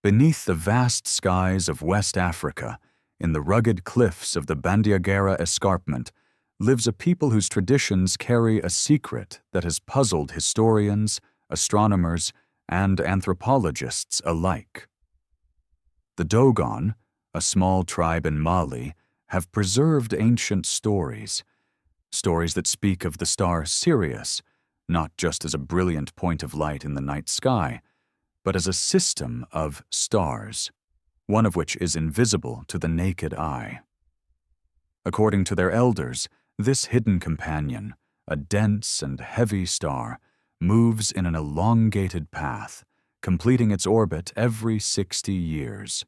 Beneath the vast skies of West Africa, in the rugged cliffs of the Bandiagara escarpment, lives a people whose traditions carry a secret that has puzzled historians, astronomers, and anthropologists alike. The Dogon, a small tribe in Mali, have preserved ancient stories that speak of the star Sirius, not just as a brilliant point of light in the night sky, but as a system of stars, one of which is invisible to the naked eye. According to their elders, this hidden companion, a dense and heavy star, moves in an elongated path, completing its orbit every 60 years.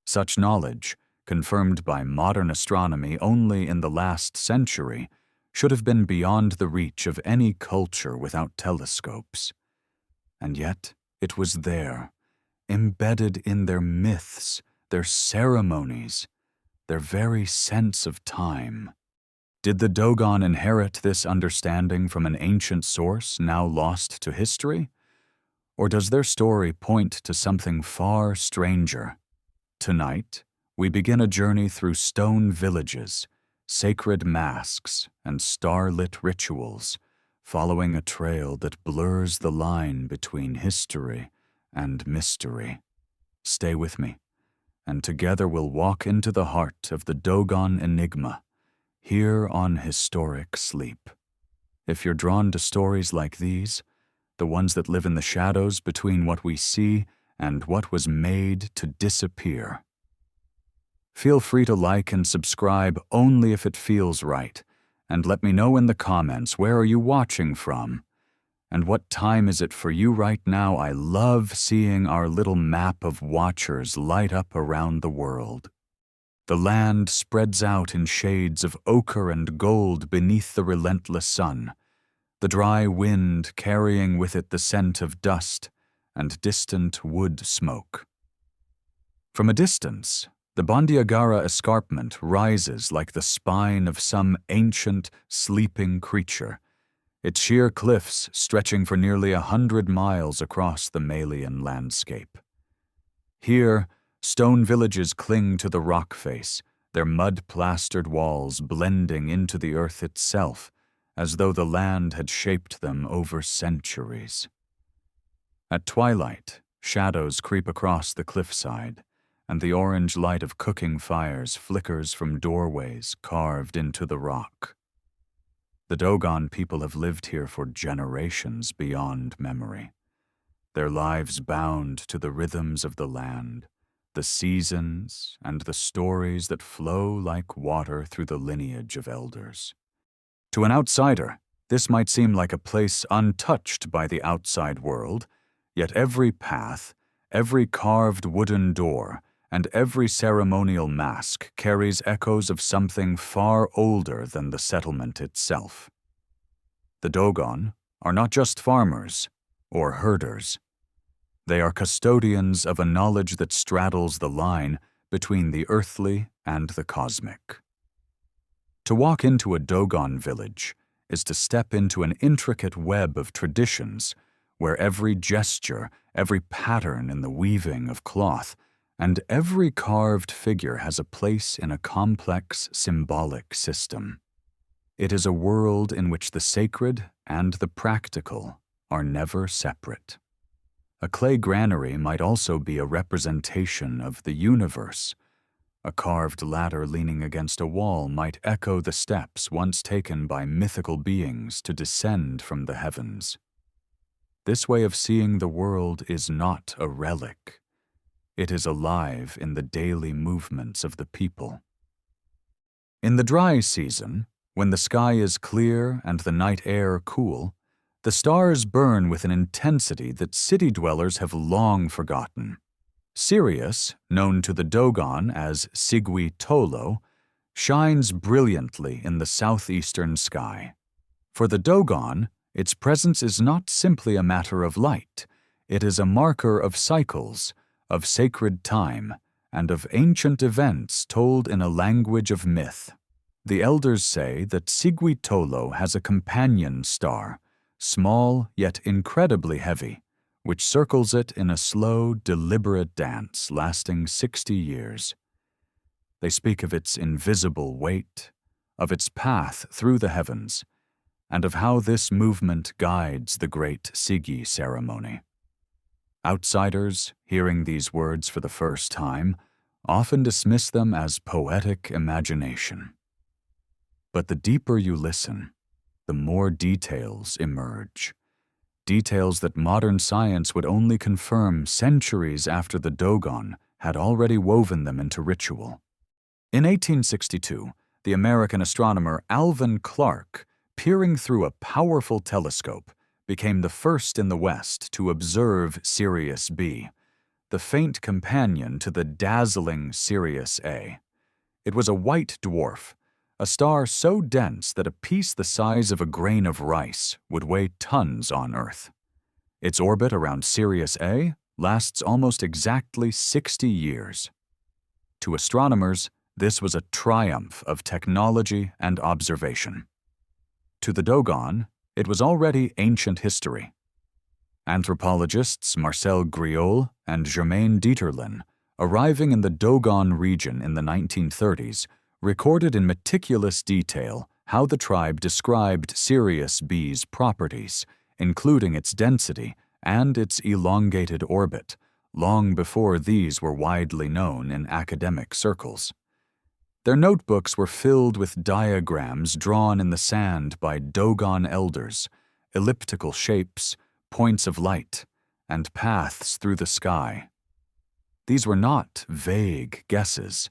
Such knowledge, confirmed by modern astronomy only in the last century, should have been beyond the reach of any culture without telescopes. And yet, it was there, embedded in their myths, their ceremonies, their very sense of time. Did the Dogon inherit this understanding from an ancient source now lost to history? Or does their story point to something far stranger? Tonight, we begin a journey through stone villages, sacred masks, and starlit rituals, following a trail that blurs the line between history and mystery. Stay with me, and together we'll walk into the heart of the Dogon enigma, here on Historic Sleep. If you're drawn to stories like these, the ones that live in the shadows between what we see and what was made to disappear, feel free to like and subscribe only if it feels right, and let me know in the comments, where are you watching from? And what time is it for you right now? I love seeing our little map of watchers light up around the world. The land spreads out in shades of ochre and gold beneath the relentless sun, the dry wind carrying with it the scent of dust and distant wood smoke. From a distance, the Bandiagara escarpment rises like the spine of some ancient, sleeping creature, its sheer cliffs stretching for nearly 100 miles across the Malian landscape. Here, stone villages cling to the rock face, their mud-plastered walls blending into the earth itself, as though the land had shaped them over centuries. At twilight, shadows creep across the cliffside, and the orange light of cooking fires flickers from doorways carved into the rock. The Dogon people have lived here for generations beyond memory, their lives bound to the rhythms of the land, the seasons, and the stories that flow like water through the lineage of elders. To an outsider, this might seem like a place untouched by the outside world, yet every path, every carved wooden door, and every ceremonial mask carries echoes of something far older than the settlement itself. The Dogon are not just farmers or herders. They are custodians of a knowledge that straddles the line between the earthly and the cosmic. To walk into a Dogon village is to step into an intricate web of traditions where every gesture, every pattern in the weaving of cloth, and every carved figure has a place in a complex symbolic system. It is a world in which the sacred and the practical are never separate. A clay granary might also be a representation of the universe. A carved ladder leaning against a wall might echo the steps once taken by mythical beings to descend from the heavens. This way of seeing the world is not a relic. It is alive in the daily movements of the people. In the dry season, when the sky is clear and the night air cool, the stars burn with an intensity that city dwellers have long forgotten. Sirius, known to the Dogon as Sigui Tolo, shines brilliantly in the southeastern sky. For the Dogon, its presence is not simply a matter of light. It is a marker of cycles, of sacred time, and of ancient events told in a language of myth. The elders say that Sigui Tolo has a companion star, small yet incredibly heavy, which circles it in a slow, deliberate dance lasting 60 years. They speak of its invisible weight, of its path through the heavens, and of how this movement guides the great Sigui ceremony. Outsiders, hearing these words for the first time, often dismiss them as poetic imagination. But the deeper you listen, the more details emerge. Details that modern science would only confirm centuries after the Dogon had already woven them into ritual. In 1862, the American astronomer Alvin Clark, peering through a powerful telescope, became the first in the West to observe Sirius B, the faint companion to the dazzling Sirius A. It was a white dwarf, a star so dense that a piece the size of a grain of rice would weigh tons on Earth. Its orbit around Sirius A lasts almost exactly 60 years. To astronomers, this was a triumph of technology and observation. To the Dogon, it was already ancient history. Anthropologists Marcel Griaule and Germaine Dieterlen, arriving in the Dogon region in the 1930s, recorded in meticulous detail how the tribe described Sirius B's properties, including its density and its elongated orbit, long before these were widely known in academic circles. Their notebooks were filled with diagrams drawn in the sand by Dogon elders, elliptical shapes, points of light, and paths through the sky. These were not vague guesses.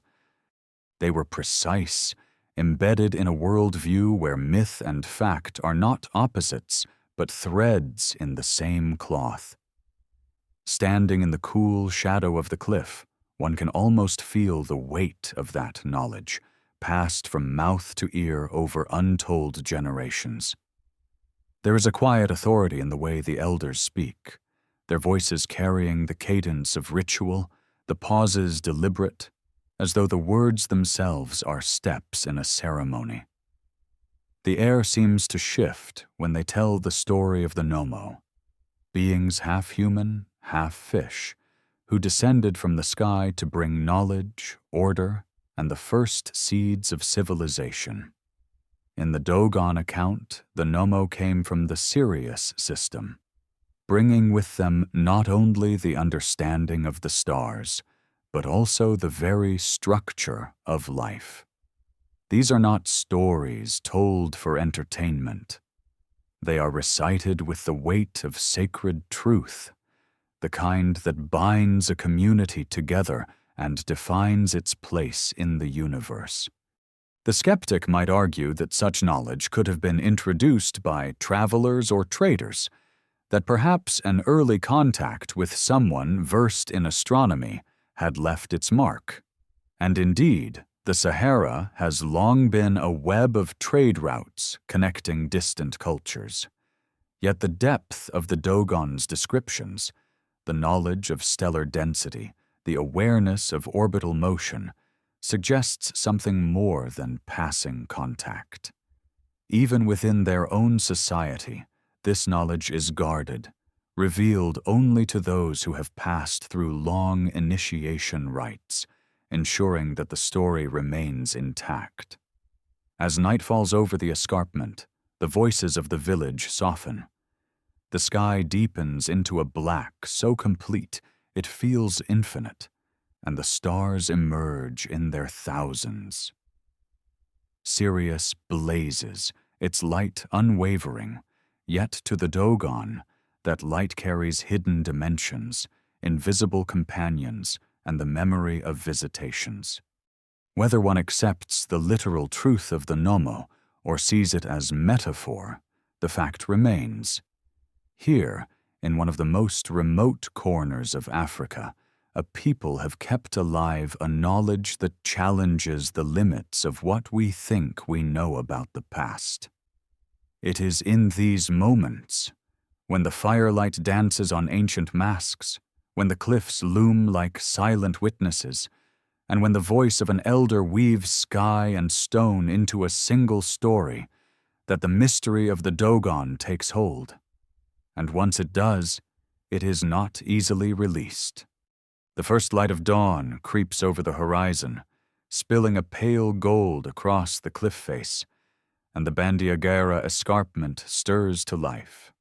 They were precise, embedded in a worldview where myth and fact are not opposites, but threads in the same cloth. Standing in the cool shadow of the cliff, one can almost feel the weight of that knowledge, passed from mouth to ear over untold generations. There is a quiet authority in the way the elders speak, their voices carrying the cadence of ritual, the pauses deliberate, as though the words themselves are steps in a ceremony. The air seems to shift when they tell the story of the Nommo, beings half human, half fish, who descended from the sky to bring knowledge, order, and the first seeds of civilization. In the Dogon account, the Nommo came from the Sirius system, bringing with them not only the understanding of the stars, but also the very structure of life. These are not stories told for entertainment. They are recited with the weight of sacred truth, the kind that binds a community together and defines its place in the universe. The skeptic might argue that such knowledge could have been introduced by travelers or traders, that perhaps an early contact with someone versed in astronomy had left its mark. And indeed, the Sahara has long been a web of trade routes connecting distant cultures. Yet the depth of the Dogon's descriptions, the knowledge of stellar density, the awareness of orbital motion, suggests something more than passing contact. Even within their own society, this knowledge is guarded, revealed only to those who have passed through long initiation rites, ensuring that the story remains intact. As night falls over the escarpment, the voices of the village soften. The sky deepens into a black so complete it feels infinite, and the stars emerge in their thousands. Sirius blazes, its light unwavering, yet to the Dogon, that light carries hidden dimensions, invisible companions, and the memory of visitations. Whether one accepts the literal truth of the Nommo or sees it as metaphor, the fact remains. Here, in one of the most remote corners of Africa, a people have kept alive a knowledge that challenges the limits of what we think we know about the past. It is in these moments, when the firelight dances on ancient masks, when the cliffs loom like silent witnesses, and when the voice of an elder weaves sky and stone into a single story, that the mystery of the Dogon takes hold. And once it does, it is not easily released. The first light of dawn creeps over the horizon, spilling a pale gold across the cliff face, and the Bandiagara escarpment stirs to life.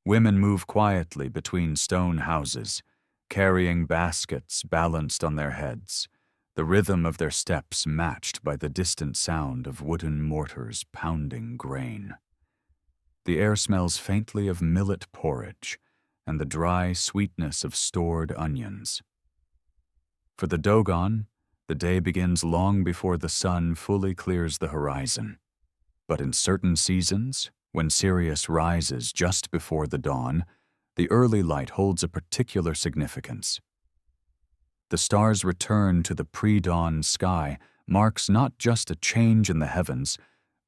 Women move quietly between stone houses, carrying baskets balanced on their heads, the rhythm of their steps matched by the distant sound of wooden mortars pounding grain. The air smells faintly of millet porridge and the dry sweetness of stored onions. For the Dogon, the day begins long before the sun fully clears the horizon. But in certain seasons, when Sirius rises just before the dawn, the early light holds a particular significance. The star's return to the pre-dawn sky marks not just a change in the heavens,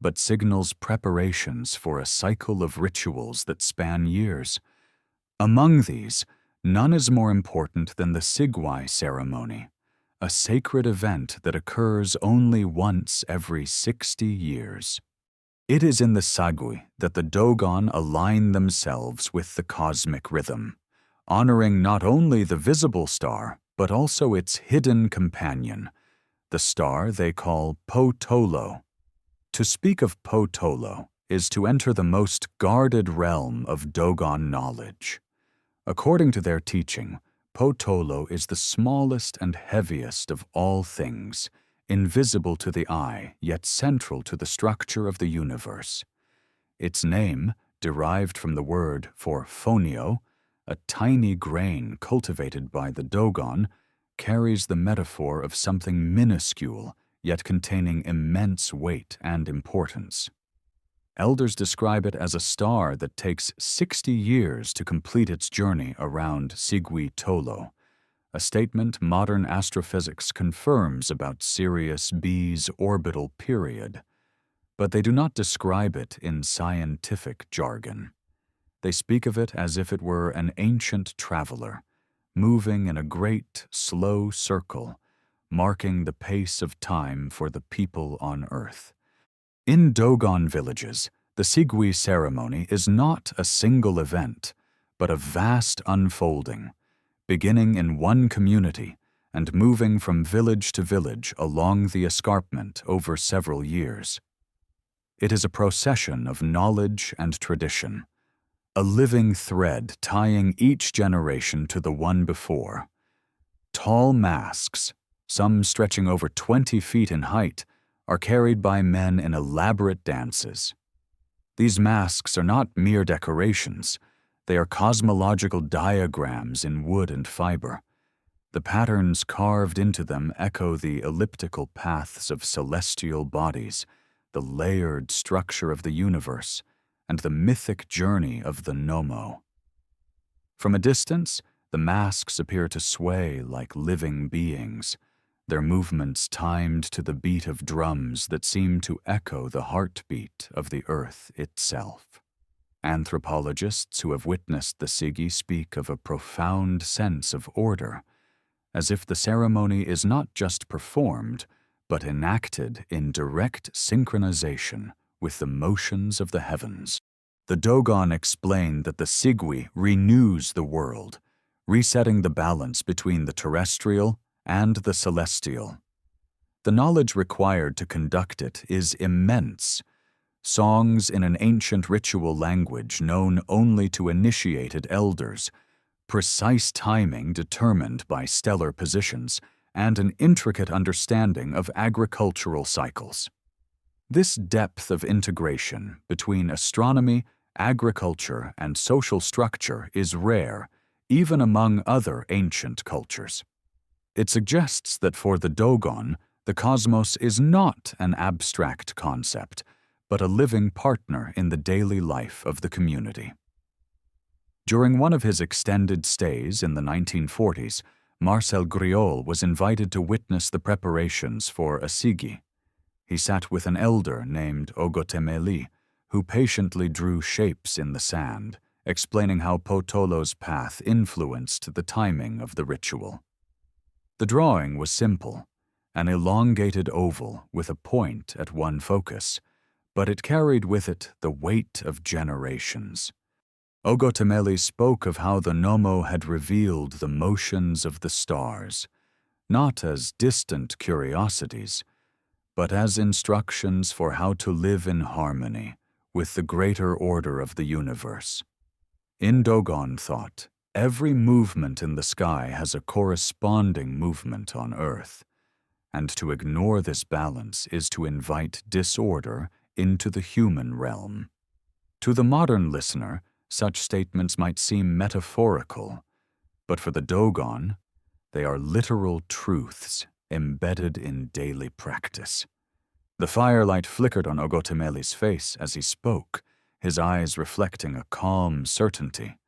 but signals preparations for a cycle of rituals that span years. Among these, none is more important than the Sigui ceremony, a sacred event that occurs only once every 60 years. It is in the Sigui that the Dogon align themselves with the cosmic rhythm, honoring not only the visible star, but also its hidden companion, the star they call Potolo. To speak of Potolo is to enter the most guarded realm of Dogon knowledge. According to their teaching, Potolo is the smallest and heaviest of all things, invisible to the eye, yet central to the structure of the universe. Its name, derived from the word for phonio, a tiny grain cultivated by the Dogon, carries the metaphor of something minuscule, yet containing immense weight and importance. Elders describe it as a star that takes 60 years to complete its journey around Sigui Tolo, a statement modern astrophysics confirms about Sirius B's orbital period, but they do not describe it in scientific jargon. They speak of it as if it were an ancient traveler, moving in a great, slow circle, marking the pace of time for the people on Earth. In Dogon villages, the Sigui ceremony is not a single event, but a vast unfolding, beginning in one community and moving from village to village along the escarpment over several years. It is a procession of knowledge and tradition, a living thread tying each generation to the one before. Tall masks, some stretching over 20 feet in height, are carried by men in elaborate dances. These masks are not mere decorations. They are cosmological diagrams in wood and fiber. The patterns carved into them echo the elliptical paths of celestial bodies, the layered structure of the universe, and the mythic journey of the Nommo. From a distance, the masks appear to sway like living beings, their movements timed to the beat of drums that seem to echo the heartbeat of the earth itself. Anthropologists who have witnessed the Sigui speak of a profound sense of order, as if the ceremony is not just performed, but enacted in direct synchronization with the motions of the heavens. The Dogon explain that the Sigui renews the world, resetting the balance between the terrestrial and the celestial. The knowledge required to conduct it is immense. Songs in an ancient ritual language known only to initiated elders, precise timing determined by stellar positions, and an intricate understanding of agricultural cycles. This depth of integration between astronomy, agriculture, and social structure is rare, even among other ancient cultures. It suggests that for the Dogon, the cosmos is not an abstract concept, but a living partner in the daily life of the community. During one of his extended stays in the 1940s, Marcel Griol was invited to witness the preparations for a Sigui. He sat with an elder named Ogotemeli, who patiently drew shapes in the sand, explaining how Potolo's path influenced the timing of the ritual. The drawing was simple, an elongated oval with a point at one focus, but it carried with it the weight of generations. Ogotameli spoke of how the Nommo had revealed the motions of the stars, not as distant curiosities, but as instructions for how to live in harmony with the greater order of the universe. In Dogon thought, every movement in the sky has a corresponding movement on Earth, and to ignore this balance is to invite disorder into the human realm. To the modern listener, such statements might seem metaphorical, but for the Dogon, they are literal truths embedded in daily practice. The firelight flickered on Ogotameli's face as he spoke, his eyes reflecting a calm certainty.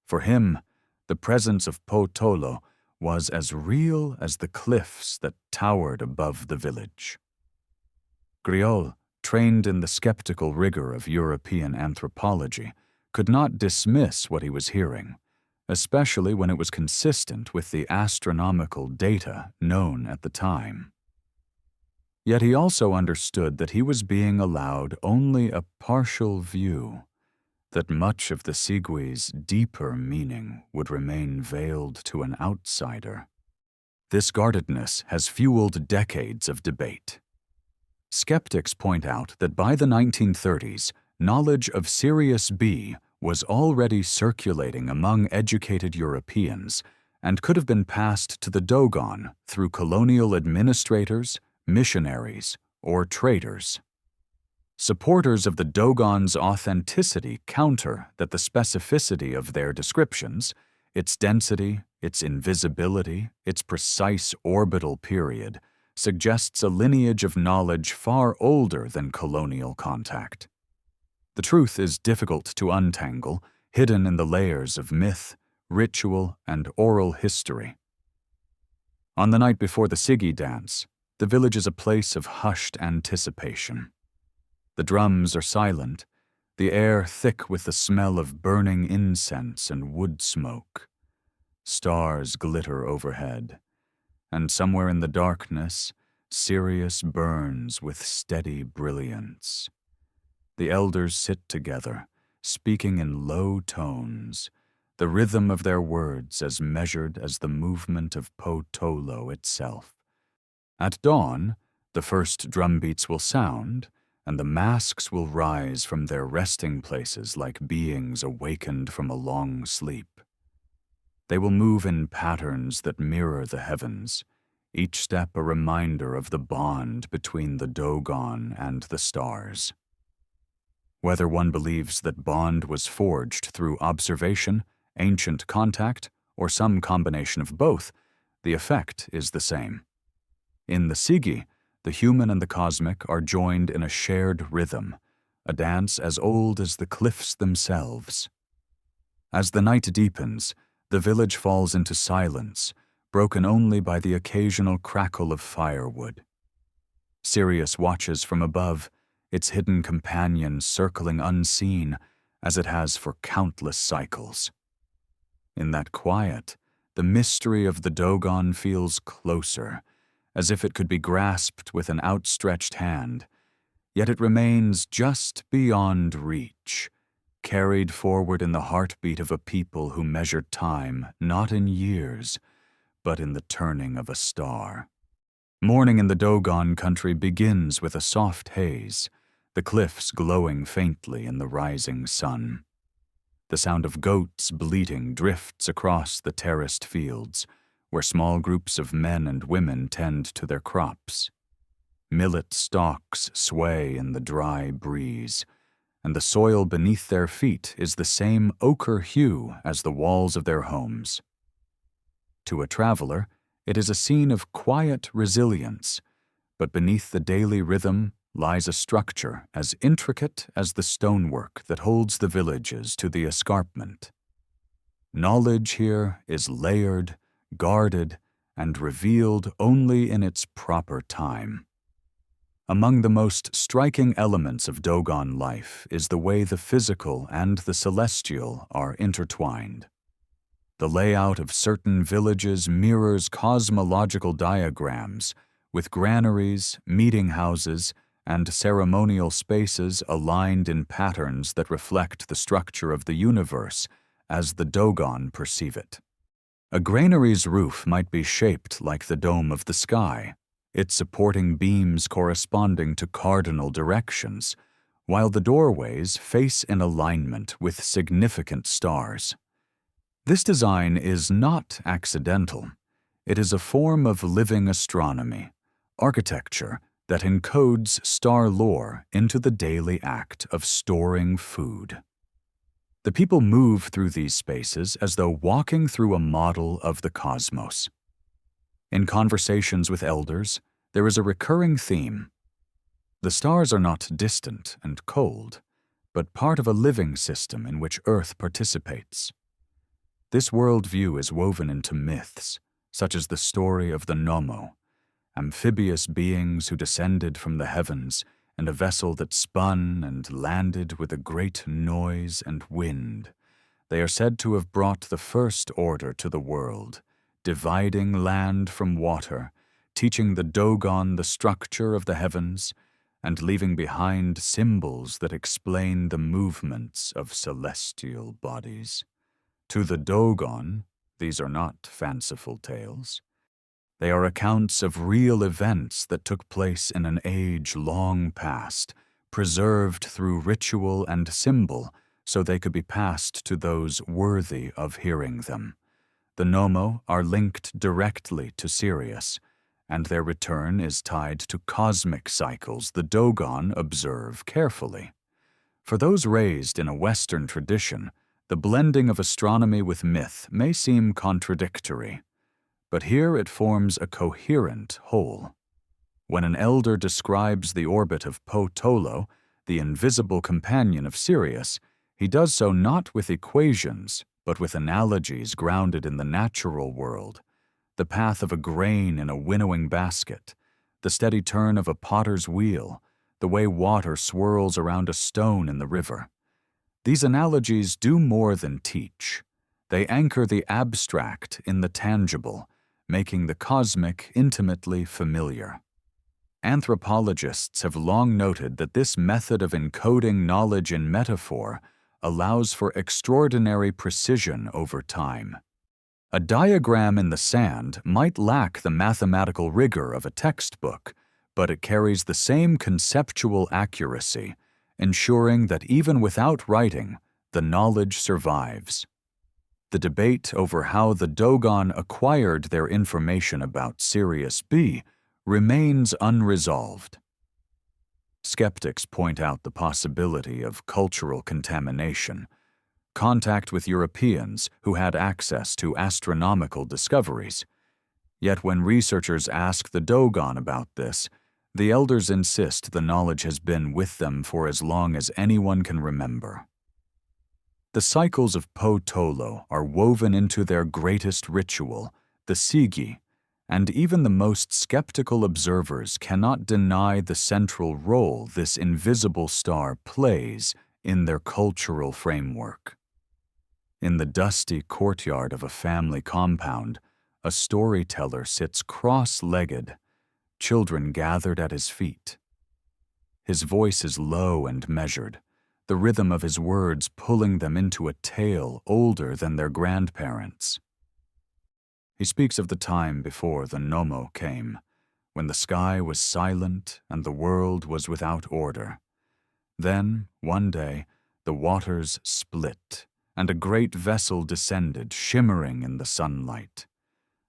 For him, the presence of Potolo was as real as the cliffs that towered above the village. Griol, trained in the skeptical rigor of European anthropology, could not dismiss what he was hearing, especially when it was consistent with the astronomical data known at the time. Yet he also understood that he was being allowed only a partial view, that much of the Sigui's deeper meaning would remain veiled to an outsider. This guardedness has fueled decades of debate. Skeptics point out that by the 1930s, knowledge of Sirius B was already circulating among educated Europeans and could have been passed to the Dogon through colonial administrators, missionaries, or traders. Supporters of the Dogon's authenticity counter that the specificity of their descriptions, its density, its invisibility, its precise orbital period, suggests a lineage of knowledge far older than colonial contact. The truth is difficult to untangle, hidden in the layers of myth, ritual, and oral history. On the night before the Sigui dance, the village is a place of hushed anticipation. The drums are silent, the air thick with the smell of burning incense and wood smoke. Stars glitter overhead, and somewhere in the darkness, Sirius burns with steady brilliance. The elders sit together, speaking in low tones, the rhythm of their words as measured as the movement of Potolo itself. At dawn, the first drumbeats will sound, and the masks will rise from their resting places like beings awakened from a long sleep. They will move in patterns that mirror the heavens, each step a reminder of the bond between the Dogon and the stars. Whether one believes that bond was forged through observation, ancient contact, or some combination of both, the effect is the same. In the Sigui, the human and the cosmic are joined in a shared rhythm, a dance as old as the cliffs themselves. As the night deepens, the village falls into silence, broken only by the occasional crackle of firewood. Sirius watches from above, its hidden companion circling unseen as it has for countless cycles. In that quiet, the mystery of the Dogon feels closer, as if it could be grasped with an outstretched hand, yet it remains just beyond reach, carried forward in the heartbeat of a people who measure time not in years, but in the turning of a star. Morning in the Dogon country begins with a soft haze, the cliffs glowing faintly in the rising sun. The sound of goats bleating drifts across the terraced fields, where small groups of men and women tend to their crops. Millet stalks sway in the dry breeze, and the soil beneath their feet is the same ochre hue as the walls of their homes. To a traveler, it is a scene of quiet resilience, but beneath the daily rhythm lies a structure as intricate as the stonework that holds the villages to the escarpment. Knowledge here is layered, guarded, and revealed only in its proper time. Among the most striking elements of Dogon life is the way the physical and the celestial are intertwined. The layout of certain villages mirrors cosmological diagrams, with granaries, meeting houses, and ceremonial spaces aligned in patterns that reflect the structure of the universe as the Dogon perceive it. A granary's roof might be shaped like the dome of the sky, its supporting beams corresponding to cardinal directions, while the doorways face in alignment with significant stars. This design is not accidental. It is a form of living astronomy, architecture that encodes star lore into the daily act of storing food. The people move through these spaces as though walking through a model of the cosmos. In conversations with elders, there is a recurring theme. The stars are not distant and cold, but part of a living system in which Earth participates. This worldview is woven into myths, such as the story of the Nommo, amphibious beings who descended from the heavens in a vessel that spun and landed with a great noise and wind. They are said to have brought the first order to the world, dividing land from water, teaching the Dogon the structure of the heavens, and leaving behind symbols that explain the movements of celestial bodies. To the Dogon, these are not fanciful tales. They are accounts of real events that took place in an age long past, preserved through ritual and symbol so they could be passed to those worthy of hearing them. The Nommo are linked directly to Sirius, and their return is tied to cosmic cycles the Dogon observe carefully. For those raised in a Western tradition, the blending of astronomy with myth may seem contradictory, but here it forms a coherent whole. When an elder describes the orbit of Potolo, the invisible companion of Sirius, he does so not with equations, but with analogies grounded in the natural world, the path of a grain in a winnowing basket, the steady turn of a potter's wheel, the way water swirls around a stone in the river. These analogies do more than teach. They anchor the abstract in the tangible, making the cosmic intimately familiar. Anthropologists have long noted that this method of encoding knowledge in metaphor allows for extraordinary precision over time. A diagram in the sand might lack the mathematical rigor of a textbook, but it carries the same conceptual accuracy, ensuring that even without writing, the knowledge survives. The debate over how the Dogon acquired their information about Sirius B remains unresolved. Skeptics point out the possibility of cultural contamination, contact with Europeans who had access to astronomical discoveries. Yet when researchers ask the Dogon about this, the elders insist the knowledge has been with them for as long as anyone can remember. The cycles of Potolo are woven into their greatest ritual, the Sigui, and even the most skeptical observers cannot deny the central role this invisible star plays in their cultural framework. In the dusty courtyard of a family compound, a storyteller sits cross-legged, children gathered at his feet. His voice is low and measured, the rhythm of his words pulling them into a tale older than their grandparents. He speaks of the time before the Nommo came, when the sky was silent and the world was without order. Then, one day, the waters split, and a great vessel descended, shimmering in the sunlight.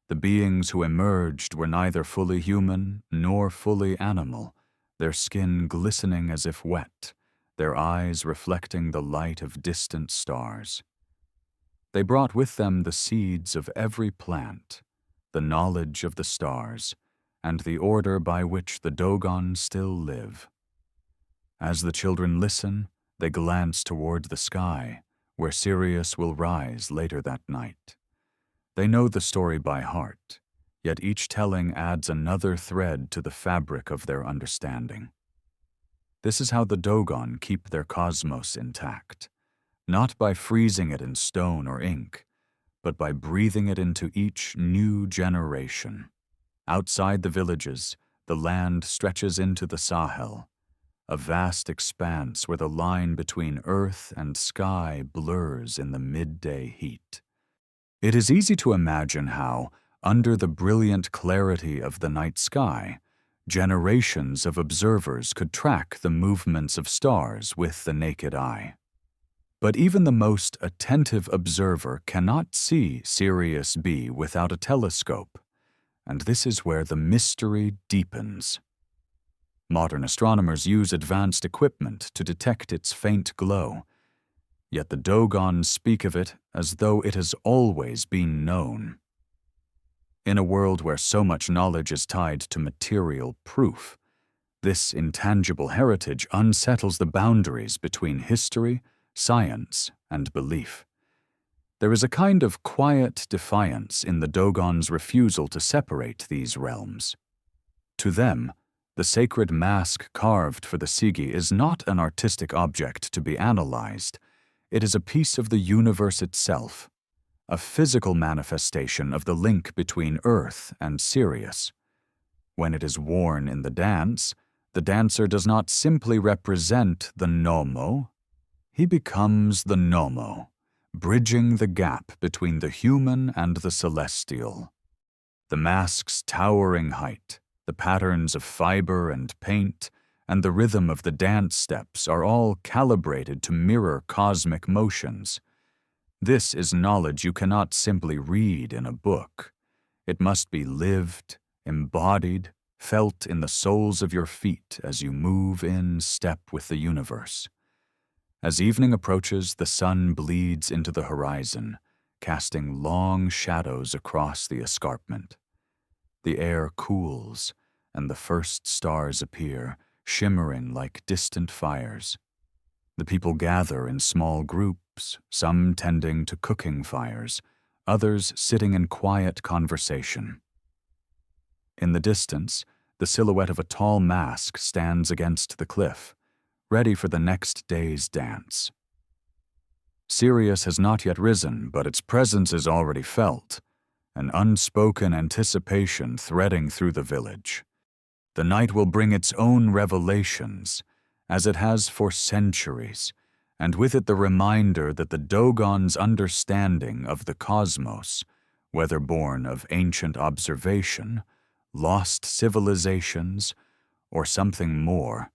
The beings who emerged were neither fully human nor fully animal, their skin glistening as if wet, their eyes reflecting the light of distant stars. They brought with them the seeds of every plant, the knowledge of the stars, and the order by which the Dogon still live. As the children listen, they glance toward the sky, where Sirius will rise later that night. They know the story by heart, yet each telling adds another thread to the fabric of their understanding. This is how the Dogon keep their cosmos intact, not by freezing it in stone or ink, but by breathing it into each new generation. Outside the villages, the land stretches into the Sahel, a vast expanse where the line between earth and sky blurs in the midday heat. It is easy to imagine how, under the brilliant clarity of the night sky, generations of observers could track the movements of stars with the naked eye. But even the most attentive observer cannot see Sirius B without a telescope, and this is where the mystery deepens. Modern astronomers use advanced equipment to detect its faint glow, yet the Dogon speak of it as though it has always been known. In a world where so much knowledge is tied to material proof, this intangible heritage unsettles the boundaries between history, science, and belief. There is a kind of quiet defiance in the Dogon's refusal to separate these realms. To them, the sacred mask carved for the Sigui is not an artistic object to be analyzed. It is a piece of the universe itself, a physical manifestation of the link between Earth and Sirius. When it is worn in the dance, the dancer does not simply represent the Nommo. He becomes the Nommo, bridging the gap between the human and the celestial. The mask's towering height, the patterns of fiber and paint, and the rhythm of the dance steps are all calibrated to mirror cosmic motions. This is knowledge you cannot simply read in a book. It must be lived, embodied, felt in the soles of your feet as you move in step with the universe. As evening approaches, the sun bleeds into the horizon, casting long shadows across the escarpment. The air cools, and the first stars appear, shimmering like distant fires. The people gather in small groups, some tending to cooking fires, others sitting in quiet conversation. In the distance, the silhouette of a tall mask stands against the cliff, ready for the next day's dance. Sirius has not yet risen, but its presence is already felt, an unspoken anticipation threading through the village. The night will bring its own revelations, as it has for centuries, and with it the reminder that the Dogon's understanding of the cosmos, whether born of ancient observation, lost civilizations, or something more,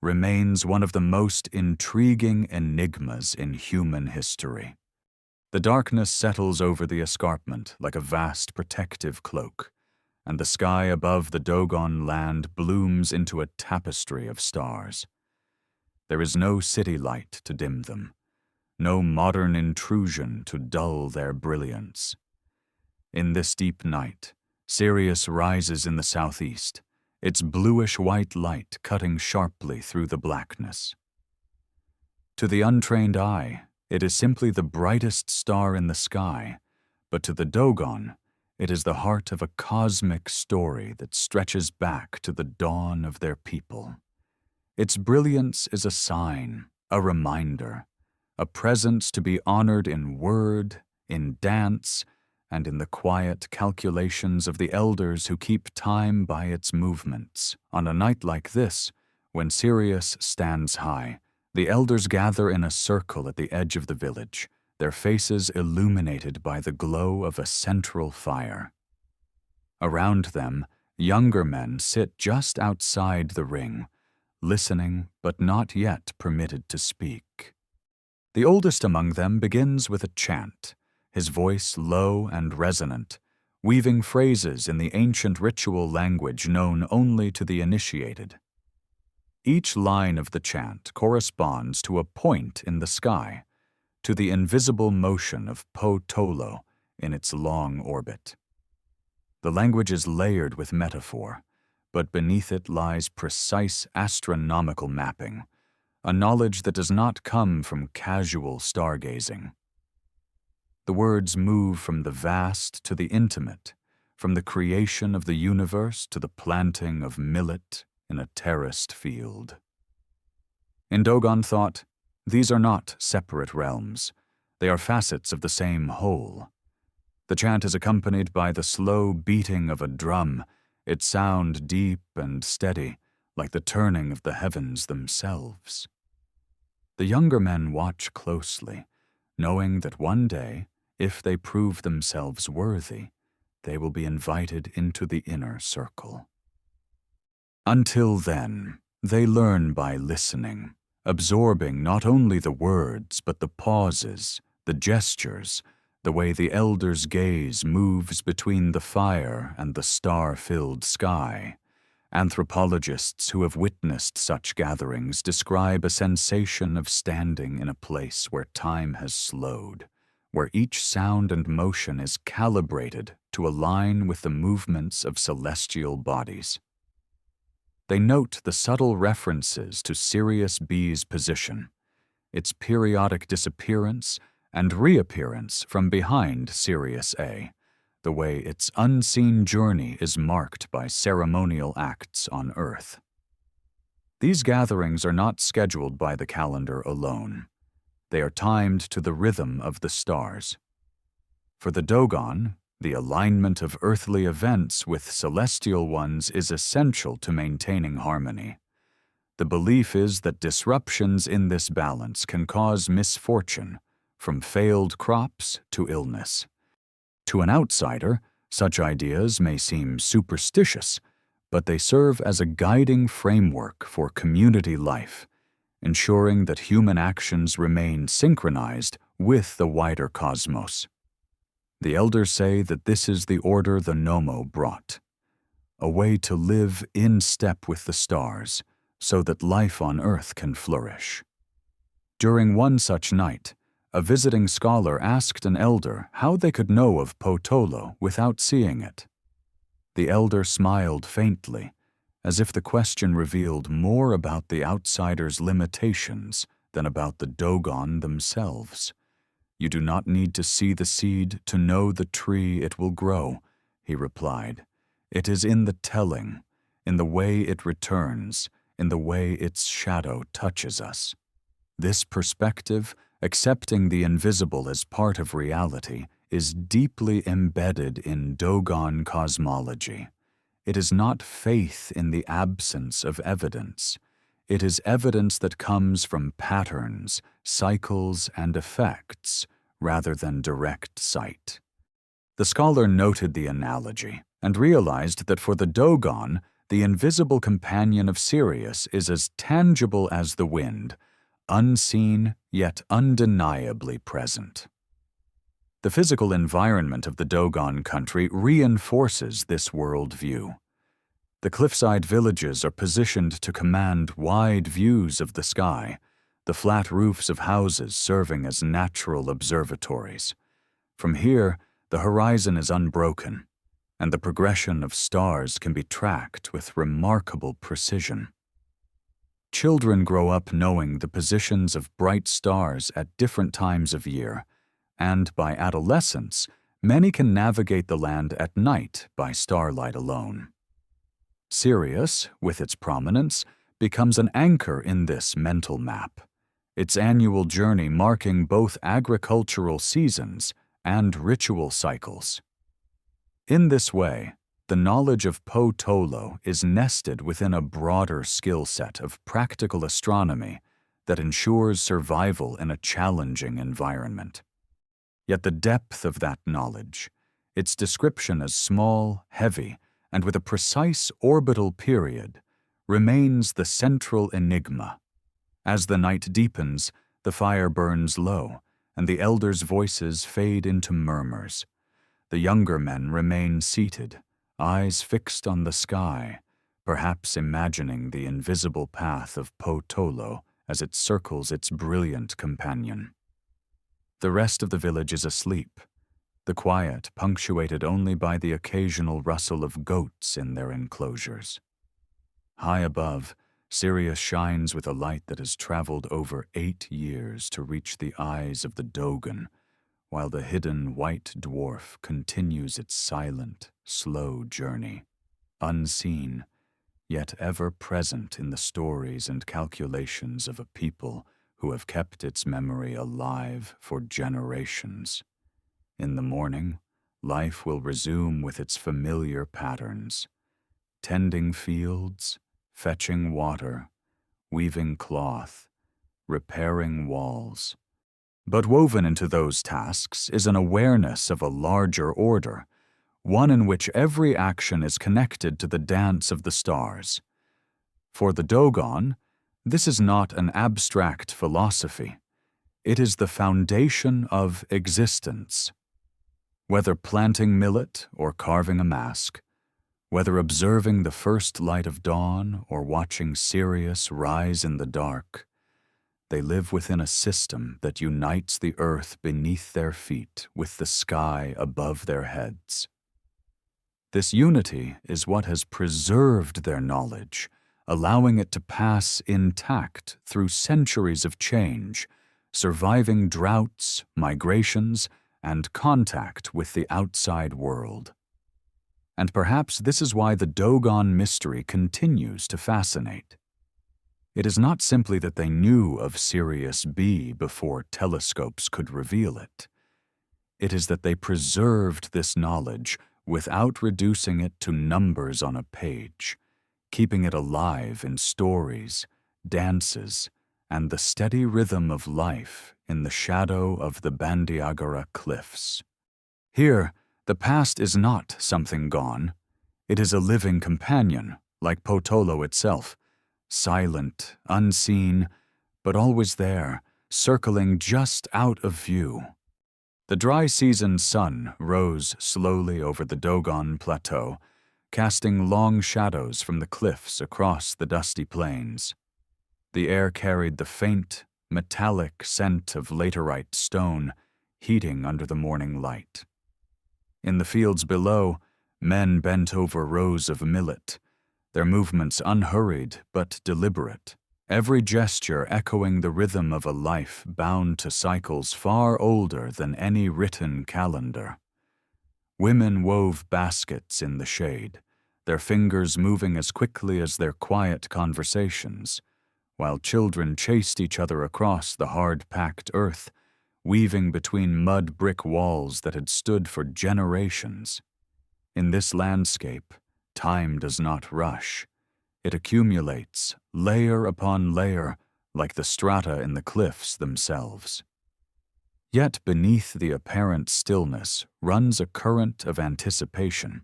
remains one of the most intriguing enigmas in human history. The darkness settles over the escarpment like a vast protective cloak, and the sky above the Dogon land blooms into a tapestry of stars. There is no city light to dim them, no modern intrusion to dull their brilliance. In this deep night, Sirius rises in the southeast, its bluish-white light cutting sharply through the blackness. To the untrained eye, it is simply the brightest star in the sky, but to the Dogon, it is the heart of a cosmic story that stretches back to the dawn of their people. Its brilliance is a sign, a reminder, a presence to be honored in word, in dance, and in the quiet calculations of the elders who keep time by its movements. On a night like this, when Sirius stands high, the elders gather in a circle at the edge of the village, their faces illuminated by the glow of a central fire. Around them, younger men sit just outside the ring, listening but not yet permitted to speak. The oldest among them begins with a chant, his voice low and resonant, weaving phrases in the ancient ritual language known only to the initiated. Each line of the chant corresponds to a point in the sky, to the invisible motion of Po-Tolo in its long orbit. The language is layered with metaphor, but beneath it lies precise astronomical mapping, a knowledge that does not come from casual stargazing. The words move from the vast to the intimate, from the creation of the universe to the planting of millet in a terraced field. In Dogon thought, these are not separate realms. They are facets of the same whole. The chant is accompanied by the slow beating of a drum, its sound deep and steady, like the turning of the heavens themselves. The younger men watch closely, knowing that one day, if they prove themselves worthy, they will be invited into the inner circle. Until then, they learn by listening, absorbing not only the words but the pauses, the gestures, the way the elders' gaze moves between the fire and the star-filled sky. Anthropologists who have witnessed such gatherings describe a sensation of standing in a place where time has slowed, where each sound and motion is calibrated to align with the movements of celestial bodies. They note the subtle references to Sirius B's position, its periodic disappearance and reappearance from behind Sirius A, the way its unseen journey is marked by ceremonial acts on Earth. These gatherings are not scheduled by the calendar alone. They are timed to the rhythm of the stars. For the Dogon, the alignment of earthly events with celestial ones is essential to maintaining harmony. The belief is that disruptions in this balance can cause misfortune, from failed crops to illness. To an outsider, such ideas may seem superstitious, but they serve as a guiding framework for community life, ensuring that human actions remain synchronized with the wider cosmos. The elders say that this is the order the Nommo brought, a way to live in step with the stars so that life on Earth can flourish. During one such night, a visiting scholar asked an elder how they could know of Potolo without seeing it. The elder smiled faintly, as if the question revealed more about the outsider's limitations than about the Dogon themselves. "You do not need to see the seed to know the tree it will grow," he replied. "It is in the telling, in the way it returns, in the way its shadow touches us." This perspective, accepting the invisible as part of reality, is deeply embedded in Dogon cosmology. It is not faith in the absence of evidence. It is evidence that comes from patterns, cycles, and effects, rather than direct sight. The scholar noted the analogy and realized that for the Dogon, the invisible companion of Sirius is as tangible as the wind, unseen yet undeniably present. The physical environment of the Dogon country reinforces this worldview. The cliffside villages are positioned to command wide views of the sky, the flat roofs of houses serving as natural observatories. From here, the horizon is unbroken, and the progression of stars can be tracked with remarkable precision. Children grow up knowing the positions of bright stars at different times of year, and by adolescence, many can navigate the land at night by starlight alone. Sirius, with its prominence, becomes an anchor in this mental map, its annual journey marking both agricultural seasons and ritual cycles. In this way, the knowledge of Potolo is nested within a broader skill set of practical astronomy that ensures survival in a challenging environment. Yet the depth of that knowledge, its description as small, heavy, and with a precise orbital period, remains the central enigma. As the night deepens, the fire burns low, and the elders' voices fade into murmurs. The younger men remain seated, eyes fixed on the sky, perhaps imagining the invisible path of Potolo as it circles its brilliant companion. The rest of the village is asleep, the quiet punctuated only by the occasional rustle of goats in their enclosures. High above, Sirius shines with a light that has traveled over 8 years to reach the eyes of the Dogon, while the hidden white dwarf continues its silent, slow journey, unseen, yet ever present in the stories and calculations of a people who have kept its memory alive for generations. In the morning, life will resume with its familiar patterns, tending fields, fetching water, weaving cloth, repairing walls. But woven into those tasks is an awareness of a larger order, one in which every action is connected to the dance of the stars. For the Dogon, this is not an abstract philosophy. It is the foundation of existence. Whether planting millet or carving a mask, whether observing the first light of dawn or watching Sirius rise in the dark, they live within a system that unites the earth beneath their feet with the sky above their heads. This unity is what has preserved their knowledge, allowing it to pass intact through centuries of change, surviving droughts, migrations, and contact with the outside world. And perhaps this is why the Dogon mystery continues to fascinate. It is not simply that they knew of Sirius B before telescopes could reveal it. It is that they preserved this knowledge without reducing it to numbers on a page, keeping it alive in stories, dances, and the steady rhythm of life in the shadow of the Bandiagara cliffs. Here, the past is not something gone. It is a living companion, like Potolo itself, silent, unseen, but always there, circling just out of view. The dry season sun rose slowly over the Dogon plateau, casting long shadows from the cliffs across the dusty plains. The air carried the faint, metallic scent of laterite stone, heating under the morning light. In the fields below, men bent over rows of millet, their movements unhurried but deliberate, every gesture echoing the rhythm of a life bound to cycles far older than any written calendar. Women wove baskets in the shade, their fingers moving as quickly as their quiet conversations, while children chased each other across the hard-packed earth, weaving between mud brick walls that had stood for generations. In this landscape, time does not rush. It accumulates, layer upon layer, like the strata in the cliffs themselves. Yet beneath the apparent stillness runs a current of anticipation.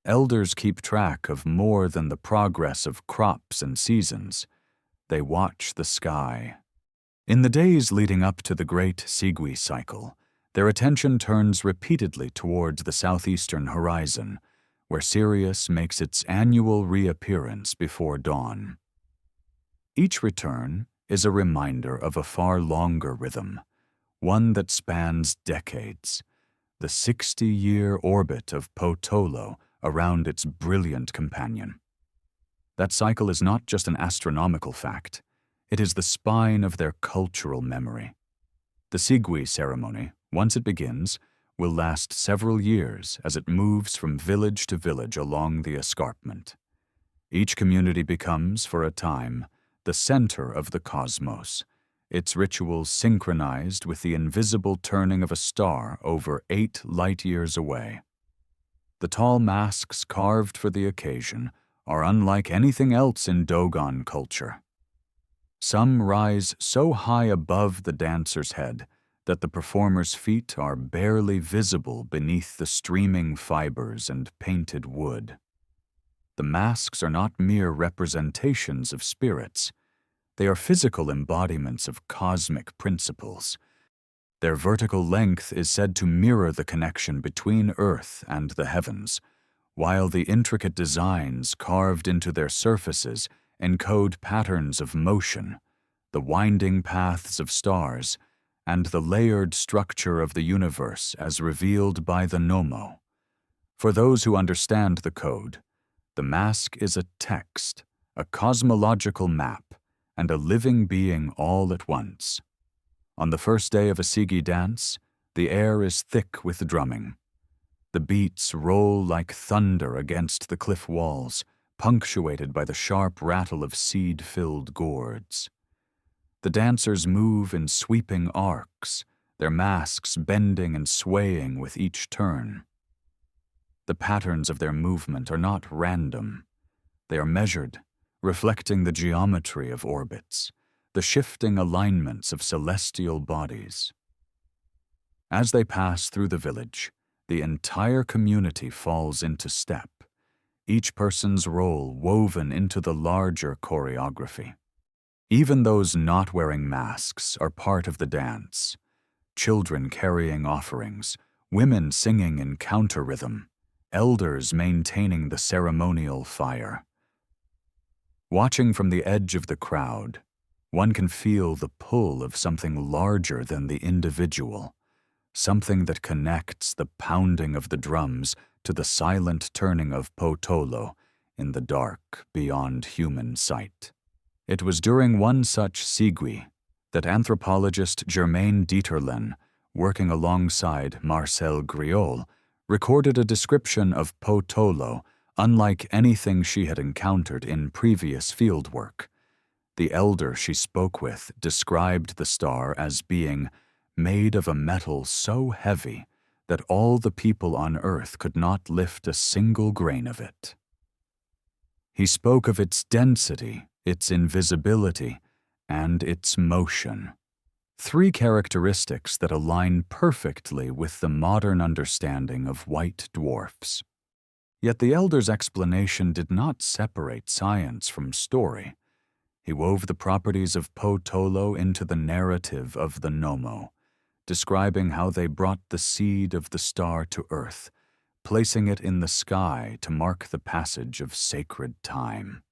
Elders keep track of more than the progress of crops and seasons. They watch the sky. In the days leading up to the great Sigui cycle, their attention turns repeatedly towards the southeastern horizon, where Sirius makes its annual reappearance before dawn. Each return is a reminder of a far longer rhythm, one that spans decades, the 60-year orbit of Potolo around its brilliant companion. That cycle is not just an astronomical fact, it is the spine of their cultural memory. The Sigui ceremony, once it begins, will last several years as it moves from village to village along the escarpment. Each community becomes, for a time, the center of the cosmos, its rituals synchronized with the invisible turning of a star over 8 light-years away. The tall masks carved for the occasion are unlike anything else in Dogon culture. Some rise so high above the dancer's head that the performer's feet are barely visible beneath the streaming fibers and painted wood. The masks are not mere representations of spirits. They are physical embodiments of cosmic principles. Their vertical length is said to mirror the connection between Earth and the heavens, while the intricate designs carved into their surfaces encode patterns of motion, the winding paths of stars, and the layered structure of the universe as revealed by the Nommo. For those who understand the code, the mask is a text, a cosmological map, and a living being all at once. On the first day of a Sigui dance, the air is thick with drumming. The beats roll like thunder against the cliff walls, punctuated by the sharp rattle of seed-filled gourds. The dancers move in sweeping arcs, their masks bending and swaying with each turn. The patterns of their movement are not random. They are measured, reflecting the geometry of orbits, the shifting alignments of celestial bodies. As they pass through the village, the entire community falls into step, each person's role woven into the larger choreography. Even those not wearing masks are part of the dance, children carrying offerings, women singing in counter-rhythm, elders maintaining the ceremonial fire. Watching from the edge of the crowd, one can feel the pull of something larger than the individual, something that connects the pounding of the drums to the silent turning of potolo in the dark beyond human sight. It was during one such Sigui that anthropologist Germaine Dieterlen, working alongside Marcel Griol, recorded a description of potolo unlike anything she had encountered in previous fieldwork. The elder she spoke with described the star as being made of a metal so heavy that all the people on Earth could not lift a single grain of it. He spoke of its density, its invisibility, and its motion, three characteristics that align perfectly with the modern understanding of white dwarfs. Yet the elder's explanation did not separate science from story. He wove the properties of potolo into the narrative of the Nommo, describing how they brought the seed of the star to Earth, placing it in the sky to mark the passage of sacred time.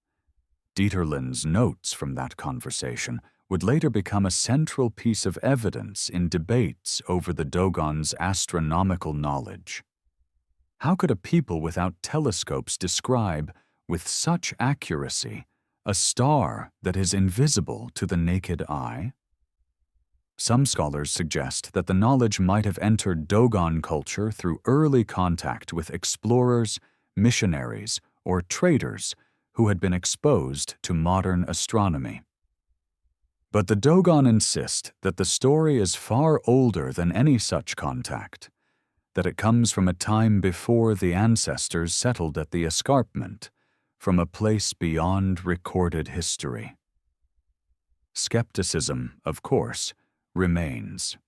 Dieterlen's notes from that conversation would later become a central piece of evidence in debates over the Dogon's astronomical knowledge. How could a people without telescopes describe, with such accuracy, a star that is invisible to the naked eye? Some scholars suggest that the knowledge might have entered Dogon culture through early contact with explorers, missionaries, or traders who had been exposed to modern astronomy. But the Dogon insist that the story is far older than any such contact, that it comes from a time before the ancestors settled at the escarpment, from a place beyond recorded history. Skepticism, of course, remains.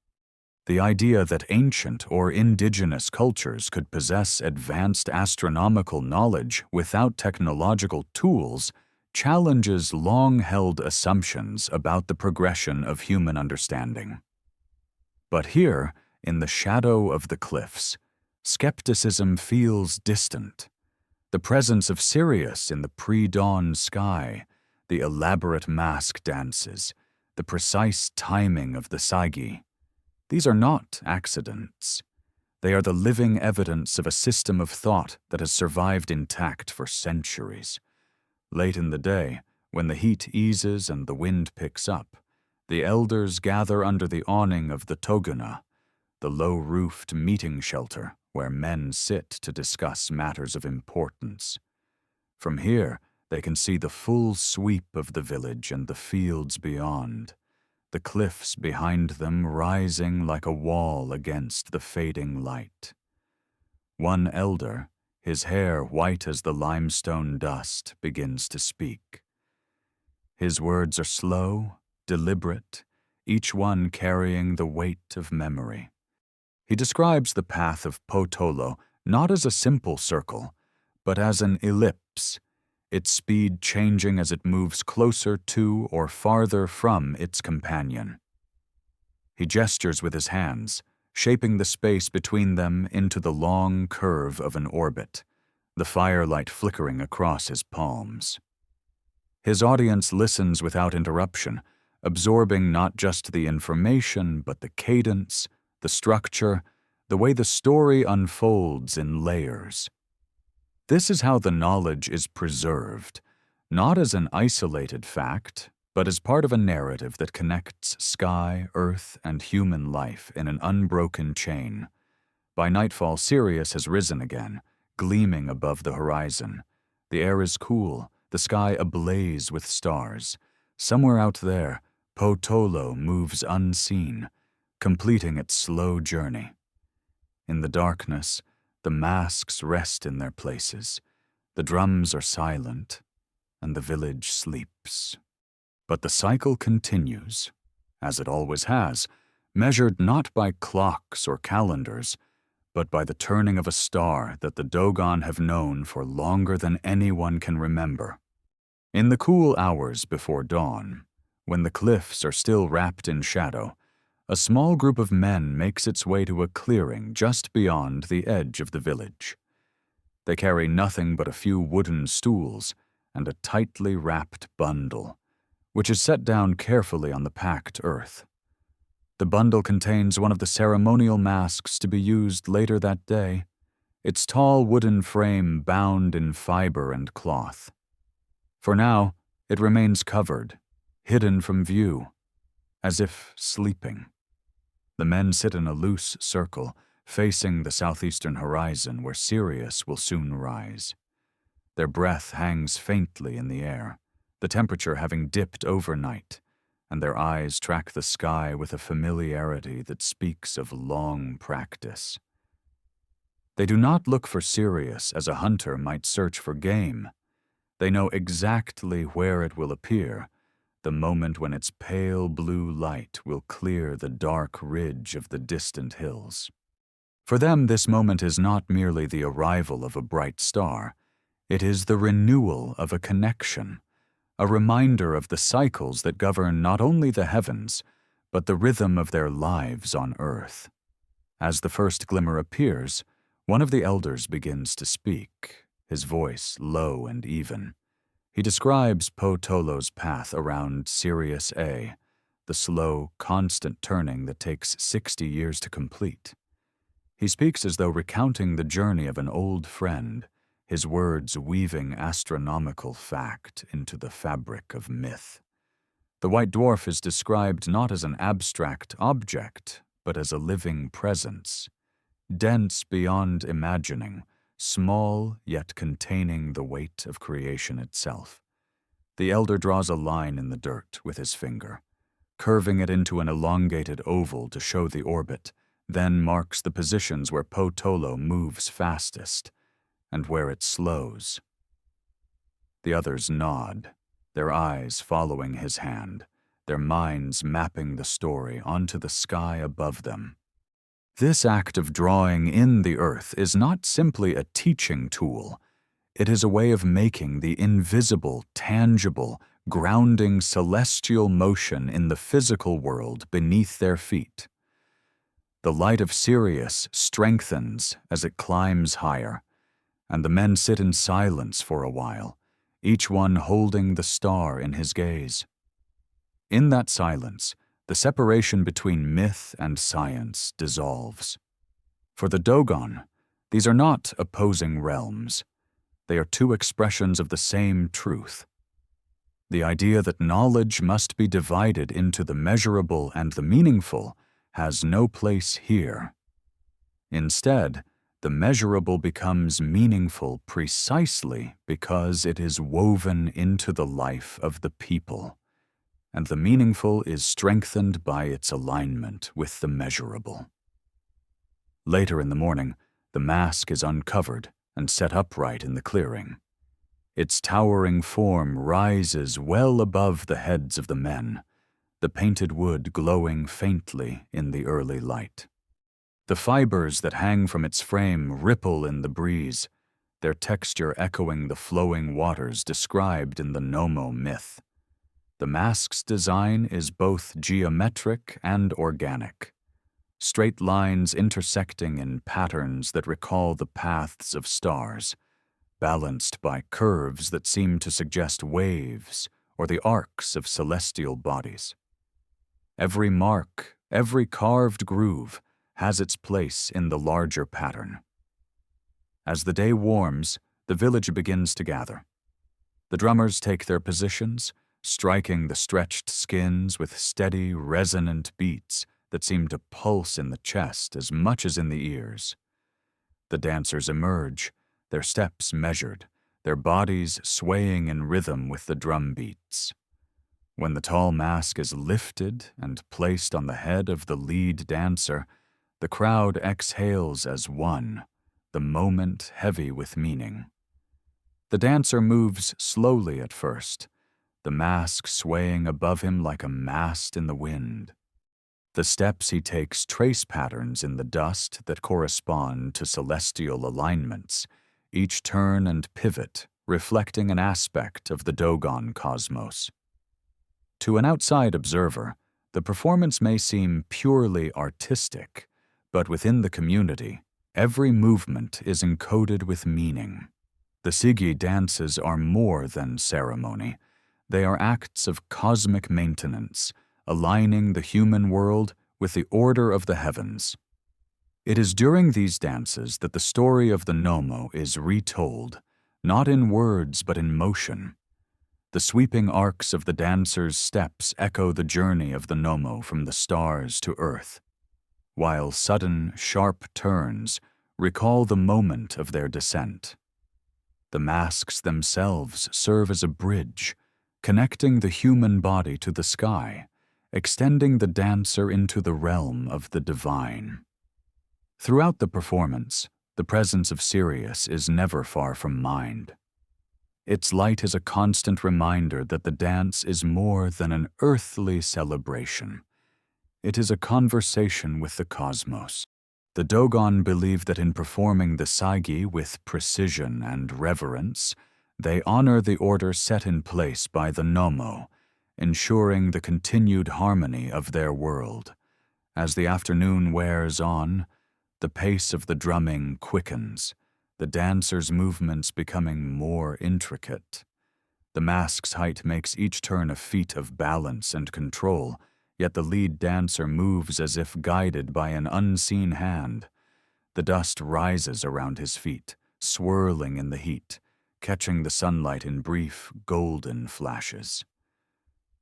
The idea that ancient or indigenous cultures could possess advanced astronomical knowledge without technological tools challenges long-held assumptions about the progression of human understanding. But here, in the shadow of the cliffs, skepticism feels distant. The presence of Sirius in the pre-dawn sky, the elaborate mask dances, the precise timing of the Sigui, these are not accidents. They are the living evidence of a system of thought that has survived intact for centuries. Late in the day, when the heat eases and the wind picks up, the elders gather under the awning of the Toguna, the low-roofed meeting shelter where men sit to discuss matters of importance. From here, they can see the full sweep of the village and the fields beyond, the cliffs behind them rising like a wall against the fading light. One elder, his hair white as the limestone dust, begins to speak. His words are slow, deliberate, each one carrying the weight of memory. He describes the path of potolo not as a simple circle, but as an ellipse, its speed changing as it moves closer to or farther from its companion. He gestures with his hands, shaping the space between them into the long curve of an orbit, the firelight flickering across his palms. His audience listens without interruption, absorbing not just the information but the cadence, the structure, the way the story unfolds in layers. This is how the knowledge is preserved, not as an isolated fact, but as part of a narrative that connects sky, earth, and human life in an unbroken chain. By nightfall, Sirius has risen again, gleaming above the horizon. The air is cool, the sky ablaze with stars. Somewhere out there, potolo moves unseen, completing its slow journey. In the darkness, the masks rest in their places. The drums are silent, and the village sleeps. But the cycle continues, as it always has, measured not by clocks or calendars, but by the turning of a star that the Dogon have known for longer than anyone can remember. In the cool hours before dawn, when the cliffs are still wrapped in shadow, a small group of men makes its way to a clearing just beyond the edge of the village. They carry nothing but a few wooden stools and a tightly wrapped bundle, which is set down carefully on the packed earth. The bundle contains one of the ceremonial masks to be used later that day, its tall wooden frame bound in fiber and cloth. For now, it remains covered, hidden from view, as if sleeping. The men sit in a loose circle, facing the southeastern horizon where Sirius will soon rise. Their breath hangs faintly in the air, the temperature having dipped overnight, and their eyes track the sky with a familiarity that speaks of long practice. They do not look for Sirius as a hunter might search for game. They know exactly where it will appear, the moment when its pale blue light will clear the dark ridge of the distant hills. For them, this moment is not merely the arrival of a bright star. It is the renewal of a connection, a reminder of the cycles that govern not only the heavens, but the rhythm of their lives on Earth. As the first glimmer appears, one of the elders begins to speak, his voice low and even. He describes Po-Tolo's path around Sirius A, the slow, constant turning that takes 60 years to complete. He speaks as though recounting the journey of an old friend, his words weaving astronomical fact into the fabric of myth. The white dwarf is described not as an abstract object, but as a living presence, dense beyond imagining, small yet containing the weight of creation itself. The elder draws a line in the dirt with his finger, curving it into an elongated oval to show the orbit, then marks the positions where Po-Tolo moves fastest and where it slows. The others nod, their eyes following his hand, their minds mapping the story onto the sky above them. This act of drawing in the earth is not simply a teaching tool. It is a way of making the invisible, tangible, grounding celestial motion in the physical world beneath their feet. The light of Sirius strengthens as it climbs higher, and the men sit in silence for a while, each one holding the star in his gaze. In that silence, the separation between myth and science dissolves. For the Dogon, these are not opposing realms. They are two expressions of the same truth. The idea that knowledge must be divided into the measurable and the meaningful has no place here. Instead, the measurable becomes meaningful precisely because it is woven into the life of the people, and the meaningful is strengthened by its alignment with the measurable. Later in the morning, the mask is uncovered and set upright in the clearing. Its towering form rises well above the heads of the men, the painted wood glowing faintly in the early light. The fibers that hang from its frame ripple in the breeze, their texture echoing the flowing waters described in the Nommo myth. The mask's design is both geometric and organic, straight lines intersecting in patterns that recall the paths of stars, balanced by curves that seem to suggest waves or the arcs of celestial bodies. Every mark, every carved groove, has its place in the larger pattern. As the day warms, the village begins to gather. The drummers take their positions, striking the stretched skins with steady, resonant beats that seem to pulse in the chest as much as in the ears. The dancers emerge, their steps measured, their bodies swaying in rhythm with the drum beats. When the tall mask is lifted and placed on the head of the lead dancer, the crowd exhales as one, the moment heavy with meaning. The dancer moves slowly at first, the mask swaying above him like a mast in the wind. The steps he takes trace patterns in the dust that correspond to celestial alignments, each turn and pivot reflecting an aspect of the Dogon cosmos. To an outside observer, the performance may seem purely artistic, but within the community, every movement is encoded with meaning. The Sigui dances are more than ceremony. They are acts of cosmic maintenance, aligning the human world with the order of the heavens. It is during these dances that the story of the Nommo is retold, not in words but in motion. The sweeping arcs of the dancers' steps echo the journey of the Nommo from the stars to Earth, while sudden, sharp turns recall the moment of their descent. The masks themselves serve as a bridge, connecting the human body to the sky, extending the dancer into the realm of the divine. Throughout the performance, the presence of Sirius is never far from mind. Its light is a constant reminder that the dance is more than an earthly celebration. It is a conversation with the cosmos. The Dogon believe that in performing the Sigui with precision and reverence, they honor the order set in place by the Nommo, ensuring the continued harmony of their world. As the afternoon wears on, the pace of the drumming quickens, the dancers' movements becoming more intricate. The mask's height makes each turn a feat of balance and control, yet the lead dancer moves as if guided by an unseen hand. The dust rises around his feet, swirling in the heat, catching the sunlight in brief, golden flashes.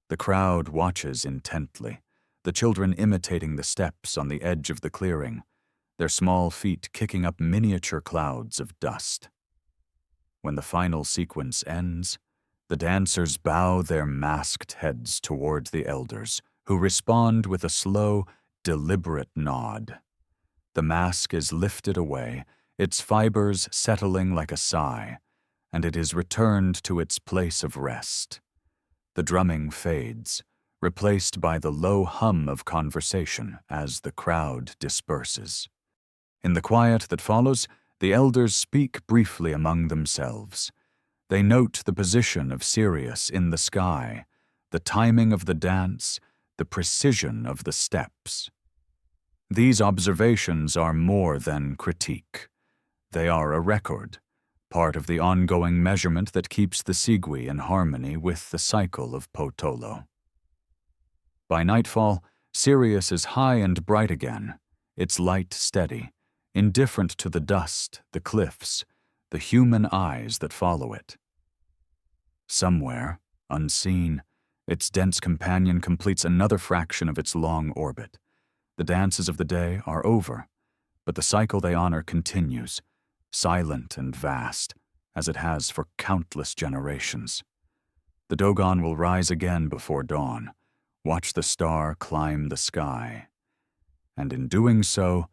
The crowd watches intently, the children imitating the steps on the edge of the clearing, their small feet kicking up miniature clouds of dust. When the final sequence ends, the dancers bow their masked heads towards the elders, who respond with a slow, deliberate nod. The mask is lifted away, its fibers settling like a sigh, and it is returned to its place of rest. The drumming fades, replaced by the low hum of conversation as the crowd disperses. In the quiet that follows, the elders speak briefly among themselves. They note the position of Sirius in the sky, the timing of the dance, the precision of the steps. These observations are more than critique. They are a record, part of the ongoing measurement that keeps the Sigui in harmony with the cycle of Potolo. By nightfall, Sirius is high and bright again, its light steady, indifferent to the dust, the cliffs, the human eyes that follow it. Somewhere, unseen, its dense companion completes another fraction of its long orbit. The dances of the day are over, but the cycle they honor continues, silent and vast, as it has for countless generations. The Dogon will rise again before dawn, watch the star climb the sky, and in doing so,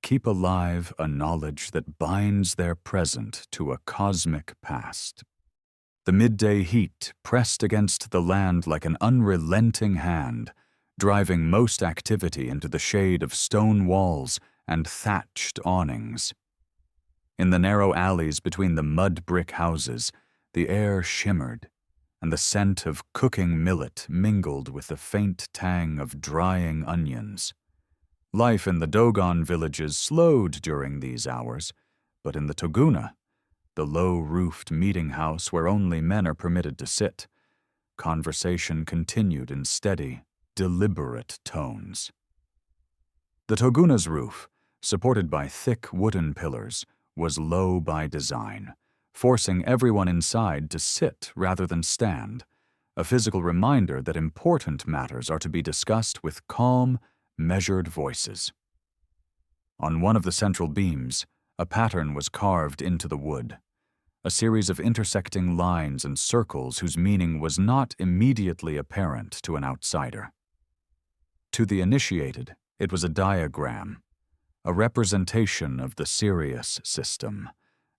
keep alive a knowledge that binds their present to a cosmic past. The midday heat pressed against the land like an unrelenting hand, driving most activity into the shade of stone walls and thatched awnings. In the narrow alleys between the mud-brick houses, the air shimmered, and the scent of cooking millet mingled with the faint tang of drying onions. Life in the Dogon villages slowed during these hours, but in the Toguna, the low-roofed meeting house where only men are permitted to sit, conversation continued in steady, deliberate tones. The Toguna's roof, supported by thick wooden pillars, was low by design, forcing everyone inside to sit rather than stand, a physical reminder that important matters are to be discussed with calm, measured voices. On one of the central beams, a pattern was carved into the wood, a series of intersecting lines and circles whose meaning was not immediately apparent to an outsider. To the initiated, it was a diagram, a representation of the Sirius system,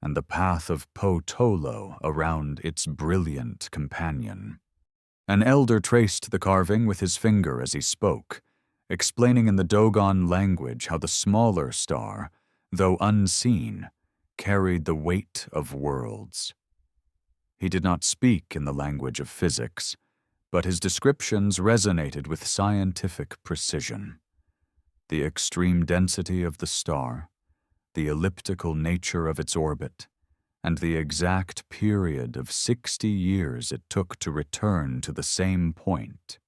and the path of Po-Tolo around its brilliant companion. An elder traced the carving with his finger as he spoke, explaining in the Dogon language how the smaller star, though unseen, carried the weight of worlds. He did not speak in the language of physics, but his descriptions resonated with scientific precision. The extreme density of the star, the elliptical nature of its orbit, and the exact period of 60 years it took to return to the same point.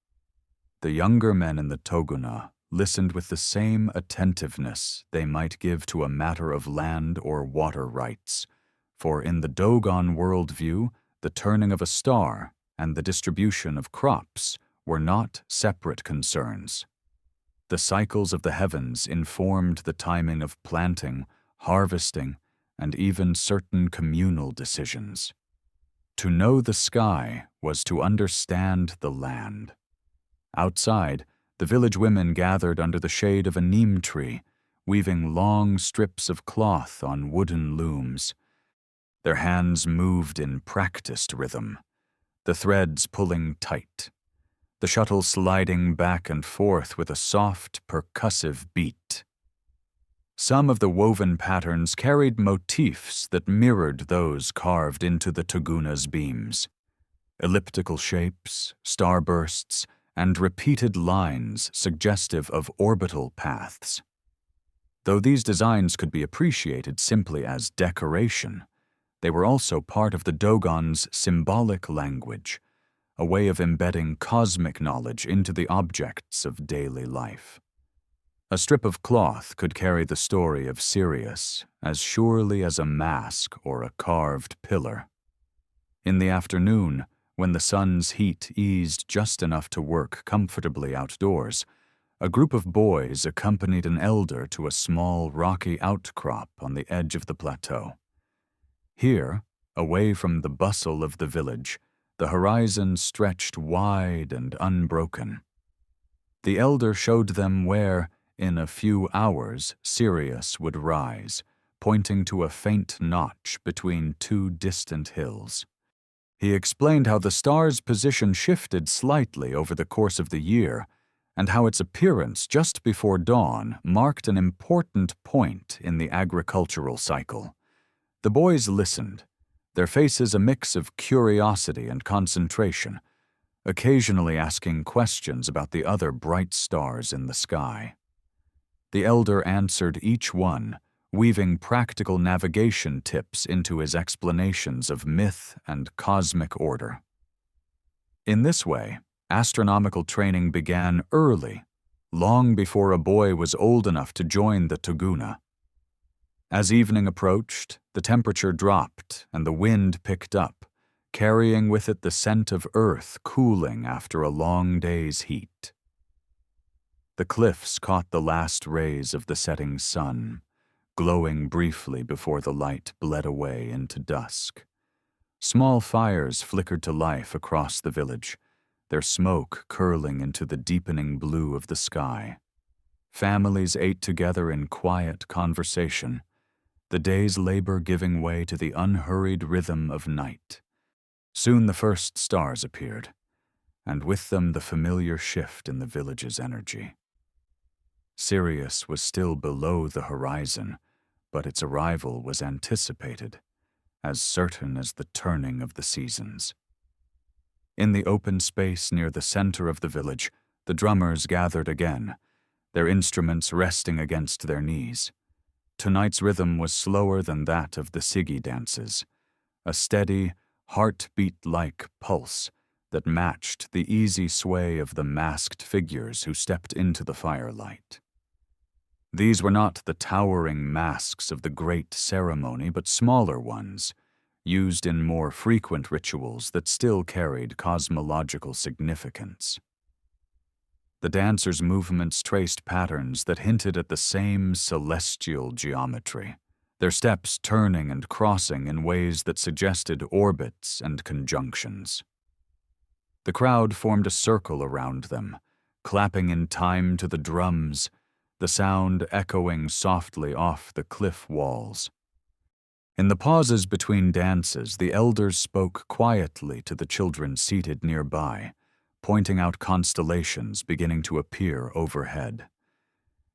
The younger men in the Toguna listened with the same attentiveness they might give to a matter of land or water rights, for in the Dogon worldview, the turning of a star and the distribution of crops were not separate concerns. The cycles of the heavens informed the timing of planting, harvesting, and even certain communal decisions. To know the sky was to understand the land. Outside, the village women gathered under the shade of a neem tree, weaving long strips of cloth on wooden looms. Their hands moved in practiced rhythm, the threads pulling tight, the shuttle sliding back and forth with a soft, percussive beat. Some of the woven patterns carried motifs that mirrored those carved into the Toguna's beams. Elliptical shapes, starbursts, and repeated lines suggestive of orbital paths. Though these designs could be appreciated simply as decoration, they were also part of the Dogon's symbolic language, a way of embedding cosmic knowledge into the objects of daily life. A strip of cloth could carry the story of Sirius as surely as a mask or a carved pillar. In the afternoon, when the sun's heat eased just enough to work comfortably outdoors, a group of boys accompanied an elder to a small rocky outcrop on the edge of the plateau. Here, away from the bustle of the village, the horizon stretched wide and unbroken. The elder showed them where, in a few hours, Sirius would rise, pointing to a faint notch between two distant hills. He explained how the star's position shifted slightly over the course of the year, and how its appearance just before dawn marked an important point in the agricultural cycle. The boys listened, their faces a mix of curiosity and concentration, occasionally asking questions about the other bright stars in the sky. The elder answered each one, weaving practical navigation tips into his explanations of myth and cosmic order. In this way, astronomical training began early, long before a boy was old enough to join the Toguna. As evening approached, the temperature dropped and the wind picked up, carrying with it the scent of earth cooling after a long day's heat. The cliffs caught the last rays of the setting sun, glowing briefly before the light bled away into dusk. Small fires flickered to life across the village, their smoke curling into the deepening blue of the sky. Families ate together in quiet conversation, the day's labor giving way to the unhurried rhythm of night. Soon the first stars appeared, and with them the familiar shift in the village's energy. Sirius was still below the horizon, but its arrival was anticipated, as certain as the turning of the seasons. In the open space near the center of the village, the drummers gathered again, their instruments resting against their knees. Tonight's rhythm was slower than that of the Sigui dances, a steady, heartbeat-like pulse that matched the easy sway of the masked figures who stepped into the firelight. These were not the towering masks of the great ceremony, but smaller ones, used in more frequent rituals that still carried cosmological significance. The dancers' movements traced patterns that hinted at the same celestial geometry, their steps turning and crossing in ways that suggested orbits and conjunctions. The crowd formed a circle around them, clapping in time to the drums, the sound echoing softly off the cliff walls. In the pauses between dances, the elders spoke quietly to the children seated nearby, pointing out constellations beginning to appear overhead.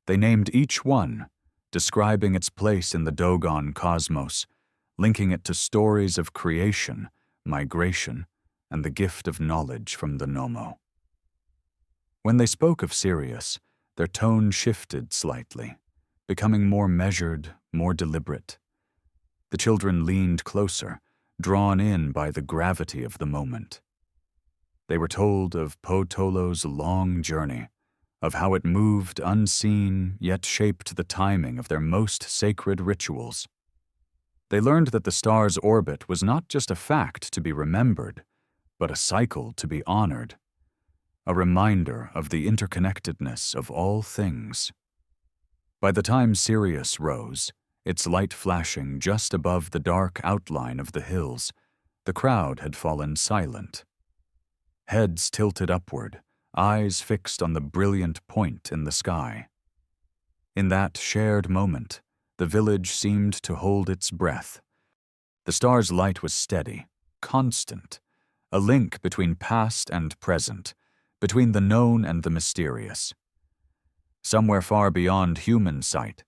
They named each one, describing its place in the Dogon cosmos, linking it to stories of creation, migration, and the gift of knowledge from the Nommo. When they spoke of Sirius, their tone shifted slightly, becoming more measured, more deliberate. The children leaned closer, drawn in by the gravity of the moment. They were told of Potolo's long journey, of how it moved unseen yet shaped the timing of their most sacred rituals. They learned that the star's orbit was not just a fact to be remembered, but a cycle to be honored, a reminder of the interconnectedness of all things. By the time Sirius rose, its light flashing just above the dark outline of the hills, the crowd had fallen silent. Heads tilted upward, eyes fixed on the brilliant point in the sky. In that shared moment, the village seemed to hold its breath. The star's light was steady, constant, a link between past and present, between the known and the mysterious. Somewhere far beyond human sight,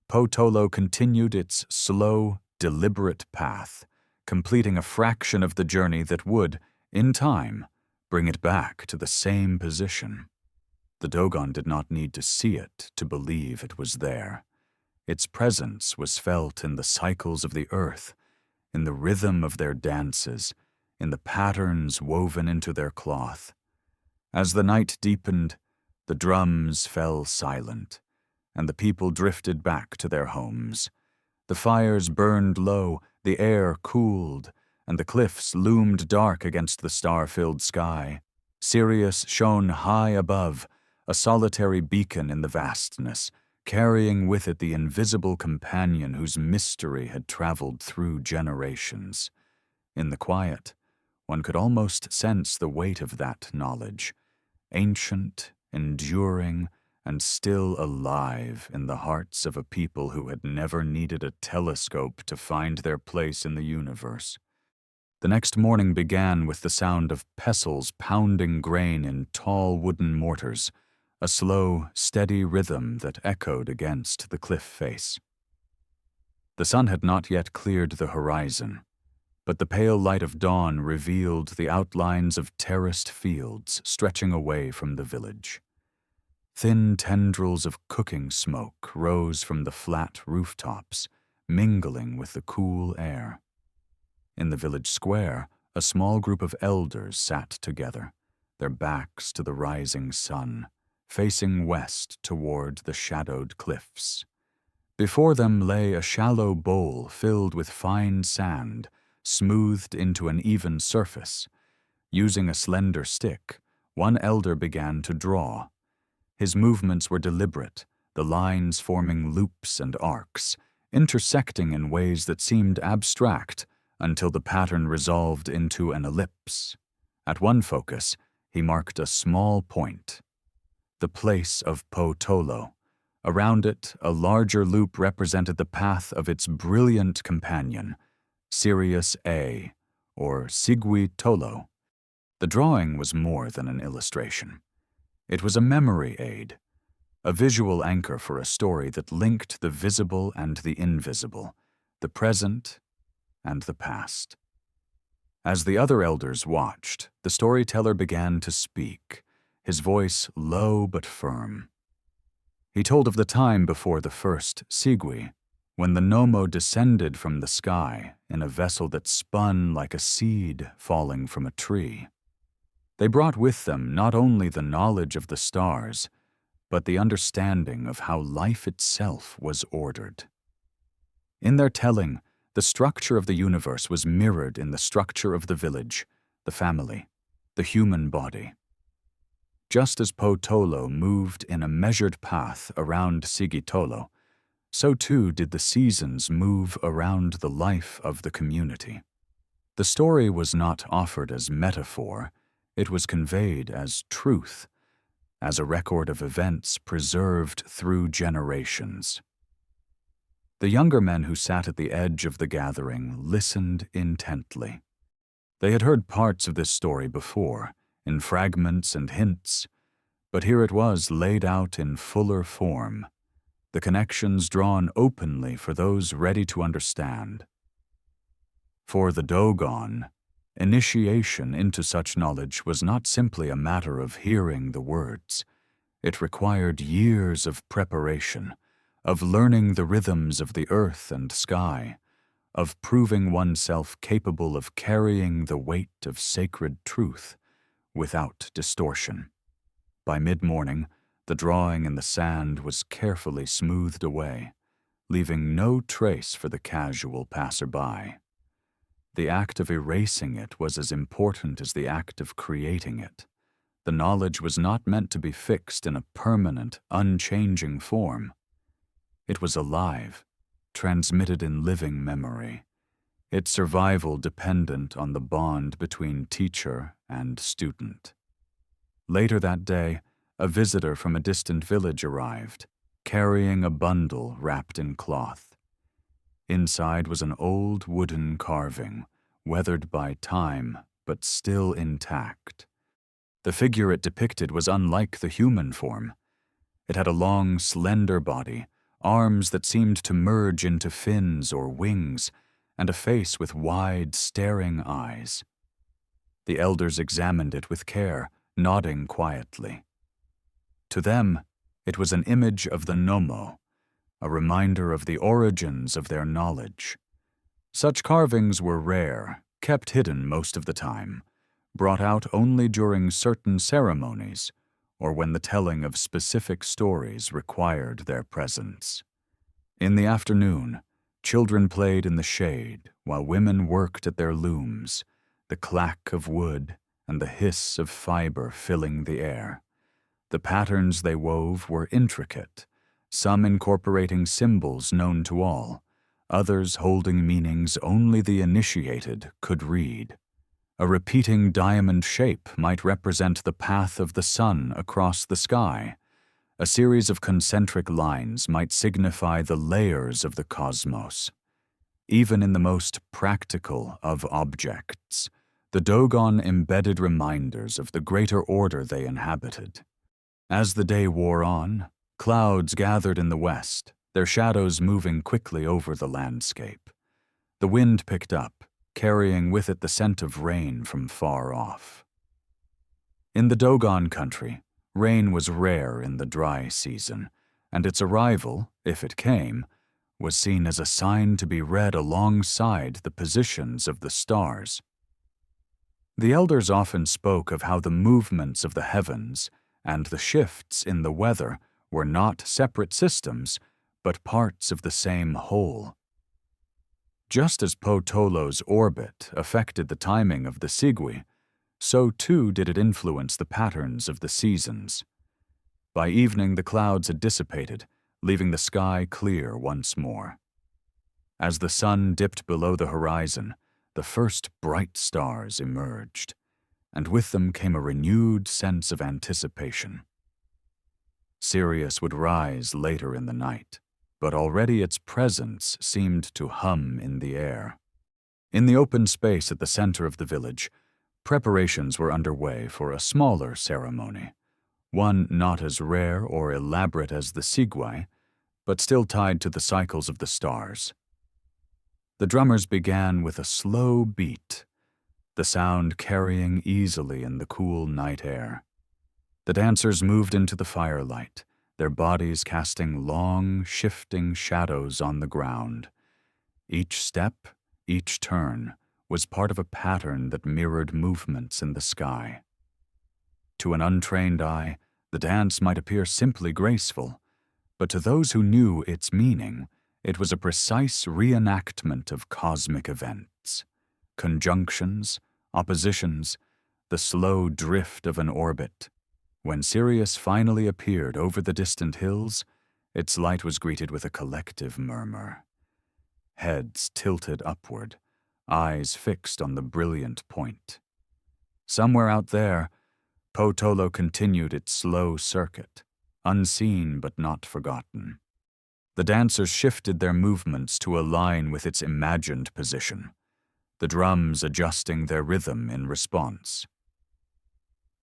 Potolo continued its slow, deliberate path, completing a fraction of the journey that would, in time, bring it back to the same position. The Dogon did not need to see it to believe it was there. Its presence was felt in the cycles of the earth, in the rhythm of their dances, in the patterns woven into their cloth. As the night deepened, the drums fell silent, and the people drifted back to their homes. The fires burned low, the air cooled, and the cliffs loomed dark against the star-filled sky. Sirius shone high above, a solitary beacon in the vastness, carrying with it the invisible companion whose mystery had traveled through generations. In the quiet, one could almost sense the weight of that knowledge, ancient, enduring, and still alive in the hearts of a people who had never needed a telescope to find their place in the universe. The next morning began with the sound of pestles pounding grain in tall wooden mortars, a slow, steady rhythm that echoed against the cliff face. The sun had not yet cleared the horizon, but the pale light of dawn revealed the outlines of terraced fields stretching away from the village. Thin tendrils of cooking smoke rose from the flat rooftops, mingling with the cool air. In the village square, a small group of elders sat together, their backs to the rising sun, facing west toward the shadowed cliffs. Before them lay a shallow bowl filled with fine sand, smoothed into an even surface. Using a slender stick, one elder began to draw. His movements were deliberate, the lines forming loops and arcs, intersecting in ways that seemed abstract until the pattern resolved into an ellipse. At one focus, he marked a small point, the place of Potolo. Around it, a larger loop represented the path of its brilliant companion, Sirius A, or Sigui Tolo. The drawing was more than an illustration. It was a memory aid, a visual anchor for a story that linked the visible and the invisible, the present and the past. As the other elders watched, the storyteller began to speak, his voice low but firm. He told of the time before the first Sigui, when the Nommo descended from the sky in a vessel that spun like a seed falling from a tree. They brought with them not only the knowledge of the stars, but the understanding of how life itself was ordered. In their telling, the structure of the universe was mirrored in the structure of the village, the family, the human body. Just as Potolo moved in a measured path around Sigitolo, so too did the seasons move around the life of the community. The story was not offered as metaphor, it was conveyed as truth, as a record of events preserved through generations. The younger men who sat at the edge of the gathering listened intently. They had heard parts of this story before, in fragments and hints, but here it was laid out in fuller form, the connections drawn openly for those ready to understand. For the Dogon, initiation into such knowledge was not simply a matter of hearing the words. It required years of preparation, of learning the rhythms of the earth and sky, of proving oneself capable of carrying the weight of sacred truth without distortion. By mid-morning, the drawing in the sand was carefully smoothed away, leaving no trace for the casual passerby. The act of erasing it was as important as the act of creating it. The knowledge was not meant to be fixed in a permanent, unchanging form. It was alive, transmitted in living memory, its survival dependent on the bond between teacher and student. Later that day, a visitor from a distant village arrived, carrying a bundle wrapped in cloth. Inside was an old wooden carving, weathered by time, but still intact. The figure it depicted was unlike the human form. It had a long, slender body, arms that seemed to merge into fins or wings, and a face with wide, staring eyes. The elders examined it with care, nodding quietly. To them, it was an image of the Nommo, a reminder of the origins of their knowledge. Such carvings were rare, kept hidden most of the time, brought out only during certain ceremonies or when the telling of specific stories required their presence. In the afternoon, children played in the shade while women worked at their looms, the clack of wood and the hiss of fiber filling the air. The patterns they wove were intricate, some incorporating symbols known to all, others holding meanings only the initiated could read. A repeating diamond shape might represent the path of the sun across the sky. A series of concentric lines might signify the layers of the cosmos. Even in the most practical of objects, the Dogon embedded reminders of the greater order they inhabited. As the day wore on, clouds gathered in the west, their shadows moving quickly over the landscape. The wind picked up, carrying with it the scent of rain from far off. In the Dogon country, rain was rare in the dry season, and its arrival, if it came, was seen as a sign to be read alongside the positions of the stars. The elders often spoke of how the movements of the heavens and the shifts in the weather were not separate systems, but parts of the same whole. Just as Potolo's orbit affected the timing of the Sigui, so too did it influence the patterns of the seasons. By evening, the clouds had dissipated, leaving the sky clear once more. As the sun dipped below the horizon, the first bright stars emerged, and with them came a renewed sense of anticipation. Sirius would rise later in the night, but already its presence seemed to hum in the air. In the open space at the center of the village, preparations were underway for a smaller ceremony, one not as rare or elaborate as the Sigui, but still tied to the cycles of the stars. The drummers began with a slow beat, the sound carrying easily in the cool night air. The dancers moved into the firelight, their bodies casting long, shifting shadows on the ground. Each step, each turn, was part of a pattern that mirrored movements in the sky. To an untrained eye, the dance might appear simply graceful, but to those who knew its meaning, it was a precise reenactment of cosmic events. Conjunctions, oppositions, the slow drift of an orbit. When Sirius finally appeared over the distant hills, its light was greeted with a collective murmur. Heads tilted upward, eyes fixed on the brilliant point. Somewhere out there, Potolo continued its slow circuit, unseen but not forgotten. The dancers shifted their movements to align with its imagined position, the drums adjusting their rhythm in response.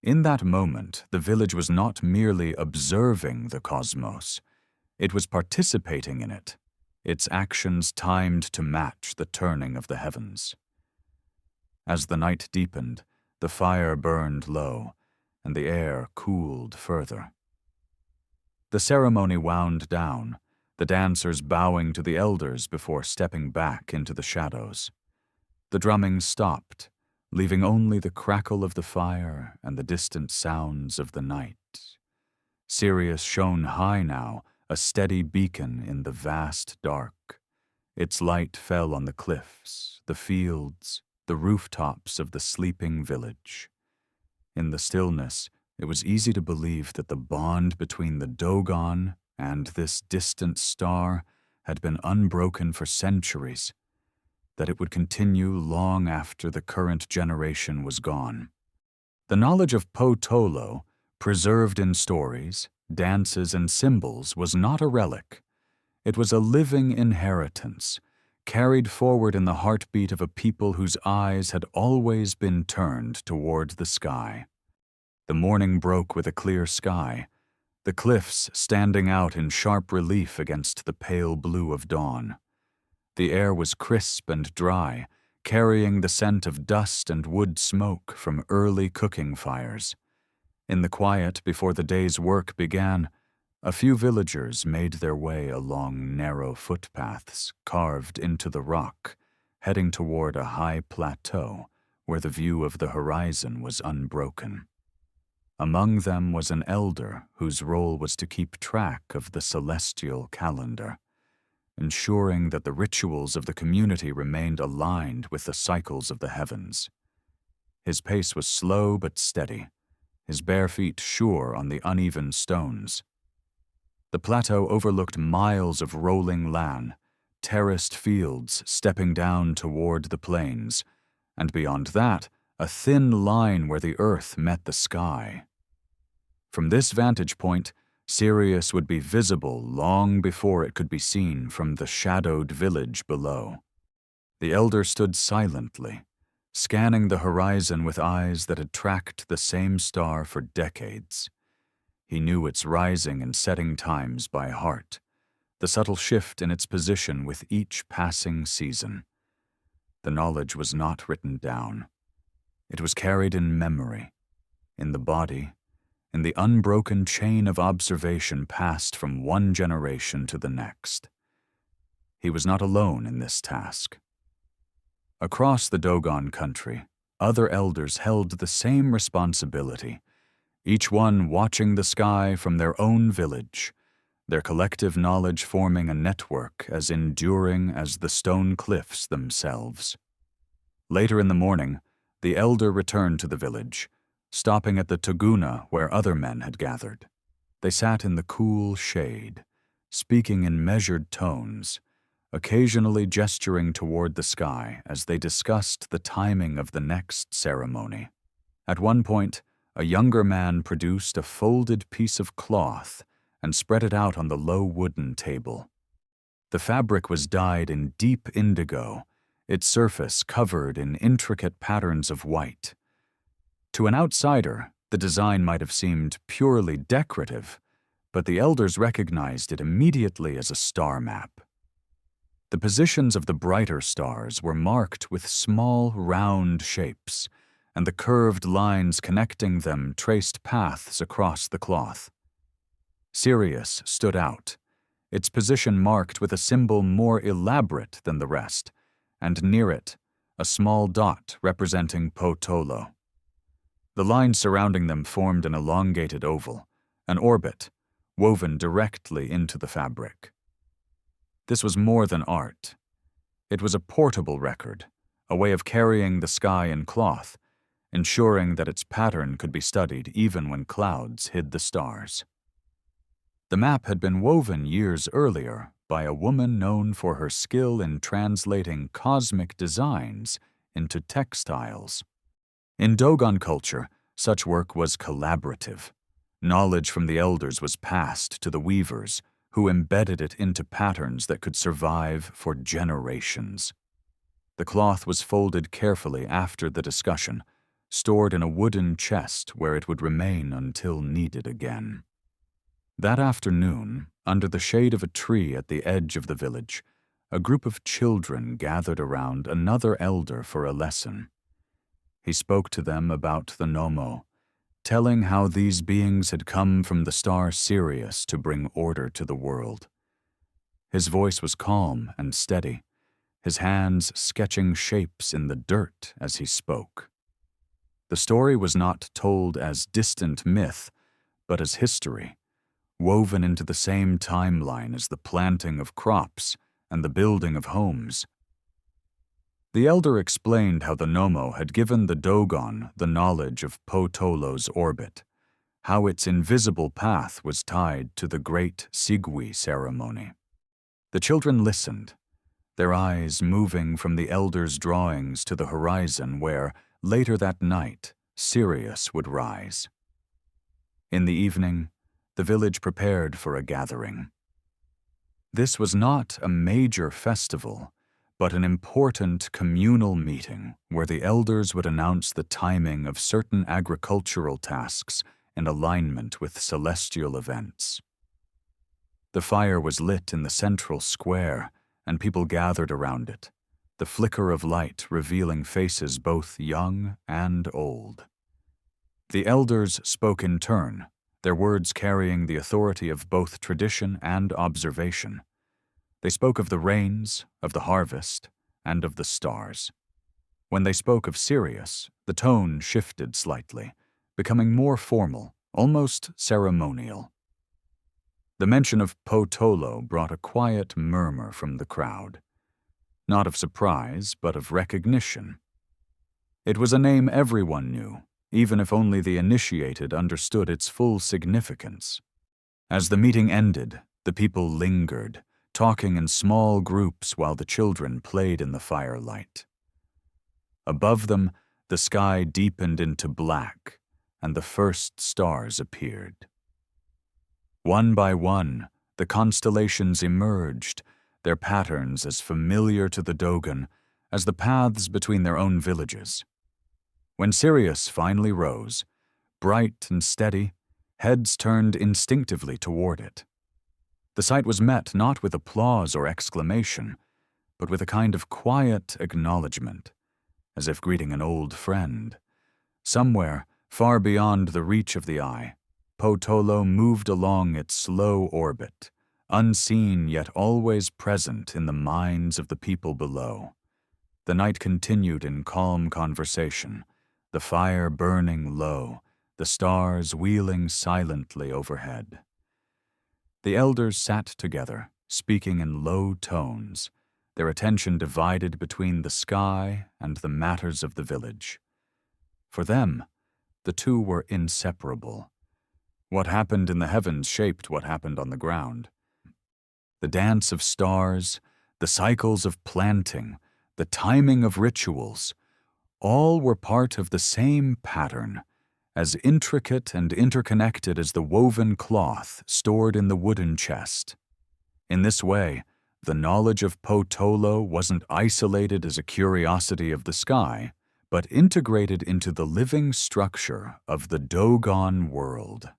In that moment, the village was not merely observing the cosmos, it was participating in it, its actions timed to match the turning of the heavens. As the night deepened, the fire burned low, and the air cooled further. The ceremony wound down, the dancers bowing to the elders before stepping back into the shadows. The drumming stopped, leaving only the crackle of the fire and the distant sounds of the night. Sirius shone high now, a steady beacon in the vast dark. Its light fell on the cliffs, the fields, the rooftops of the sleeping village. In the stillness, it was easy to believe that the bond between the Dogon and this distant star had been unbroken for centuries, that it would continue long after the current generation was gone. The knowledge of Potolo, preserved in stories, dances, and symbols, was not a relic. It was a living inheritance, carried forward in the heartbeat of a people whose eyes had always been turned toward the sky. The morning broke with a clear sky, the cliffs standing out in sharp relief against the pale blue of dawn. The air was crisp and dry, carrying the scent of dust and wood smoke from early cooking fires. In the quiet before the day's work began, a few villagers made their way along narrow footpaths carved into the rock, heading toward a high plateau where the view of the horizon was unbroken. Among them was an elder whose role was to keep track of the celestial calendar, ensuring that the rituals of the community remained aligned with the cycles of the heavens. His pace was slow but steady, his bare feet sure on the uneven stones. The plateau overlooked miles of rolling land, terraced fields stepping down toward the plains, and beyond that, a thin line where the earth met the sky. From this vantage point, Sirius would be visible long before it could be seen from the shadowed village below. The elder stood silently, scanning the horizon with eyes that had tracked the same star for decades. He knew its rising and setting times by heart, the subtle shift in its position with each passing season. The knowledge was not written down. It was carried in memory, in the body, in the unbroken chain of observation passed from one generation to the next. He was not alone in this task. Across the Dogon country, other elders held the same responsibility, each one watching the sky from their own village, their collective knowledge forming a network as enduring as the stone cliffs themselves. Later in the morning, the elder returned to the village, stopping at the Tuguna where other men had gathered. They sat in the cool shade, speaking in measured tones, occasionally gesturing toward the sky as they discussed the timing of the next ceremony. At one point, a younger man produced a folded piece of cloth and spread it out on the low wooden table. The fabric was dyed in deep indigo, its surface covered in intricate patterns of white. To an outsider, the design might have seemed purely decorative, but the elders recognized it immediately as a star map. The positions of the brighter stars were marked with small, round shapes, and the curved lines connecting them traced paths across the cloth. Sirius stood out, its position marked with a symbol more elaborate than the rest, and near it, a small dot representing Potolo. The lines surrounding them formed an elongated oval, an orbit, woven directly into the fabric. This was more than art. It was a portable record, a way of carrying the sky in cloth, ensuring that its pattern could be studied even when clouds hid the stars. The map had been woven years earlier by a woman known for her skill in translating cosmic designs into textiles. In Dogon culture, such work was collaborative. Knowledge from the elders was passed to the weavers, who embedded it into patterns that could survive for generations. The cloth was folded carefully after the discussion, stored in a wooden chest where it would remain until needed again. That afternoon, under the shade of a tree at the edge of the village, a group of children gathered around another elder for a lesson. He spoke to them about the Nommo, telling how these beings had come from the star Sirius to bring order to the world. His voice was calm and steady, his hands sketching shapes in the dirt as he spoke. The story was not told as distant myth, but as history, woven into the same timeline as the planting of crops and the building of homes. The elder explained how the Nommo had given the Dogon the knowledge of Potolo's orbit, how its invisible path was tied to the great Sigui ceremony. The children listened, their eyes moving from the elder's drawings to the horizon where, later that night, Sirius would rise. In the evening, the village prepared for a gathering. This was not a major festival, but an important communal meeting where the elders would announce the timing of certain agricultural tasks in alignment with celestial events. The fire was lit in the central square, and people gathered around it, the flicker of light revealing faces both young and old. The elders spoke in turn, their words carrying the authority of both tradition and observation. They spoke of the rains, of the harvest, and of the stars. When they spoke of Sirius, the tone shifted slightly, becoming more formal, almost ceremonial. The mention of Potolo brought a quiet murmur from the crowd, not of surprise, but of recognition. It was a name everyone knew, even if only the initiated understood its full significance. As the meeting ended, the people lingered, talking in small groups while the children played in the firelight. Above them, the sky deepened into black, and the first stars appeared. One by one, the constellations emerged, their patterns as familiar to the Dogon as the paths between their own villages. When Sirius finally rose, bright and steady, heads turned instinctively toward it. The sight was met not with applause or exclamation, but with a kind of quiet acknowledgement, as if greeting an old friend. Somewhere, far beyond the reach of the eye, Potolo moved along its slow orbit, unseen yet always present in the minds of the people below. The night continued in calm conversation, the fire burning low, the stars wheeling silently overhead. The elders sat together, speaking in low tones, their attention divided between the sky and the matters of the village. For them, the two were inseparable. What happened in the heavens shaped what happened on the ground. The dance of stars, the cycles of planting, the timing of rituals, all were part of the same pattern, as intricate and interconnected as the woven cloth stored in the wooden chest. In this way, the knowledge of Potolo wasn't isolated as a curiosity of the sky, but integrated into the living structure of the Dogon world.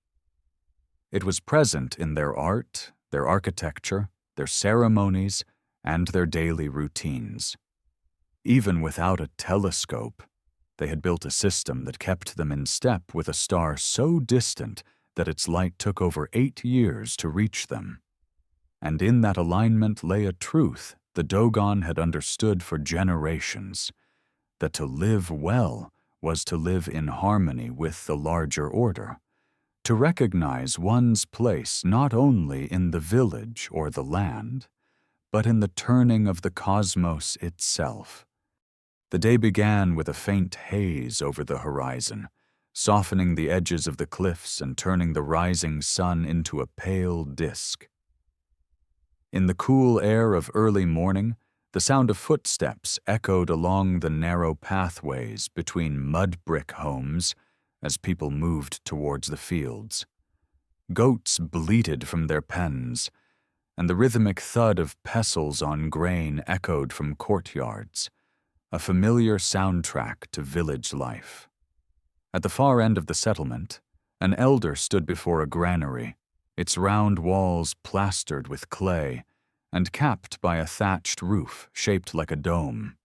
It was present in their art, their architecture, their ceremonies, and their daily routines. Even without a telescope, they had built a system that kept them in step with a star so distant that its light took over 8 years to reach them. And in that alignment lay a truth the Dogon had understood for generations, that to live well was to live in harmony with the larger order, to recognize one's place not only in the village or the land, but in the turning of the cosmos itself. The day began with a faint haze over the horizon, softening the edges of the cliffs and turning the rising sun into a pale disk. In the cool air of early morning, the sound of footsteps echoed along the narrow pathways between mud-brick homes as people moved towards the fields. Goats bleated from their pens, and the rhythmic thud of pestles on grain echoed from courtyards, a familiar soundtrack to village life. At the far end of the settlement, an elder stood before a granary, its round walls plastered with clay and capped by a thatched roof shaped like a dome.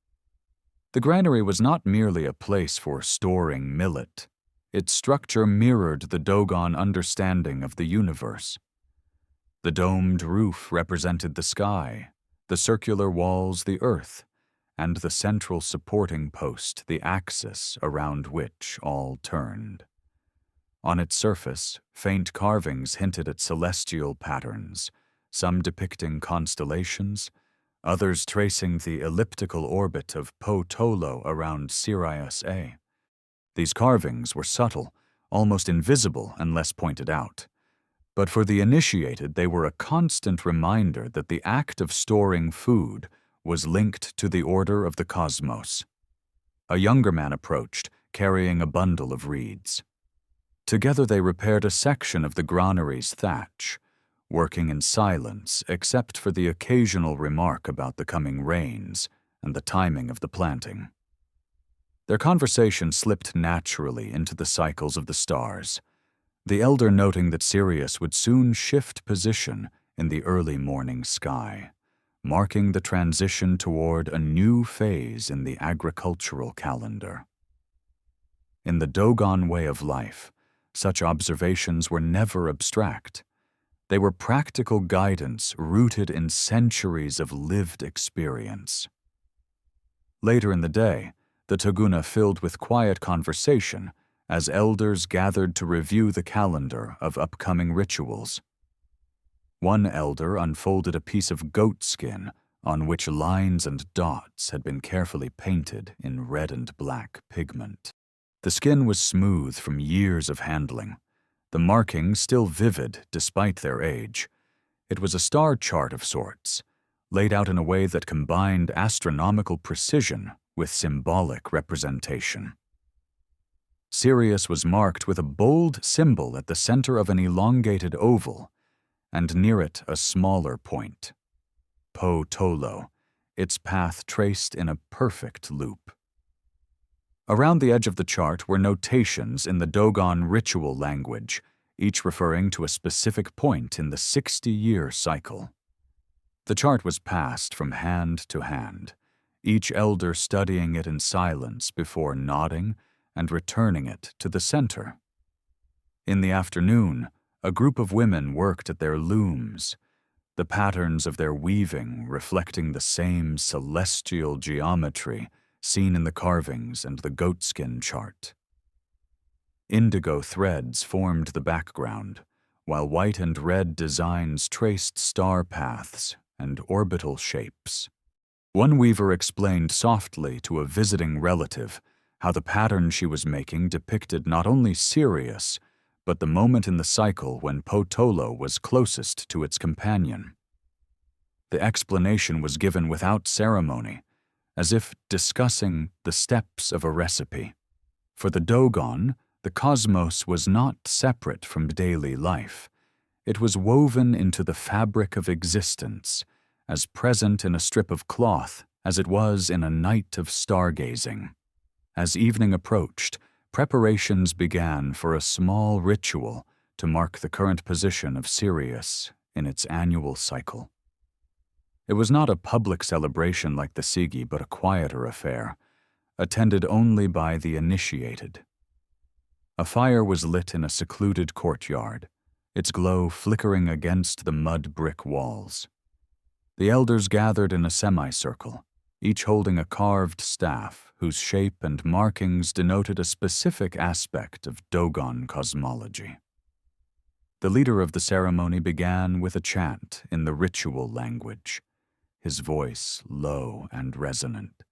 The granary was not merely a place for storing millet. Its structure mirrored the Dogon understanding of the universe. The domed roof represented the sky, the circular walls the earth, and the central supporting post the axis around which all turned. On its surface, faint carvings hinted at celestial patterns, some depicting constellations, others tracing the elliptical orbit of Potolo around Sirius A. These carvings were subtle, almost invisible unless pointed out. But for the initiated, they were a constant reminder that the act of storing food was linked to the order of the cosmos. A younger man approached, carrying a bundle of reeds. Together they repaired a section of the granary's thatch, working in silence except for the occasional remark about the coming rains and the timing of the planting. Their conversation slipped naturally into the cycles of the stars, the elder noting that Sirius would soon shift position in the early morning sky, marking the transition toward a new phase in the agricultural calendar. In the Dogon way of life, such observations were never abstract. They were practical guidance rooted in centuries of lived experience. Later in the day, the Toguna filled with quiet conversation as elders gathered to review the calendar of upcoming rituals. One elder unfolded a piece of goat skin on which lines and dots had been carefully painted in red and black pigment. The skin was smooth from years of handling, the markings still vivid despite their age. It was a star chart of sorts, laid out in a way that combined astronomical precision with symbolic representation. Sirius was marked with a bold symbol at the center of an elongated oval, and near it a smaller point. Potolo, its path traced in a perfect loop. Around the edge of the chart were notations in the Dogon ritual language, each referring to a specific point in the 60-year cycle. The chart was passed from hand to hand, each elder studying it in silence before nodding and returning it to the center. In the afternoon, a group of women worked at their looms, the patterns of their weaving reflecting the same celestial geometry seen in the carvings and the goatskin chart. Indigo threads formed the background, while white and red designs traced star paths and orbital shapes. One weaver explained softly to a visiting relative how the pattern she was making depicted not only Sirius, but the moment in the cycle when Potolo was closest to its companion. The explanation was given without ceremony, as if discussing the steps of a recipe. For the Dogon, the cosmos was not separate from daily life. It was woven into the fabric of existence, as present in a strip of cloth as it was in a night of stargazing. As evening approached, preparations began for a small ritual to mark the current position of Sirius in its annual cycle. It was not a public celebration like the Sigui, but a quieter affair, attended only by the initiated. A fire was lit in a secluded courtyard, its glow flickering against the mud brick walls. The elders gathered in a semicircle, each holding a carved staff whose shape and markings denoted a specific aspect of Dogon cosmology. The leader of the ceremony began with a chant in the ritual language, his voice low and resonant.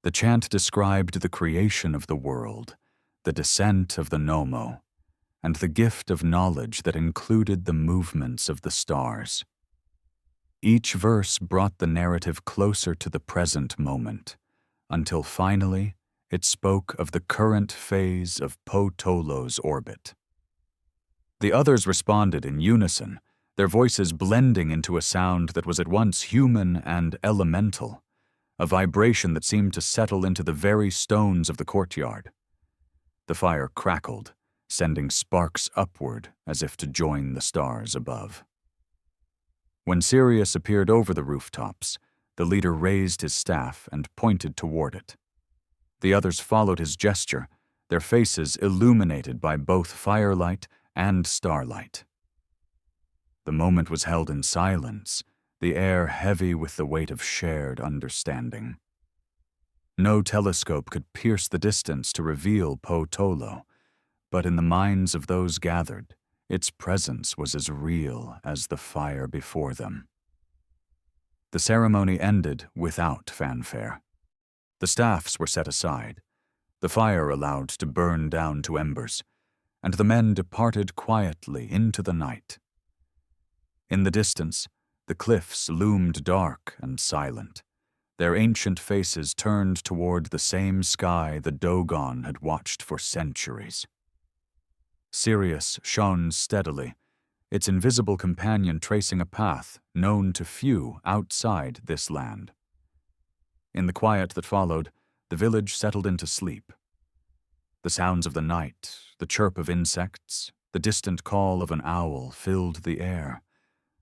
The chant described the creation of the world, the descent of the Nommo, and the gift of knowledge that included the movements of the stars. Each verse brought the narrative closer to the present moment, until finally it spoke of the current phase of Potolo's orbit. The others responded in unison, their voices blending into a sound that was at once human and elemental, a vibration that seemed to settle into the very stones of the courtyard. The fire crackled, sending sparks upward as if to join the stars above. When Sirius appeared over the rooftops, the leader raised his staff and pointed toward it. The others followed his gesture, their faces illuminated by both firelight and starlight. The moment was held in silence, the air heavy with the weight of shared understanding. No telescope could pierce the distance to reveal Potolo, but in the minds of those gathered, its presence was as real as the fire before them. The ceremony ended without fanfare. The staffs were set aside, the fire allowed to burn down to embers, and the men departed quietly into the night. In the distance, the cliffs loomed dark and silent, their ancient faces turned toward the same sky the Dogon had watched for centuries. Sirius shone steadily, its invisible companion tracing a path known to few outside this land. In the quiet that followed, the village settled into sleep. The sounds of the night, the chirp of insects, the distant call of an owl filled the air.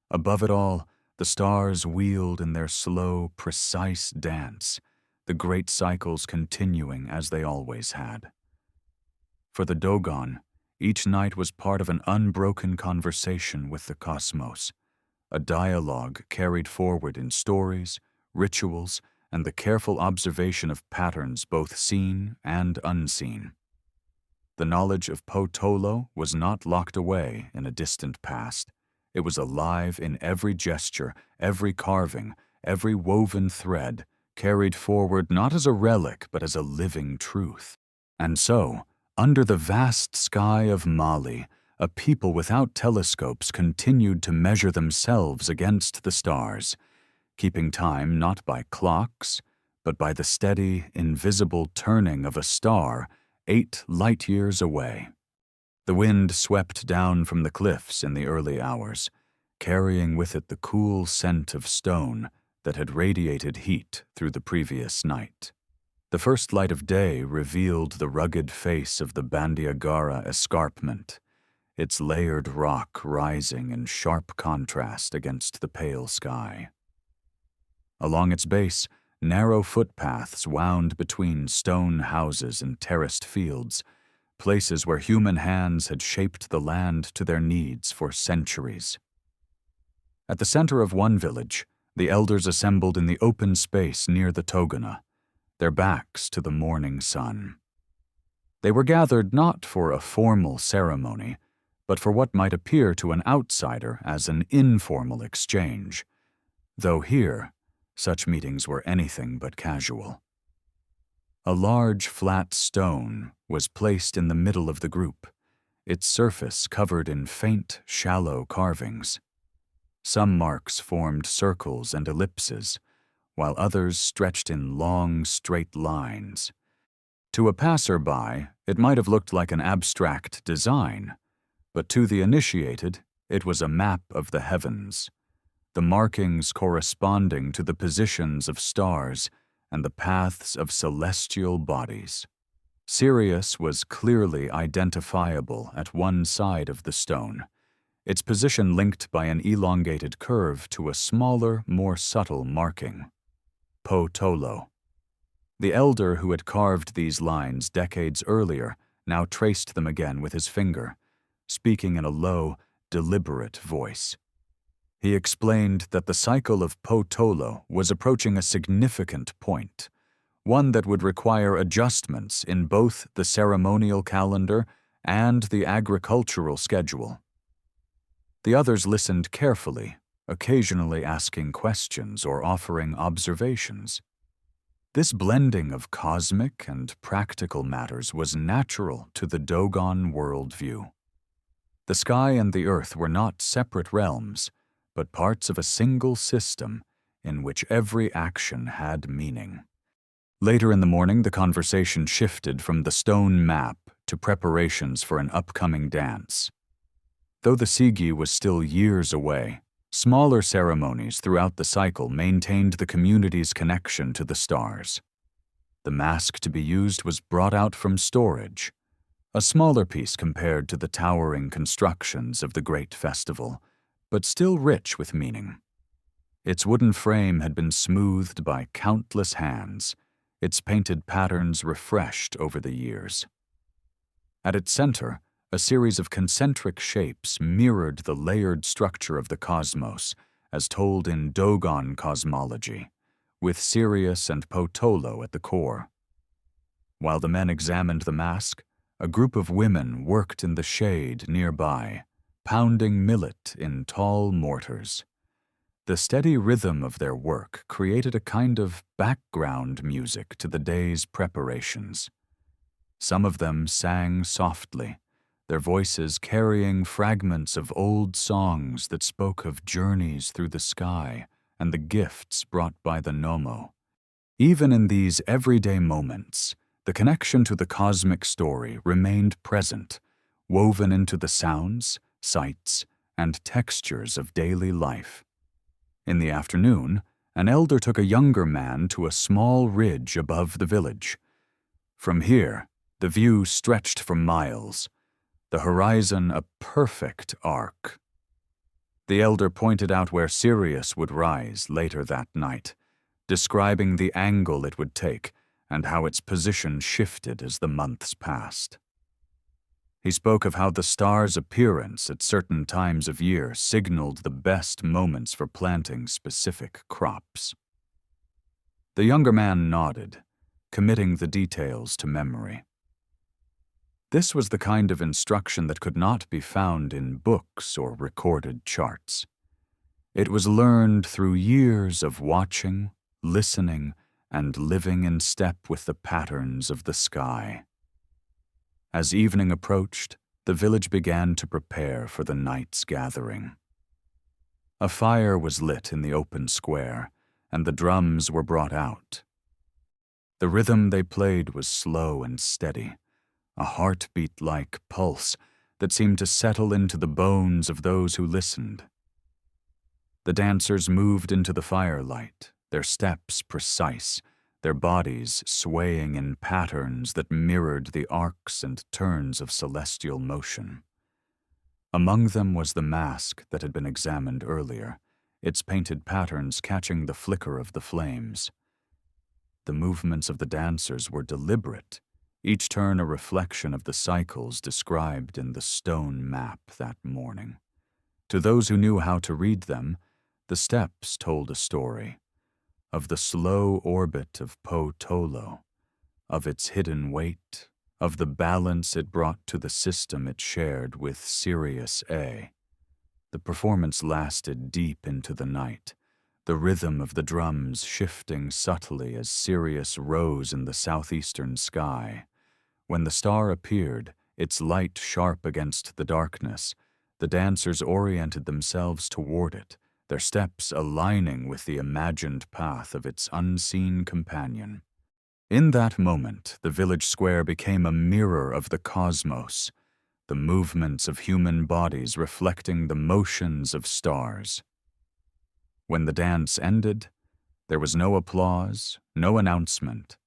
Above it all, the stars wheeled in their slow, precise dance, the great cycles continuing as they always had. For the Dogon, each night was part of an unbroken conversation with the cosmos, a dialogue carried forward in stories, rituals, and the careful observation of patterns both seen and unseen. The knowledge of Potolo was not locked away in a distant past. It was alive in every gesture, every carving, every woven thread, carried forward not as a relic but as a living truth. And so, under the vast sky of Mali, a people without telescopes continued to measure themselves against the stars, keeping time not by clocks, but by the steady, invisible turning of a star 8 light-years away. The wind swept down from the cliffs in the early hours, carrying with it the cool scent of stone that had radiated heat through the previous night. The first light of day revealed the rugged face of the Bandiagara escarpment, its layered rock rising in sharp contrast against the pale sky. Along its base, narrow footpaths wound between stone houses and terraced fields, places where human hands had shaped the land to their needs for centuries. At the center of one village, the elders assembled in the open space near the Togona, their backs to the morning sun. They were gathered not for a formal ceremony, but for what might appear to an outsider as an informal exchange, though here, such meetings were anything but casual. A large flat stone was placed in the middle of the group, its surface covered in faint, shallow carvings. Some marks formed circles and ellipses, while others stretched in long, straight lines. To a passer-by, it might have looked like an abstract design, but to the initiated, it was a map of the heavens, the markings corresponding to the positions of stars and the paths of celestial bodies. Sirius was clearly identifiable at one side of the stone, its position linked by an elongated curve to a smaller, more subtle marking. Potolo. The elder who had carved these lines decades earlier now traced them again with his finger, speaking in a low, deliberate voice. He explained that the cycle of Potolo was approaching a significant point, one that would require adjustments in both the ceremonial calendar and the agricultural schedule. The others listened carefully, occasionally asking questions or offering observations. This blending of cosmic and practical matters was natural to the Dogon worldview. The sky and the earth were not separate realms, but parts of a single system in which every action had meaning. Later in the morning, the conversation shifted from the stone map to preparations for an upcoming dance. Though the Sigui was still years away, smaller ceremonies throughout the cycle maintained the community's connection to the stars. The mask to be used was brought out from storage, a smaller piece compared to the towering constructions of the great festival, but still rich with meaning. Its wooden frame had been smoothed by countless hands, its painted patterns refreshed over the years. At its center, a series of concentric shapes mirrored the layered structure of the cosmos as told in Dogon cosmology, with Sirius and Potolo at the core. While the men examined the mask, a group of women worked in the shade nearby, pounding millet in tall mortars. The steady rhythm of their work created a kind of background music to the day's preparations. Some of them sang softly, their voices carrying fragments of old songs that spoke of journeys through the sky and the gifts brought by the Nommo. Even in these everyday moments, the connection to the cosmic story remained present, woven into the sounds, sights, and textures of daily life. In the afternoon, an elder took a younger man to a small ridge above the village. From here, the view stretched for miles, the horizon a perfect arc. The elder pointed out where Sirius would rise later that night, describing the angle it would take and how its position shifted as the months passed. He spoke of how the star's appearance at certain times of year signaled the best moments for planting specific crops. The younger man nodded, committing the details to memory. This was the kind of instruction that could not be found in books or recorded charts. It was learned through years of watching, listening, and living in step with the patterns of the sky. As evening approached, the village began to prepare for the night's gathering. A fire was lit in the open square, and the drums were brought out. The rhythm they played was slow and steady, a heartbeat-like pulse that seemed to settle into the bones of those who listened. The dancers moved into the firelight, their steps precise, their bodies swaying in patterns that mirrored the arcs and turns of celestial motion. Among them was the mask that had been examined earlier, its painted patterns catching the flicker of the flames. The movements of the dancers were deliberate, each turn a reflection of the cycles described in the stone map that morning. To those who knew how to read them, the steps told a story of the slow orbit of Potolo, of its hidden weight, of the balance it brought to the system it shared with Sirius A. The performance lasted deep into the night, the rhythm of the drums shifting subtly as Sirius rose in the southeastern sky. When the star appeared, its light sharp against the darkness, the dancers oriented themselves toward it, their steps aligning with the imagined path of its unseen companion. In that moment, the village square became a mirror of the cosmos, the movements of human bodies reflecting the motions of stars. When the dance ended, there was no applause, no announcement.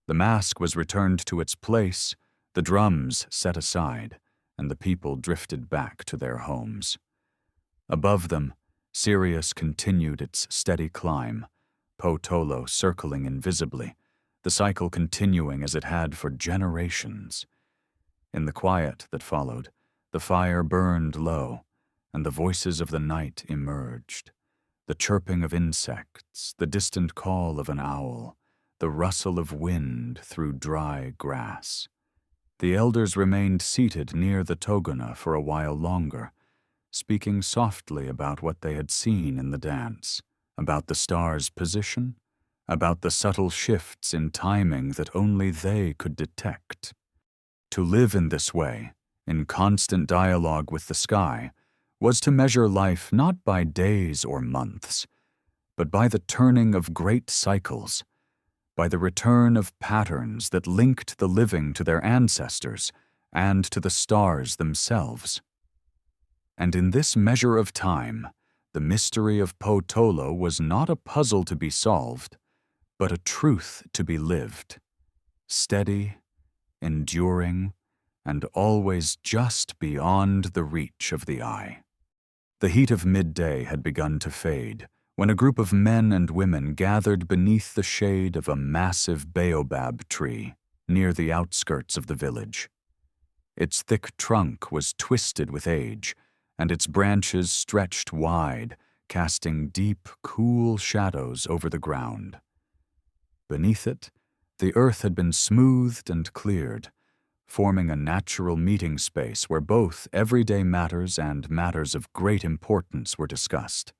The mask was returned to its place, the drums set aside, and the people drifted back to their homes. Above them, Sirius continued its steady climb, Potolo circling invisibly, the cycle continuing as it had for generations. In the quiet that followed, the fire burned low, and the voices of the night emerged. The chirping of insects, the distant call of an owl, the rustle of wind through dry grass. The elders remained seated near the Togona for a while longer, speaking softly about what they had seen in the dance, about the star's position, about the subtle shifts in timing that only they could detect. To live in this way, in constant dialogue with the sky, was to measure life not by days or months, but by the turning of great cycles, by the return of patterns that linked the living to their ancestors and to the stars themselves. And in this measure of time, the mystery of Potolo was not a puzzle to be solved, but a truth to be lived, steady, enduring, and always just beyond the reach of the eye. The heat of midday had begun to fade when a group of men and women gathered beneath the shade of a massive baobab tree near the outskirts of the village. Its thick trunk was twisted with age, and its branches stretched wide, casting deep, cool shadows over the ground. Beneath it, the earth had been smoothed and cleared, forming a natural meeting space where both everyday matters and matters of great importance were discussed.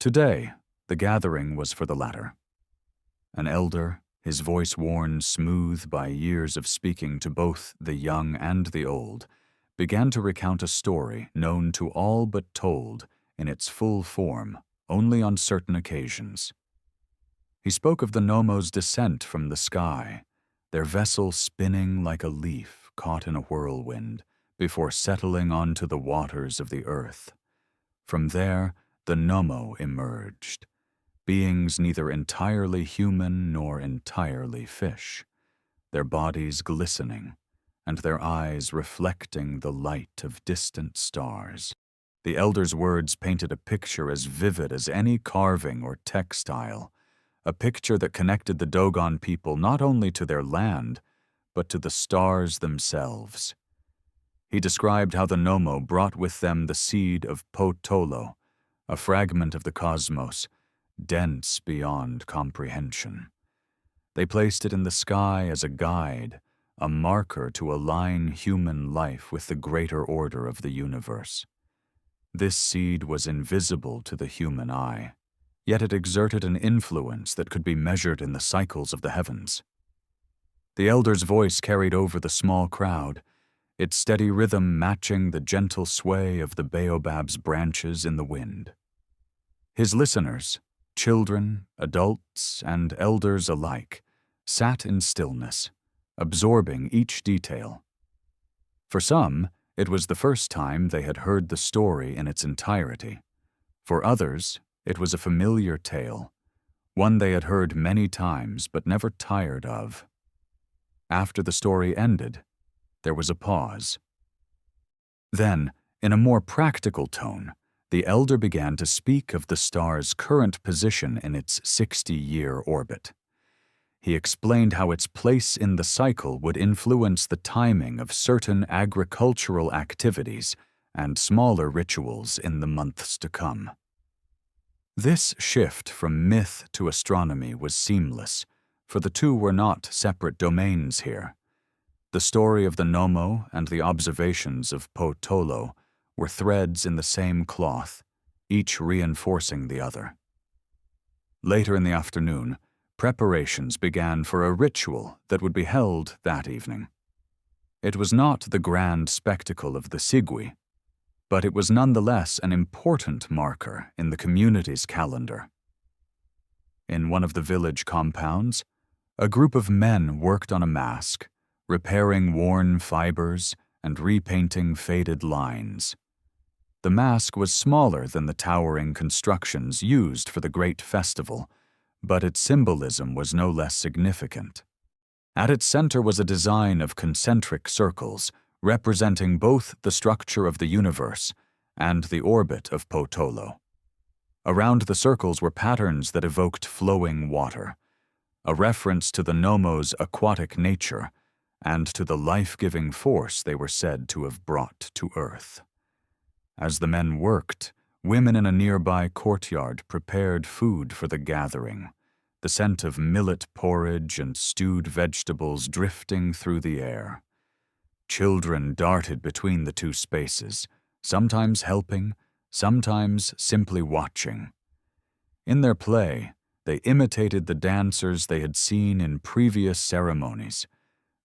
Today, the gathering was for the latter. An elder, his voice worn smooth by years of speaking to both the young and the old, began to recount a story known to all but told in its full form only on certain occasions. He spoke of the Nommo's descent from the sky, their vessel spinning like a leaf caught in a whirlwind before settling onto the waters of the earth. From there, the Nommo emerged, beings neither entirely human nor entirely fish, their bodies glistening and their eyes reflecting the light of distant stars. The elder's words painted a picture as vivid as any carving or textile, a picture that connected the Dogon people not only to their land, but to the stars themselves. He described how the Nommo brought with them the seed of Potolo, a fragment of the cosmos, dense beyond comprehension. They placed it in the sky as a guide, a marker to align human life with the greater order of the universe. This seed was invisible to the human eye, yet it exerted an influence that could be measured in the cycles of the heavens. The elder's voice carried over the small crowd, its steady rhythm matching the gentle sway of the baobab's branches in the wind. His listeners, children, adults, and elders alike, sat in stillness, absorbing each detail. For some, it was the first time they had heard the story in its entirety. For others, it was a familiar tale, one they had heard many times but never tired of. After the story ended, there was a pause. Then, in a more practical tone, the elder began to speak of the star's current position in its 60-year orbit. He explained how its place in the cycle would influence the timing of certain agricultural activities and smaller rituals in the months to come. This shift from myth to astronomy was seamless, for the two were not separate domains here. The story of the Nommo and the observations of Potolo were threads in the same cloth, each reinforcing the other. Later in the afternoon, preparations began for a ritual that would be held that evening. It was not the grand spectacle of the Sigui, but it was nonetheless an important marker in the community's calendar. In one of the village compounds, a group of men worked on a mask, repairing worn fibers and repainting faded lines. The mask was smaller than the towering constructions used for the great festival, but its symbolism was no less significant. At its center was a design of concentric circles, representing both the structure of the universe and the orbit of Potolo. Around the circles were patterns that evoked flowing water, a reference to the Nommo's aquatic nature and to the life-giving force they were said to have brought to Earth. As the men worked, women in a nearby courtyard prepared food for the gathering, the scent of millet porridge and stewed vegetables drifting through the air. Children darted between the two spaces, sometimes helping, sometimes simply watching. In their play, they imitated the dancers they had seen in previous ceremonies,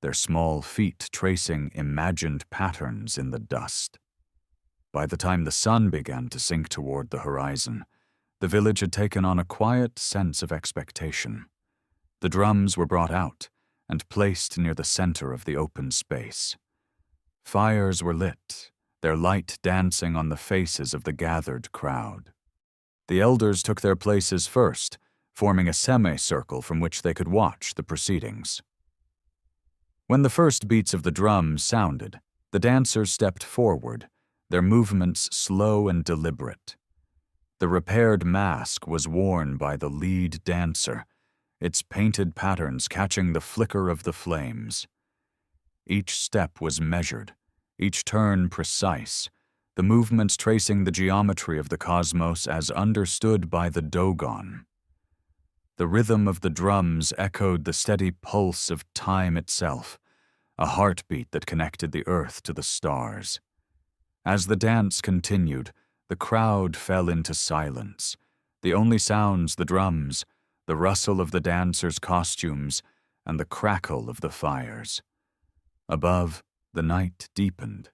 their small feet tracing imagined patterns in the dust. By the time the sun began to sink toward the horizon, the village had taken on a quiet sense of expectation. The drums were brought out and placed near the center of the open space. Fires were lit, their light dancing on the faces of the gathered crowd. The elders took their places first, forming a semicircle from which they could watch the proceedings. When the first beats of the drums sounded, the dancers stepped forward, their movements slow and deliberate. The repaired mask was worn by the lead dancer, its painted patterns catching the flicker of the flames. Each step was measured, each turn precise, the movements tracing the geometry of the cosmos as understood by the Dogon. The rhythm of the drums echoed the steady pulse of time itself, a heartbeat that connected the earth to the stars. As the dance continued, the crowd fell into silence, the only sounds the drums, the rustle of the dancers' costumes, and the crackle of the fires. Above, the night deepened,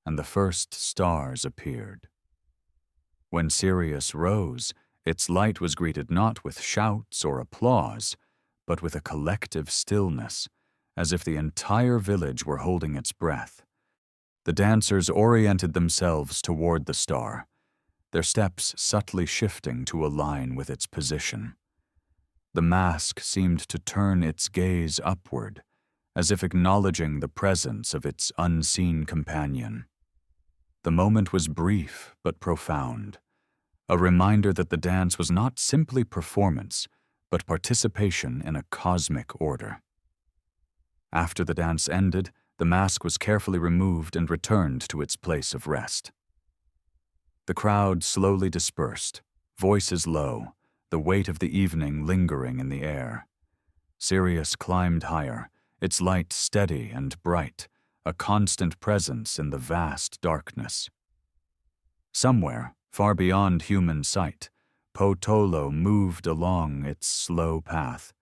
and the first stars appeared. When Sirius rose, its light was greeted not with shouts or applause, but with a collective stillness, as if the entire village were holding its breath. The dancers oriented themselves toward the star, their steps subtly shifting to align with its position. The mask seemed to turn its gaze upward, as if acknowledging the presence of its unseen companion. The moment was brief but profound, a reminder that the dance was not simply performance, but participation in a cosmic order. After the dance ended, the mask was carefully removed and returned to its place of rest. The crowd slowly dispersed, voices low, the weight of the evening lingering in the air. Sirius climbed higher, its light steady and bright, a constant presence in the vast darkness. Somewhere, far beyond human sight, Potolo moved along its slow path,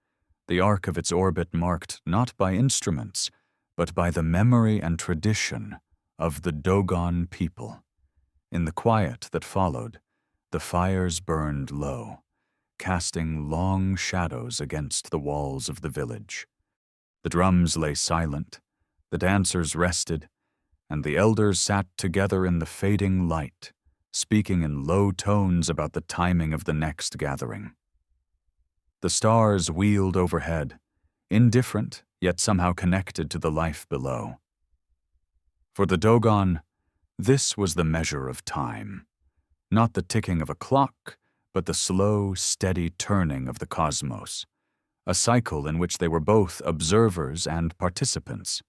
the arc of its orbit marked not by instruments, but by the memory and tradition of the Dogon people. In the quiet that followed, the fires burned low, casting long shadows against the walls of the village. The drums lay silent, the dancers rested, and the elders sat together in the fading light, speaking in low tones about the timing of the next gathering. The stars wheeled overhead, indifferent yet somehow connected to the life below. For the Dogon, this was the measure of time, not the ticking of a clock, but the slow, steady turning of the cosmos, a cycle in which they were both observers and participants.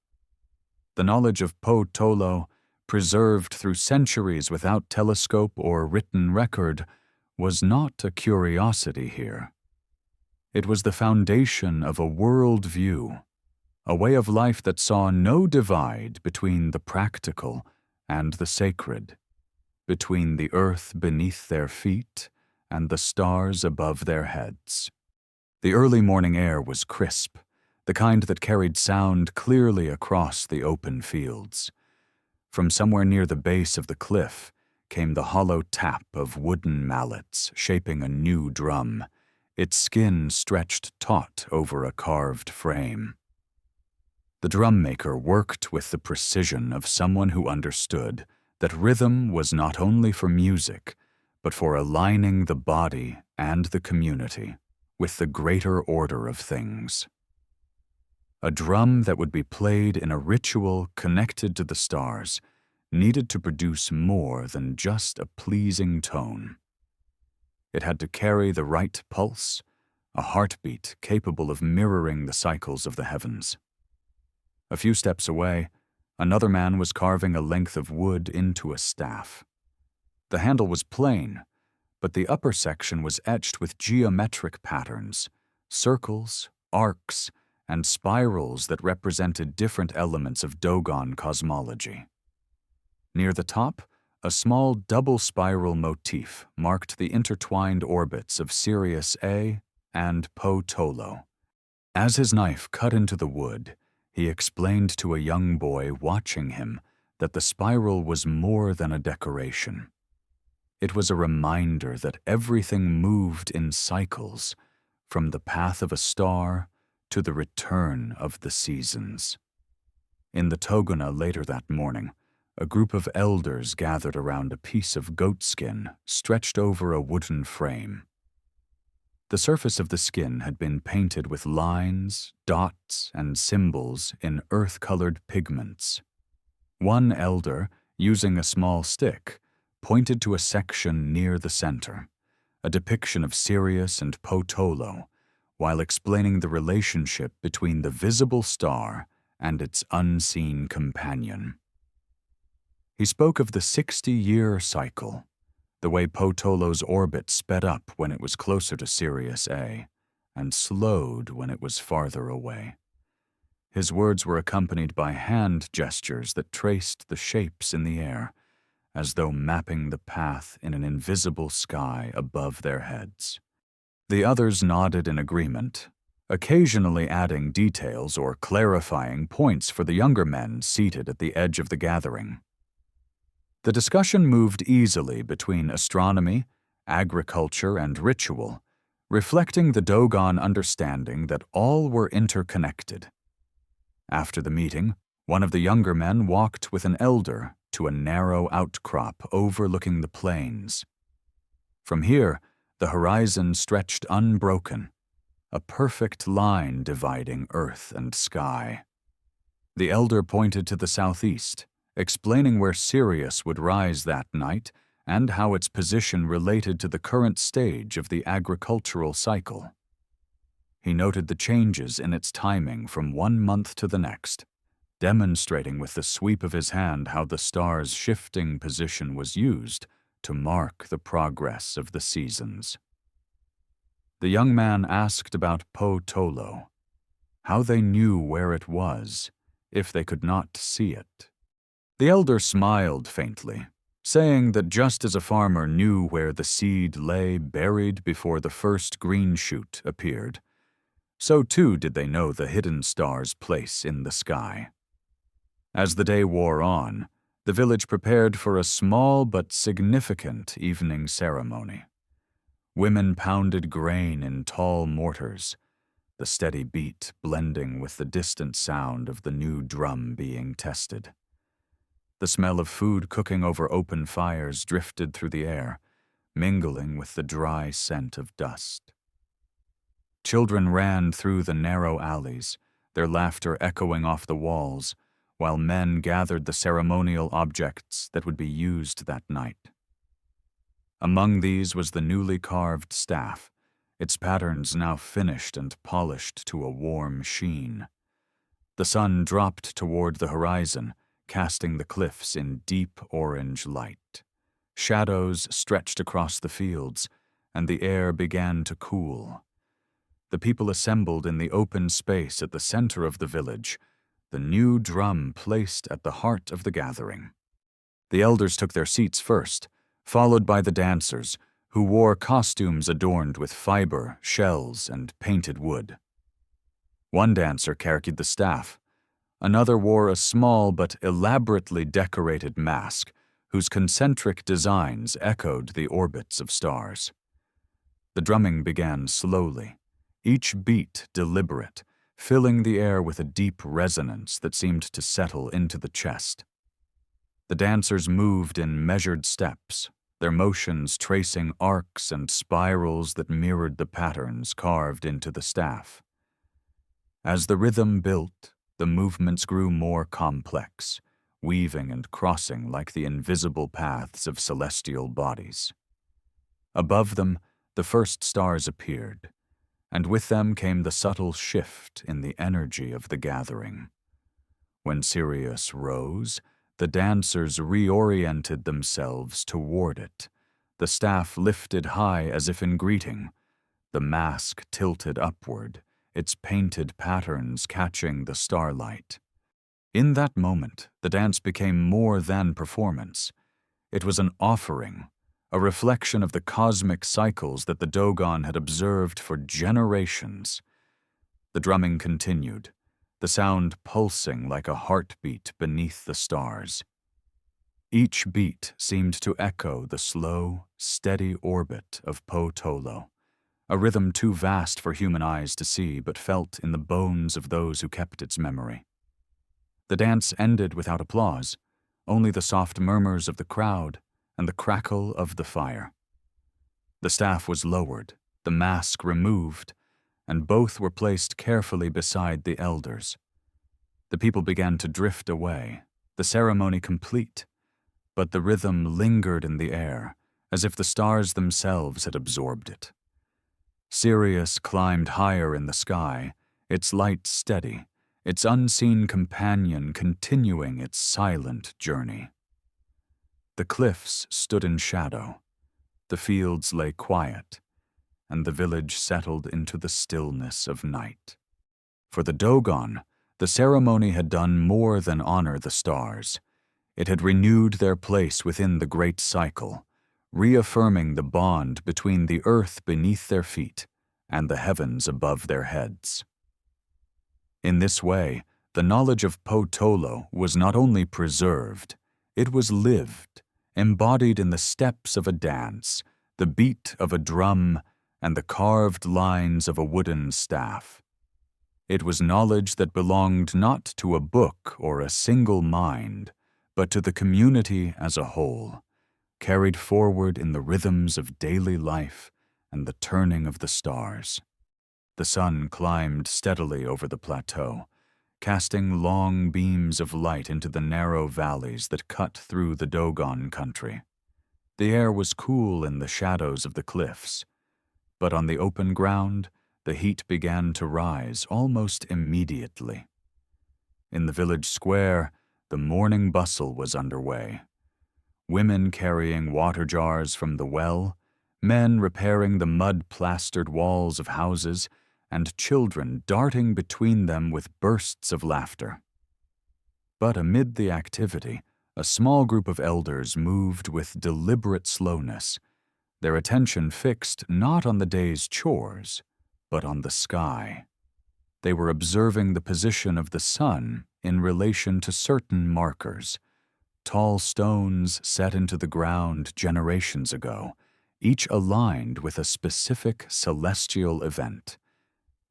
The knowledge of Potolo, preserved through centuries without telescope or written record, was not a curiosity here. It was the foundation of a world view, a way of life that saw no divide between the practical and the sacred, between the earth beneath their feet and the stars above their heads. The early morning air was crisp, the kind that carried sound clearly across the open fields. From somewhere near the base of the cliff came the hollow tap of wooden mallets shaping a new drum, its skin stretched taut over a carved frame. The drum maker worked with the precision of someone who understood that rhythm was not only for music, but for aligning the body and the community with the greater order of things. A drum that would be played in a ritual connected to the stars needed to produce more than just a pleasing tone. It had to carry the right pulse, a heartbeat capable of mirroring the cycles of the heavens. A few steps away, another man was carving a length of wood into a staff. The handle was plain, but the upper section was etched with geometric patterns, circles, arcs, and spirals that represented different elements of Dogon cosmology. Near the top, a small double spiral motif marked the intertwined orbits of Sirius A and Potolo. As his knife cut into the wood, he explained to a young boy watching him that the spiral was more than a decoration. It was a reminder that everything moved in cycles, from the path of a star to the return of the seasons. In the Togona later that morning, a group of elders gathered around a piece of goatskin stretched over a wooden frame. The surface of the skin had been painted with lines, dots, and symbols in earth-colored pigments. One elder, using a small stick, pointed to a section near the center, a depiction of Sirius and Potolo, while explaining the relationship between the visible star and its unseen companion. He spoke of the 60-year cycle, the way Potolo's orbit sped up when it was closer to Sirius A, and slowed when it was farther away. His words were accompanied by hand gestures that traced the shapes in the air, as though mapping the path in an invisible sky above their heads. The others nodded in agreement, occasionally adding details or clarifying points for the younger men seated at the edge of the gathering. The discussion moved easily between astronomy, agriculture, and ritual, reflecting the Dogon understanding that all were interconnected. After the meeting, one of the younger men walked with an elder to a narrow outcrop overlooking the plains. From here, the horizon stretched unbroken, a perfect line dividing earth and sky. The elder pointed to the southeast, explaining where Sirius would rise that night and how its position related to the current stage of the agricultural cycle. He noted the changes in its timing from one month to the next, demonstrating with the sweep of his hand how the star's shifting position was used to mark the progress of the seasons. The young man asked about Potolo, how they knew where it was if they could not see it. The elder smiled faintly, saying that just as a farmer knew where the seed lay buried before the first green shoot appeared, so too did they know the hidden star's place in the sky. As the day wore on, the village prepared for a small but significant evening ceremony. Women pounded grain in tall mortars, the steady beat blending with the distant sound of the new drum being tested. The smell of food cooking over open fires drifted through the air, mingling with the dry scent of dust. Children ran through the narrow alleys, their laughter echoing off the walls, while men gathered the ceremonial objects that would be used that night. Among these was the newly carved staff, its patterns now finished and polished to a warm sheen. The sun dropped toward the horizon, casting the cliffs in deep orange light. Shadows stretched across the fields, and the air began to cool. The people assembled in the open space at the center of the village, the new drum placed at the heart of the gathering. The elders took their seats first, followed by the dancers, who wore costumes adorned with fiber, shells, and painted wood. One dancer carried the staff. Another wore a small but elaborately decorated mask, whose concentric designs echoed the orbits of stars. The drumming began slowly, each beat deliberate, filling the air with a deep resonance that seemed to settle into the chest. The dancers moved in measured steps, their motions tracing arcs and spirals that mirrored the patterns carved into the staff. As the rhythm built, the movements grew more complex, weaving and crossing like the invisible paths of celestial bodies. Above them, the first stars appeared, and with them came the subtle shift in the energy of the gathering. When Sirius rose, the dancers reoriented themselves toward it, the staff lifted high as if in greeting, the mask tilted upward, its painted patterns catching the starlight. In that moment, the dance became more than performance. It was an offering, a reflection of the cosmic cycles that the Dogon had observed for generations. The drumming continued, the sound pulsing like a heartbeat beneath the stars. Each beat seemed to echo the slow, steady orbit of Potolo, a rhythm too vast for human eyes to see but felt in the bones of those who kept its memory. The dance ended without applause, only the soft murmurs of the crowd and the crackle of the fire. The staff was lowered, the mask removed, and both were placed carefully beside the elders. The people began to drift away, the ceremony complete, but the rhythm lingered in the air, as if the stars themselves had absorbed it. Sirius climbed higher in the sky, its light steady, its unseen companion continuing its silent journey. The cliffs stood in shadow, the fields lay quiet, and the village settled into the stillness of night. For the Dogon, the ceremony had done more than honor the stars. It had renewed their place within the great cycle, reaffirming the bond between the earth beneath their feet and the heavens above their heads. In this way, the knowledge of Potolo was not only preserved, it was lived, embodied in the steps of a dance, the beat of a drum, and the carved lines of a wooden staff. It was knowledge that belonged not to a book or a single mind, but to the community as a whole, carried forward in the rhythms of daily life and the turning of the stars. The sun climbed steadily over the plateau, casting long beams of light into the narrow valleys that cut through the Dogon country. The air was cool in the shadows of the cliffs, but on the open ground, the heat began to rise almost immediately. In the village square, the morning bustle was underway. Women carrying water jars from the well, men repairing the mud-plastered walls of houses, and children darting between them with bursts of laughter. But amid the activity, a small group of elders moved with deliberate slowness, their attention fixed not on the day's chores, but on the sky. They were observing the position of the sun in relation to certain markers, tall stones set into the ground generations ago, each aligned with a specific celestial event.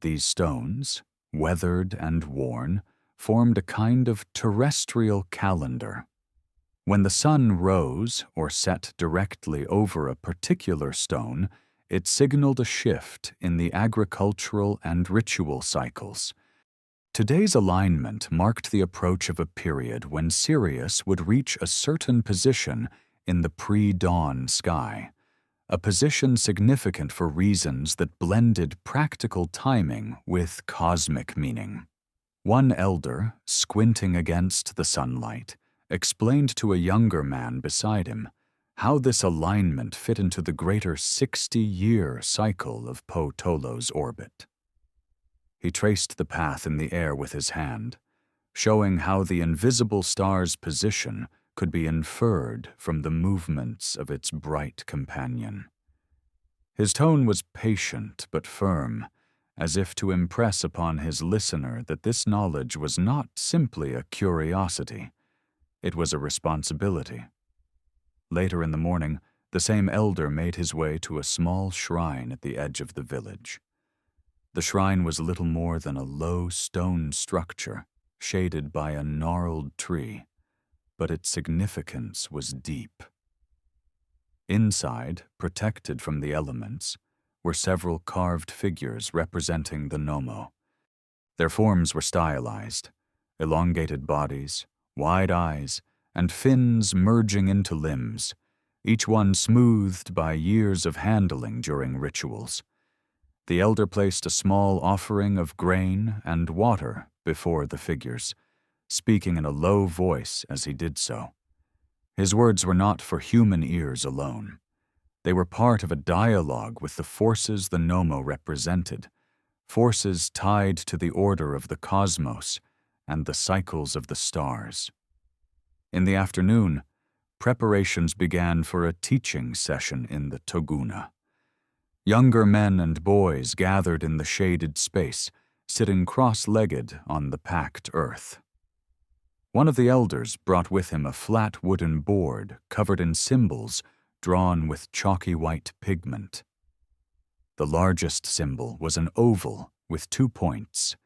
These stones, weathered and worn, formed a kind of terrestrial calendar. When the sun rose or set directly over a particular stone, it signaled a shift in the agricultural and ritual cycles. Today's alignment marked the approach of a period when Sirius would reach a certain position in the pre-dawn sky, a position significant for reasons that blended practical timing with cosmic meaning. One elder, squinting against the sunlight, explained to a younger man beside him how this alignment fit into the greater 60-year cycle of Potolo's orbit. He traced the path in the air with his hand, showing how the invisible star's position could be inferred from the movements of its bright companion. His tone was patient but firm, as if to impress upon his listener that this knowledge was not simply a curiosity, it was a responsibility. Later in the morning, the same elder made his way to a small shrine at the edge of the village. The shrine was little more than a low stone structure, shaded by a gnarled tree, but its significance was deep. Inside, protected from the elements, were several carved figures representing the Nommo. Their forms were stylized, elongated bodies, wide eyes, and fins merging into limbs, each one smoothed by years of handling during rituals. The elder placed a small offering of grain and water before the figures, speaking in a low voice as he did so. His words were not for human ears alone. They were part of a dialogue with the forces the Nommo represented, forces tied to the order of the cosmos and the cycles of the stars. In the afternoon, preparations began for a teaching session in the Toguna. Younger men and boys gathered in the shaded space, sitting cross-legged on the packed earth. One of the elders brought with him a flat wooden board covered in symbols drawn with chalky white pigment. The largest symbol was an oval with 2 points,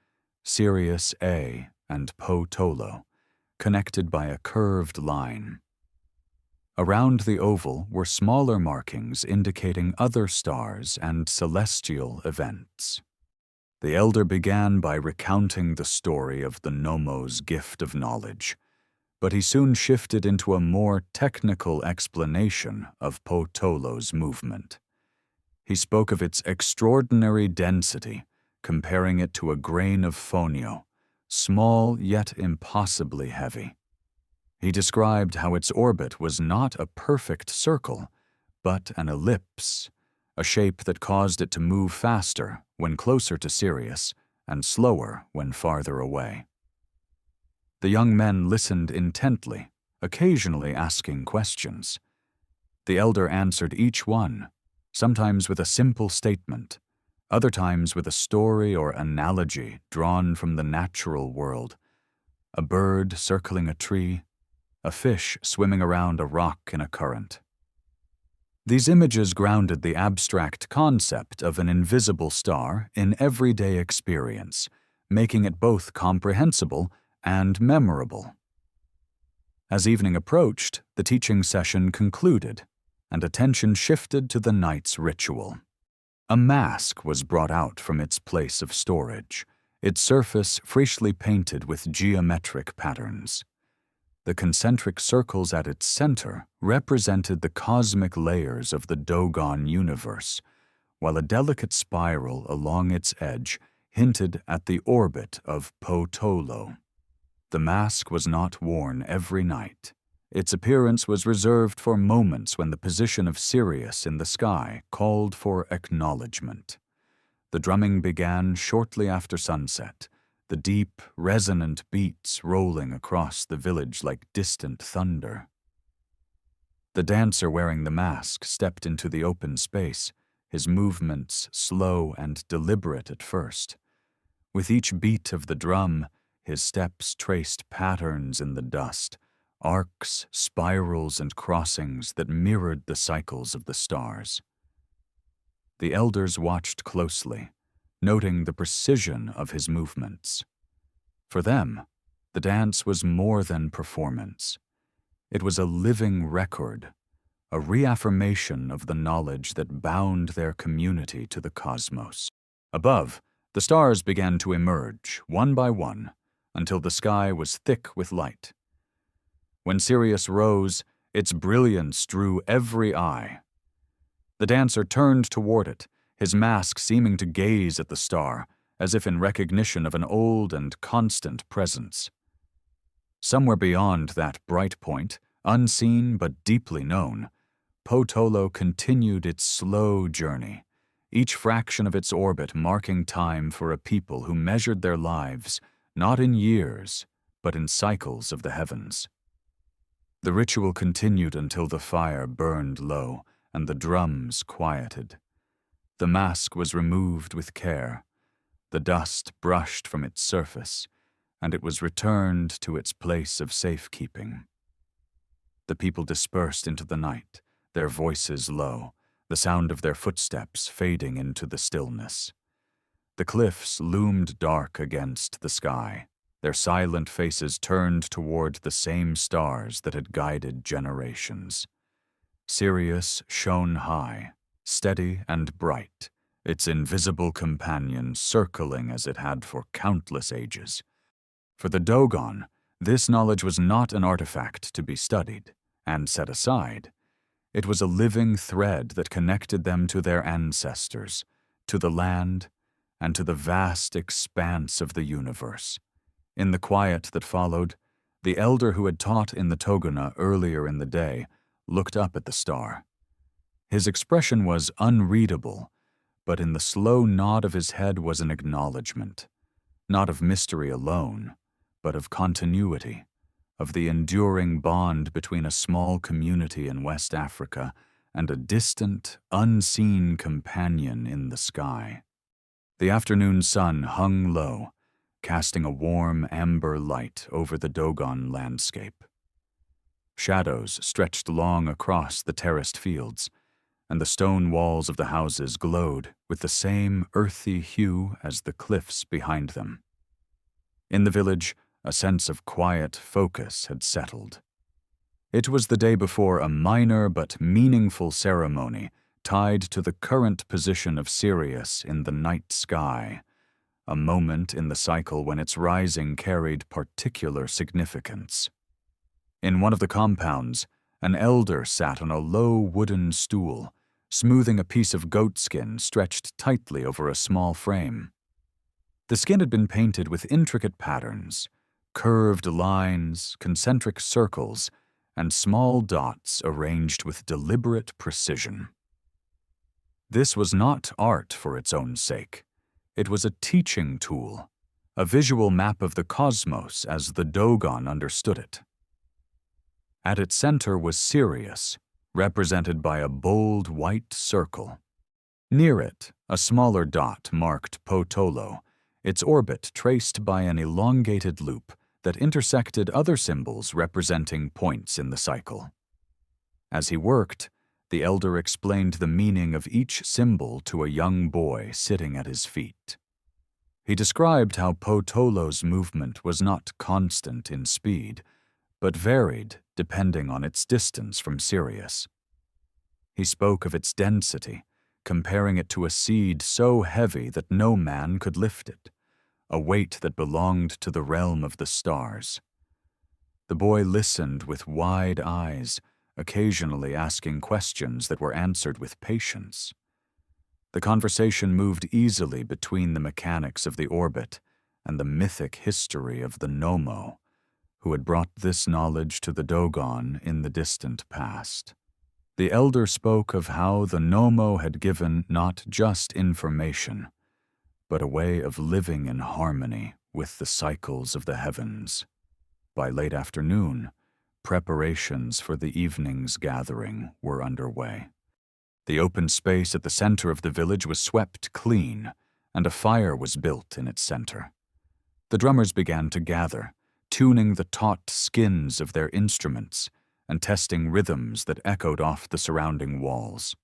Sirius A and Potolo, connected by a curved line. Around the oval were smaller markings indicating other stars and celestial events. The elder began by recounting the story of the Nommo's gift of knowledge, but he soon shifted into a more technical explanation of Potolo's movement. He spoke of its extraordinary density, comparing it to a grain of fonio, small yet impossibly heavy. He described how its orbit was not a perfect circle, but an ellipse, a shape that caused it to move faster when closer to Sirius and slower when farther away. The young men listened intently, occasionally asking questions. The elder answered each one, sometimes with a simple statement, other times with a story or analogy drawn from the natural world. A bird circling a tree, a fish swimming around a rock in a current. These images grounded the abstract concept of an invisible star in everyday experience, making it both comprehensible and memorable. As evening approached, the teaching session concluded, and attention shifted to the night's ritual. A mask was brought out from its place of storage, its surface freshly painted with geometric patterns. The concentric circles at its center represented the cosmic layers of the Dogon universe, while a delicate spiral along its edge hinted at the orbit of Potolo. The mask was not worn every night. Its appearance was reserved for moments when the position of Sirius in the sky called for acknowledgement. The drumming began shortly after sunset, the deep, resonant beats rolling across the village like distant thunder. The dancer wearing the mask stepped into the open space, his movements slow and deliberate at first. With each beat of the drum, his steps traced patterns in the dust, arcs, spirals, and crossings that mirrored the cycles of the stars. The elders watched closely, noting the precision of his movements. For them, the dance was more than performance. It was a living record, a reaffirmation of the knowledge that bound their community to the cosmos. Above, the stars began to emerge, one by one, until the sky was thick with light. When Sirius rose, its brilliance drew every eye. The dancer turned toward it, his mask seeming to gaze at the star, as if in recognition of an old and constant presence. Somewhere beyond that bright point, unseen but deeply known, Potolo continued its slow journey, each fraction of its orbit marking time for a people who measured their lives not in years, but in cycles of the heavens. The ritual continued until the fire burned low and the drums quieted. The mask was removed with care, the dust brushed from its surface, and it was returned to its place of safekeeping. The people dispersed into the night, their voices low, the sound of their footsteps fading into the stillness. The cliffs loomed dark against the sky, their silent faces turned toward the same stars that had guided generations. Sirius shone high, steady and bright, its invisible companion circling as it had for countless ages. For the Dogon, this knowledge was not an artifact to be studied and set aside. It was a living thread that connected them to their ancestors, to the land, and to the vast expanse of the universe. In the quiet that followed, the elder who had taught in the Togona earlier in the day looked up at the star. His expression was unreadable, but in the slow nod of his head was an acknowledgement, not of mystery alone, but of continuity, of the enduring bond between a small community in West Africa and a distant, unseen companion in the sky. The afternoon sun hung low, casting a warm amber light over the Dogon landscape. Shadows stretched long across the terraced fields, and the stone walls of the houses glowed with the same earthy hue as the cliffs behind them. In the village, A sense of quiet focus had settled. It was the day before a minor but meaningful ceremony tied to the current position of Sirius in the night sky, a moment in the cycle when its rising carried particular significance. In one of the compounds, an elder sat on a low wooden stool, smoothing a piece of goatskin stretched tightly over a small frame. The skin had been painted with intricate patterns, curved lines, concentric circles, and small dots arranged with deliberate precision. This was not art for its own sake. It was a teaching tool, a visual map of the cosmos as the Dogon understood it. At its center was Sirius, represented by a bold white circle. Near it, a smaller dot marked Potolo, its orbit traced by an elongated loop that intersected other symbols representing points in the cycle. As he worked, the elder explained the meaning of each symbol to a young boy sitting at his feet. He described how Potolo's movement was not constant in speed, but varied depending on its distance from Sirius. He spoke of its density, comparing it to a seed so heavy that no man could lift it, a weight that belonged to the realm of the stars. The boy listened with wide eyes, occasionally asking questions that were answered with patience. The conversation moved easily between the mechanics of the orbit and the mythic history of the Nommo, who had brought this knowledge to the Dogon in the distant past. The elder spoke of how the Nommo had given not just information, but a way of living in harmony with the cycles of the heavens. By late afternoon, preparations for the evening's gathering were underway. The open space at the center of the village was swept clean, and a fire was built in its center. The drummers began to gather, tuning the taut skins of their instruments and testing rhythms that echoed off the surrounding walls.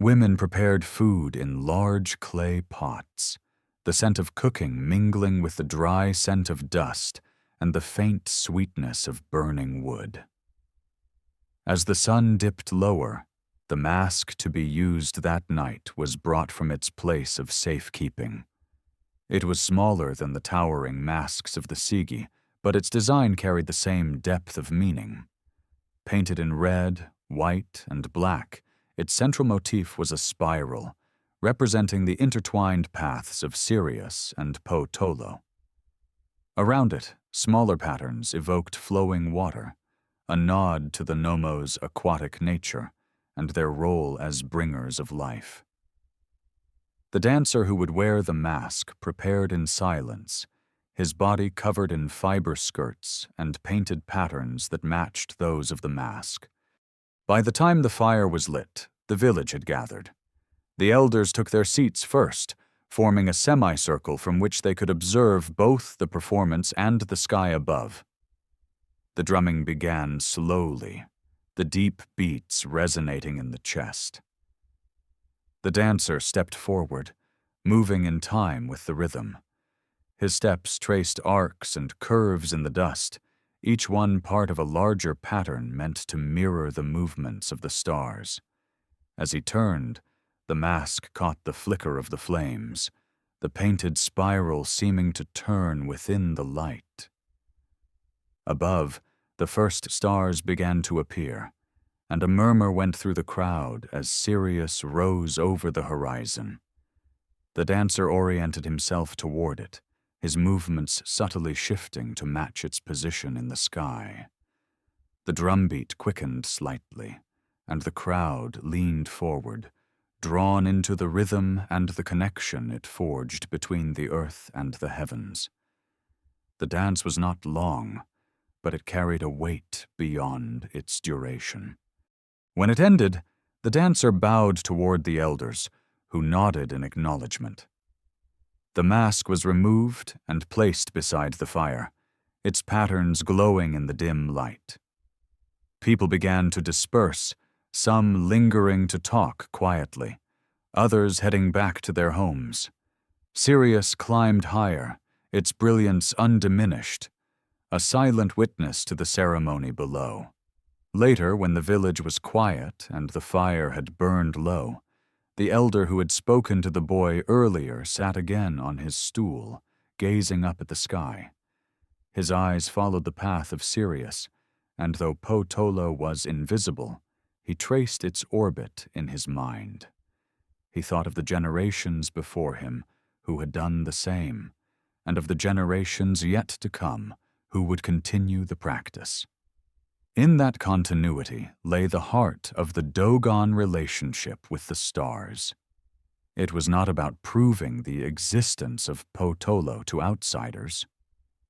Women prepared food in large clay pots, the scent of cooking mingling with the dry scent of dust and the faint sweetness of burning wood. As the sun dipped lower, the mask to be used that night was brought from its place of safekeeping. It was smaller than the towering masks of the Sigui, but its design carried the same depth of meaning. Painted in red, white, and black, its central motif was a spiral, representing the intertwined paths of Sirius and Potolo. Around it, smaller patterns evoked flowing water, a nod to the Nommo's aquatic nature and their role as bringers of life. The dancer who would wear the mask prepared in silence, his body covered in fiber skirts and painted patterns that matched those of the mask. By the time the fire was lit, the village had gathered. The elders took their seats first, forming a semicircle from which they could observe both the performance and the sky above. The drumming began slowly, the deep beats resonating in the chest. The dancer stepped forward, moving in time with the rhythm. His steps traced arcs and curves in the dust, each one part of a larger pattern meant to mirror the movements of the stars. As he turned, the mask caught the flicker of the flames, the painted spiral seeming to turn within the light. Above, the first stars began to appear, and a murmur went through the crowd as Sirius rose over the horizon. The dancer oriented himself toward it, his movements subtly shifting to match its position in the sky. The drumbeat quickened slightly, and the crowd leaned forward, drawn into the rhythm and the connection it forged between the earth and the heavens. The dance was not long, but it carried a weight beyond its duration. When it ended, the dancer bowed toward the elders, who nodded in acknowledgement. The mask was removed and placed beside the fire, its patterns glowing in the dim light. People began to disperse, some lingering to talk quietly, others heading back to their homes. Sirius climbed higher, its brilliance undiminished, a silent witness to the ceremony below. Later, when the village was quiet and the fire had burned low, the elder who had spoken to the boy earlier sat again on his stool, gazing up at the sky. His eyes followed the path of Sirius, and though Potolo was invisible, he traced its orbit in his mind. He thought of the generations before him who had done the same, and of the generations yet to come who would continue the practice. In that continuity lay the heart of the Dogon relationship with the stars. It was not about proving the existence of Potolo to outsiders,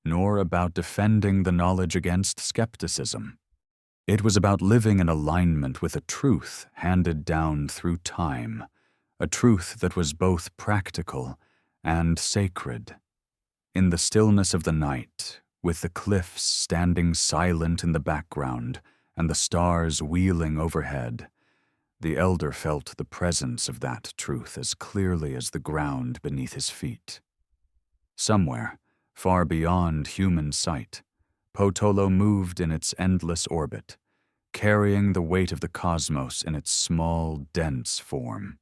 nor about defending the knowledge against skepticism. It was about living in alignment with a truth handed down through time, a truth that was both practical and sacred. In the stillness of the night, with the cliffs standing silent in the background and the stars wheeling overhead, the elder felt the presence of that truth as clearly as the ground beneath his feet. Somewhere, far beyond human sight, Potolo moved in its endless orbit, carrying the weight of the cosmos in its small, dense form.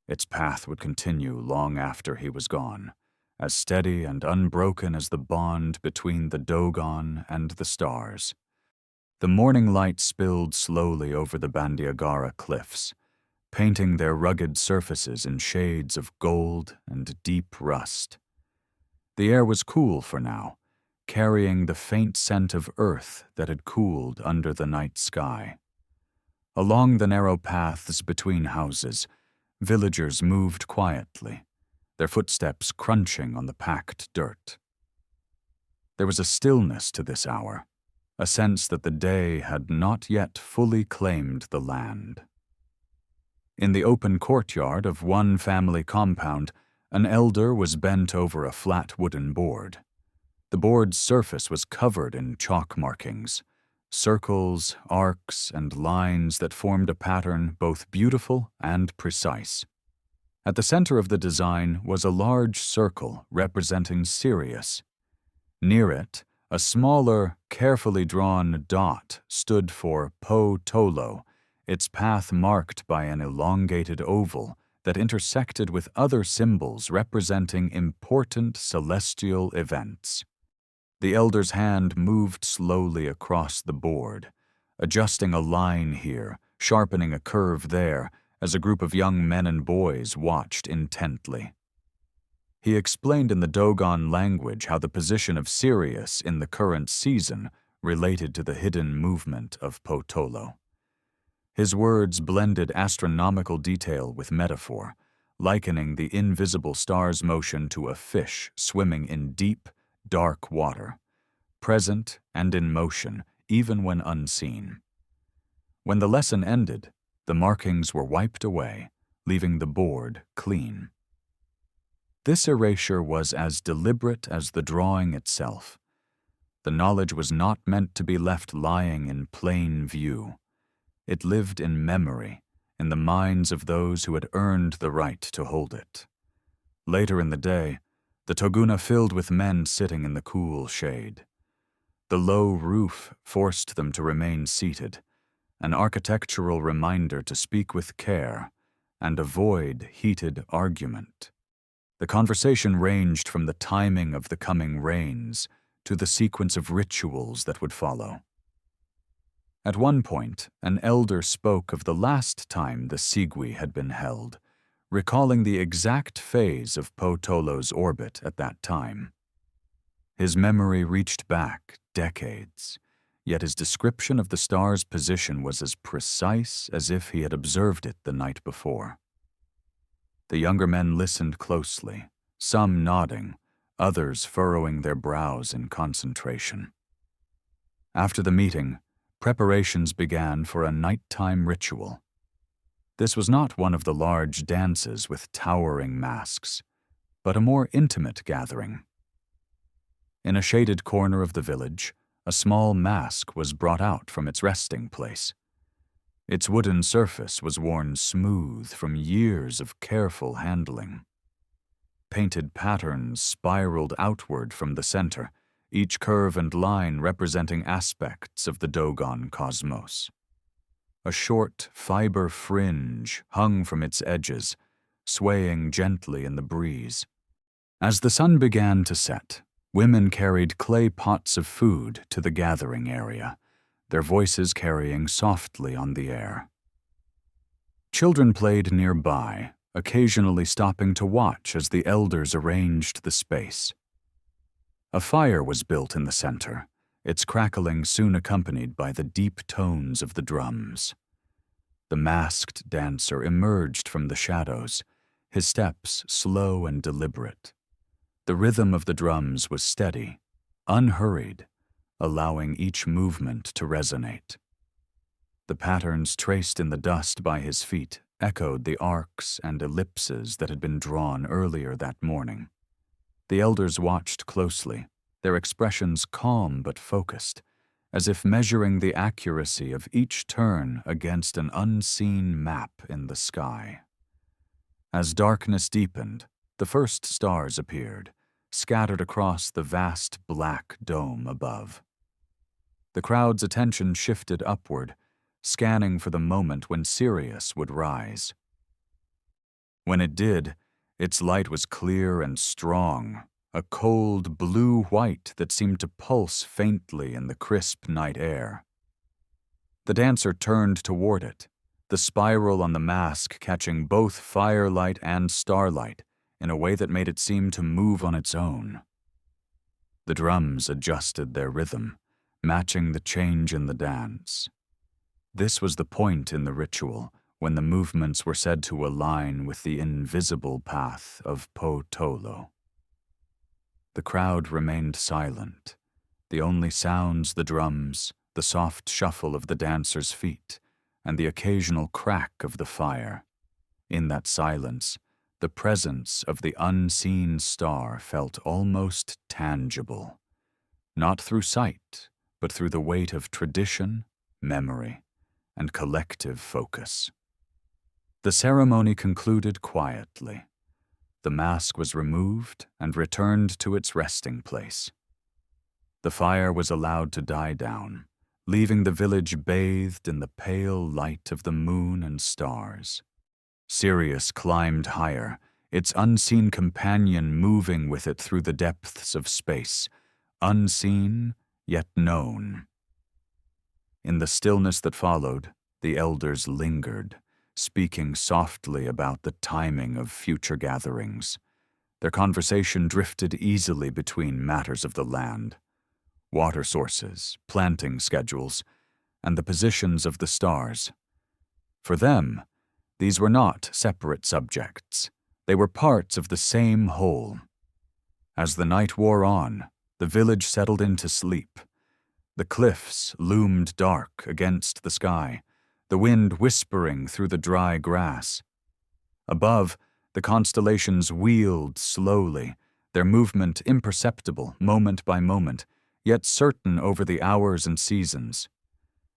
Its path would continue long after he was gone, as steady and unbroken as the bond between the Dogon and the stars. The morning light spilled slowly over the Bandiagara cliffs, painting their rugged surfaces in shades of gold and deep rust. The air was cool for now, carrying the faint scent of earth that had cooled under the night sky. Along the narrow paths between houses, villagers moved quietly, their footsteps crunching on the packed dirt. There was a stillness to this hour, a sense that the day had not yet fully claimed the land. In the open courtyard of one family compound, an elder was bent over a flat wooden board. The board's surface was covered in chalk markings, circles, arcs, and lines that formed a pattern both beautiful and precise. At the center of the design was a large circle representing Sirius. Near it, a smaller, carefully drawn dot stood for Potolo, its path marked by an elongated oval that intersected with other symbols representing important celestial events. The elder's hand moved slowly across the board, adjusting a line here, sharpening a curve there, as a group of young men and boys watched intently. He explained in the Dogon language how the position of Sirius in the current season related to the hidden movement of Potolo. His words blended astronomical detail with metaphor, likening the invisible star's motion to a fish swimming in deep, dark water, present and in motion even when unseen. When the lesson ended, the markings were wiped away, leaving the board clean. This erasure was as deliberate as the drawing itself. The knowledge was not meant to be left lying in plain view. It lived in memory, in the minds of those who had earned the right to hold it. Later in the day, the Toguna filled with men sitting in the cool shade. The low roof forced them to remain seated, an architectural reminder to speak with care and avoid heated argument. The conversation ranged from the timing of the coming rains to the sequence of rituals that would follow. At one point, an elder spoke of the last time the Sigui had been held, recalling the exact phase of Potolo's orbit at that time. His memory reached back decades, yet his description of the star's position was as precise as if he had observed it the night before. The younger men listened closely, some nodding, others furrowing their brows in concentration. After the meeting, preparations began for a nighttime ritual. This was not one of the large dances with towering masks, but a more intimate gathering. In a shaded corner of the village, a small mask was brought out from its resting place. Its wooden surface was worn smooth from years of careful handling. Painted patterns spiraled outward from the center, each curve and line representing aspects of the Dogon cosmos. A short fiber fringe hung from its edges, swaying gently in the breeze. As the sun began to set, women carried clay pots of food to the gathering area, their voices carrying softly on the air. Children played nearby, occasionally stopping to watch as the elders arranged the space. A fire was built in the center, its crackling soon accompanied by the deep tones of the drums. The masked dancer emerged from the shadows, his steps slow and deliberate. The rhythm of the drums was steady, unhurried, allowing each movement to resonate. The patterns traced in the dust by his feet echoed the arcs and ellipses that had been drawn earlier that morning. The elders watched closely, their expressions calm but focused, as if measuring the accuracy of each turn against an unseen map in the sky. As darkness deepened, the first stars appeared, scattered across the vast black dome above. The crowd's attention shifted upward, scanning for the moment when Sirius would rise. When it did, its light was clear and strong, a cold blue-white that seemed to pulse faintly in the crisp night air. The dancer turned toward it, the spiral on the mask catching both firelight and starlight in a way that made it seem to move on its own. The drums adjusted their rhythm, matching the change in the dance. This was the point in the ritual when the movements were said to align with the invisible path of Po-Tolo. The crowd remained silent, the only sounds the drums, the soft shuffle of the dancer's feet, and the occasional crack of the fire. In that silence, the presence of the unseen star felt almost tangible, not through sight, but through the weight of tradition, memory, and collective focus. The ceremony concluded quietly. The mask was removed and returned to its resting place. The fire was allowed to die down, leaving the village bathed in the pale light of the moon and stars. Sirius climbed higher, its unseen companion moving with it through the depths of space, unseen yet known. In the stillness that followed, the elders lingered, speaking softly about the timing of future gatherings. Their conversation drifted easily between matters of the land, water sources, planting schedules, and the positions of the stars. For them, these were not separate subjects. They were parts of the same whole. As the night wore on, the village settled into sleep. The cliffs loomed dark against the sky, the wind whispering through the dry grass. Above, the constellations wheeled slowly, their movement imperceptible moment by moment, yet certain over the hours and seasons.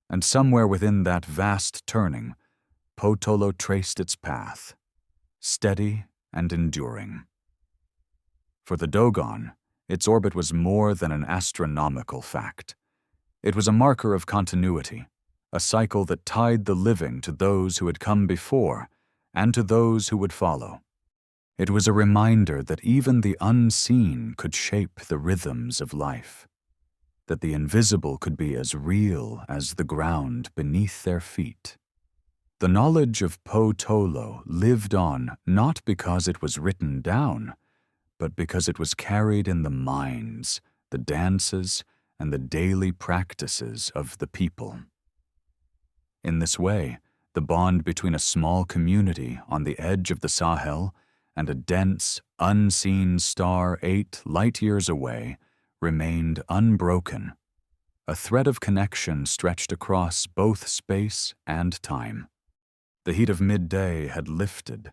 And somewhere within that vast turning, Po-Tolo traced its path, steady and enduring. For the Dogon, its orbit was more than an astronomical fact. It was a marker of continuity, a cycle that tied the living to those who had come before and to those who would follow. It was a reminder that even the unseen could shape the rhythms of life, that the invisible could be as real as the ground beneath their feet. The knowledge of Po-Tolo lived on not because it was written down, but because it was carried in the minds, the dances, and the daily practices of the people. In this way, the bond between a small community on the edge of the Sahel and a dense, unseen star 8 light-years away remained unbroken, a thread of connection stretched across both space and time. The heat of midday had lifted,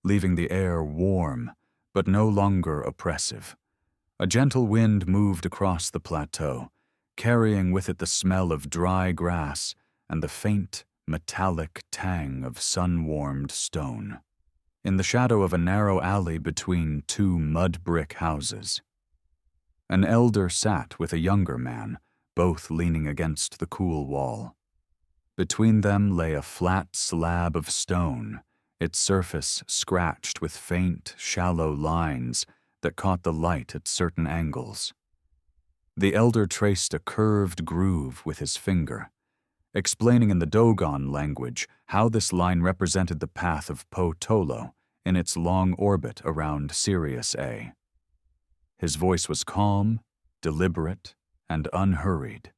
leaving the air warm, but no longer oppressive. A gentle wind moved across the plateau, carrying with it the smell of dry grass and the faint, metallic tang of sun-warmed stone. in the shadow of a narrow alley between two mud-brick houses. An elder sat with a younger man, both leaning against the cool wall. Between them lay a flat slab of stone, its surface scratched with faint, shallow lines that caught the light at certain angles. The elder traced a curved groove with his finger, explaining in the Dogon language how this line represented the path of Po-Tolo in its long orbit around Sirius A. His voice was calm, deliberate, and unhurried,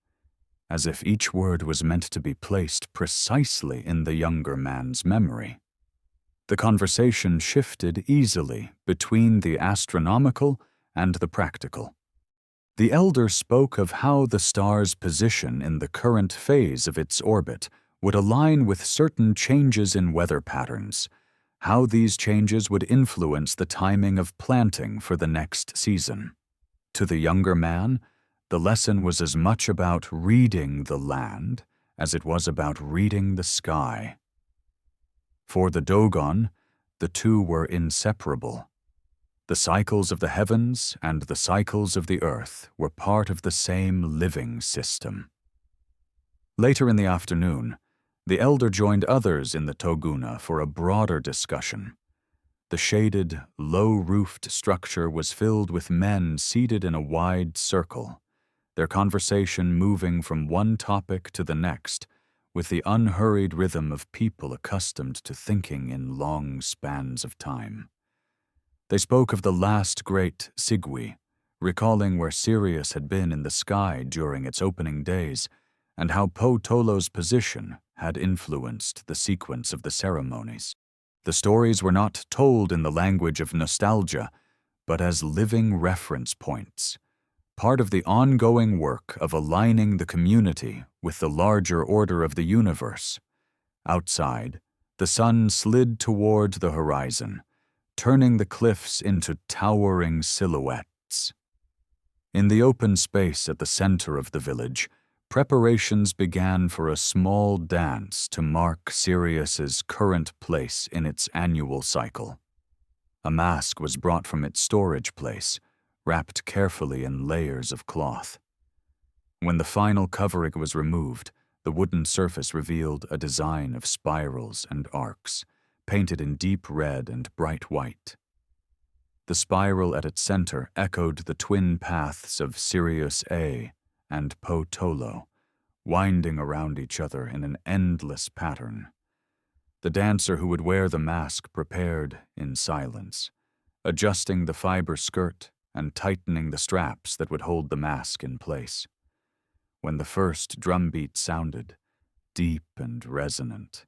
as if each word was meant to be placed precisely in the younger man's memory. The conversation shifted easily between the astronomical and the practical. The elder spoke of how the star's position in the current phase of its orbit would align with certain changes in weather patterns, how these changes would influence the timing of planting for the next season. To the younger man, the lesson was as much about reading the land as it was about reading the sky. For the Dogon, the two were inseparable. The cycles of the heavens and the cycles of the earth were part of the same living system. Later in the afternoon, the elder joined others in the Toguna for a broader discussion. The shaded, low-roofed structure was filled with men seated in a wide circle, their conversation moving from one topic to the next, with the unhurried rhythm of people accustomed to thinking in long spans of time. They spoke of the last great Sigui, recalling where Sirius had been in the sky during its opening days, and how Po-Tolo's position had influenced the sequence of the ceremonies. The stories were not told in the language of nostalgia, but as living reference points, part of the ongoing work of aligning the community with the larger order of the universe. Outside, the sun slid toward the horizon, turning the cliffs into towering silhouettes. In the open space at the center of the village, preparations began for a small dance to mark Sirius's current place in its annual cycle. A mask was brought from its storage place, wrapped carefully in layers of cloth. When the final covering was removed, the wooden surface revealed a design of spirals and arcs, painted in deep red and bright white. The spiral at its center echoed the twin paths of Sirius A and Po-Tolo, winding around each other in an endless pattern. The dancer who would wear the mask prepared in silence, adjusting the fiber skirt and tightening the straps that would hold the mask in place. When the first drumbeat sounded, deep and resonant,